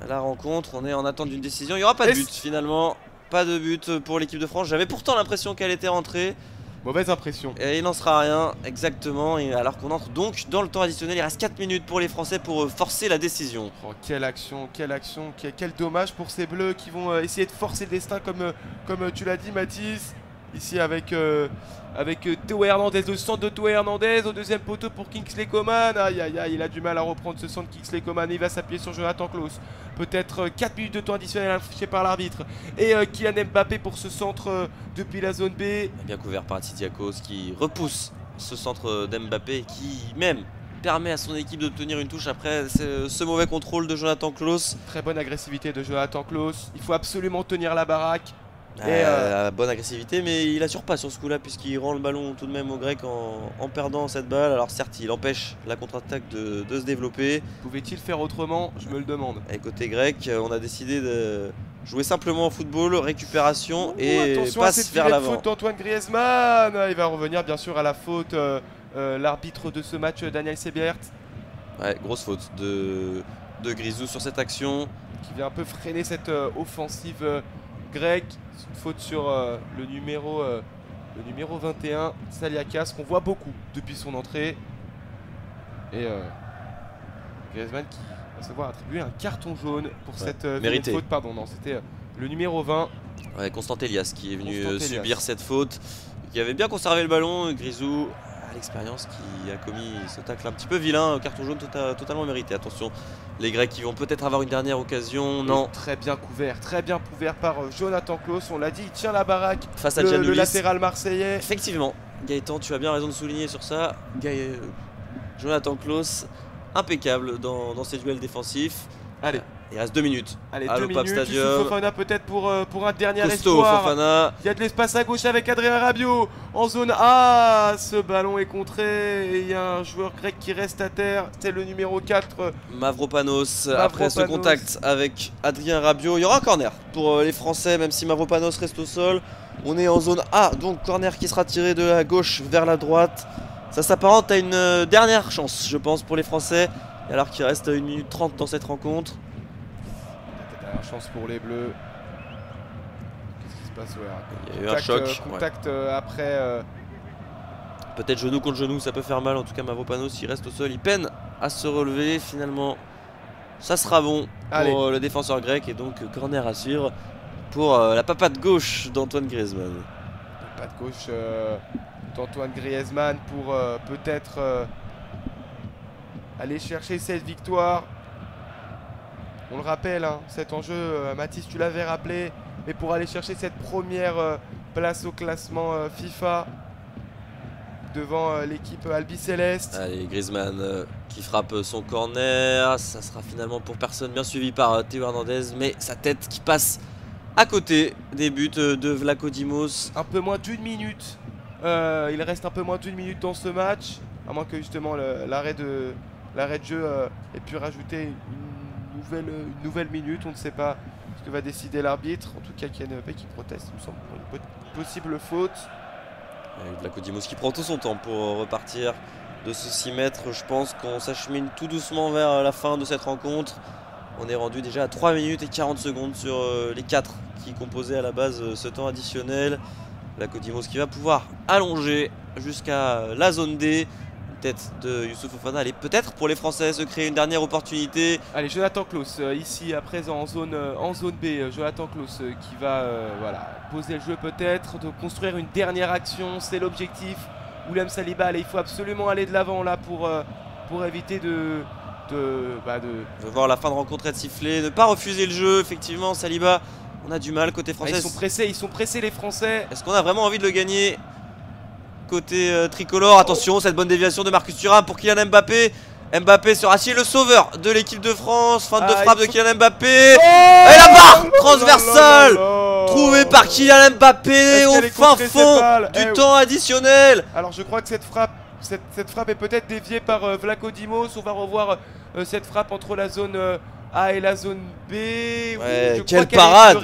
la rencontre. On est en attente d'une décision. Il n'y aura pas de but finalement. Pas de but pour l'équipe de France. J'avais pourtant l'impression qu'elle était rentrée. Mauvaise impression. Et il n'en sera rien exactement. Et alors qu'on entre donc dans le temps additionnel. Il reste 4 minutes pour les Français pour forcer la décision. Oh, quelle action, quel dommage pour ces Bleus qui vont essayer de forcer le destin comme tu l'as dit Mathis. Ici avec Théo Hernandez, le centre de Théo Hernandez au deuxième poteau pour Kingsley Coman. Aïe aïe aïe, il a du mal à reprendre ce centre Kingsley Coman. Il va s'appuyer sur Jonathan Klaus. Peut-être 4 minutes de temps additionnel affiché par l'arbitre. Et Kylian Mbappé pour ce centre depuis la zone B. Bien couvert par Tsidiakos qui repousse ce centre d'Mbappé qui même permet à son équipe d'obtenir une touche après ce mauvais contrôle de Jonathan Klaus. Très bonne agressivité de Jonathan Klaus. Il faut absolument tenir la baraque. Bonne agressivité, mais il assure pas sur ce coup là puisqu'il rend le ballon tout de même au Grec en perdant cette balle. Alors certes il empêche la contre-attaque de se développer. Pouvait-il faire autrement? Je me le demande. Et côté grec on a décidé de jouer simplement au football, récupération et passe vers l'avant. Faute d'Antoine Griezmann. Il va revenir bien sûr à la faute l'arbitre de ce match Daniel Sebert. Ouais, grosse faute de Grisou sur cette action. Qui vient un peu freiner cette offensive grecque. Une faute sur le numéro 21, Saliakas, qu'on voit beaucoup depuis son entrée. Et Griezmann qui va se voir attribuer un carton jaune pour cette faute. Pardon, non, c'était le numéro 20. Ouais, Constant Elias qui est venu subir cette faute. Qui avait bien conservé le ballon. Grisou, à l'expérience, qui a commis ce tacle un petit peu vilain. Carton jaune totalement mérité. Attention, les Grecs qui vont peut-être avoir une dernière occasion. Non. Très bien couvert par Jonathan Klaus. On l'a dit, il tient la baraque face à le latéral marseillais. Effectivement, Gaëtan, tu as bien raison de souligner sur ça. Jonathan Klaus, impeccable dans ses duels défensifs. Allez. Il reste 2 minutes. Allez, 2 minutes. Youssouf Fofana peut-être pour un dernier Costaud, espoir. Fofana. Il y a de l'espace à gauche avec Adrien Rabiot en zone A. Ce ballon est contré et il y a un joueur grec qui reste à terre. C'est le numéro 4. Mavropanos. Après ce contact avec Adrien Rabiot, il y aura un corner pour les Français, même si Mavropanos reste au sol. On est en zone A, donc corner qui sera tiré de la gauche vers la droite. Ça s'apparente à une dernière chance, je pense, pour les Français. Alors qu'il reste 1 minute 30 dans cette rencontre. Dernière chance pour les Bleus. Qu'est-ce qui se passe? Il y a eu un choc. Contact après. Peut-être genou contre genou, ça peut faire mal. En tout cas, Mavropanos, il reste au sol. Il peine à se relever. Finalement, ça sera bon pour le défenseur grec. Et donc, corner à suivre pour la papate gauche d'Antoine Griezmann. La papate gauche d'Antoine Griezmann pour peut-être aller chercher cette victoire. On le rappelle, hein, cet enjeu, Mathis, tu l'avais rappelé, mais pour aller chercher cette première place au classement FIFA devant l'équipe Albi-Céleste. Allez, Griezmann qui frappe son corner, ça sera finalement pour personne, bien suivi par Théo Hernandez, mais sa tête qui passe à côté des buts de Vlachodimos. Un peu moins d'1 minute Il reste un peu moins d'1 minute dans ce match, à moins que justement l'arrêt de jeu ait pu rajouter une nouvelle minute. On ne sait pas ce que va décider l'arbitre. En tout cas, Kylian Mbappé qui proteste, il me semble, pour une possible faute. Vlaco Dimos qui prend tout son temps pour repartir de ce 6 mètres. Je pense qu'on s'achemine tout doucement vers la fin de cette rencontre. On est rendu déjà à 3 minutes et 40 secondes sur les 4 qui composaient à la base ce temps additionnel. Vlaco Dimos qui va pouvoir allonger jusqu'à la zone D. Tête de Youssouf Fofana. Allez, peut-être pour les Français se créer une dernière opportunité. Allez, Jonathan Klaus ici à présent en zone B. Jonathan Klaus qui va voilà, poser le jeu peut-être, de construire une dernière action, c'est l'objectif. William Saliba, allez, il faut absolument aller de l'avant là pour éviter On va voir la fin de rencontre être sifflée, ne pas refuser le jeu. Effectivement, Saliba, on a du mal côté français. Ils sont pressés les Français. Est-ce qu'on a vraiment envie de le gagner côté tricolore? Attention, cette bonne déviation de Marcus Thuram pour Kylian Mbappé. Mbappé sera le sauveur de l'équipe de France. Fin de frappe de Kylian Mbappé. Et la barre transversale trouvée par Kylian Mbappé au fin fond du temps additionnel. Alors je crois que cette frappe est peut-être déviée par Vlaco Dimos. On va revoir cette frappe entre la zone A et la zone B. Ouais, quelle parade!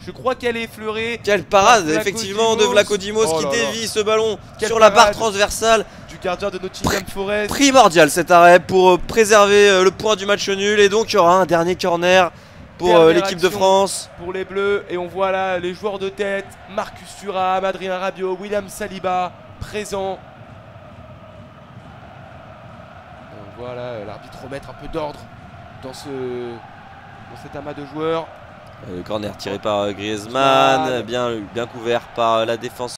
Je crois qu'elle est effleurée. Quelle parade effectivement de Vlaco Dimos qui dévie ce ballon sur la barre transversale du gardien de Nottingham Forest. Primordial cet arrêt pour préserver le point du match nul. Et donc il y aura un dernier corner pour l'équipe de France. Pour les Bleus. Et on voit là les joueurs de tête. Marcus Thuram, Adrien Rabiot, William Saliba présents. Voilà, l'arbitre remettre un peu d'ordre dans cet amas de joueurs. Le corner tiré par Griezmann, bien couvert par la défense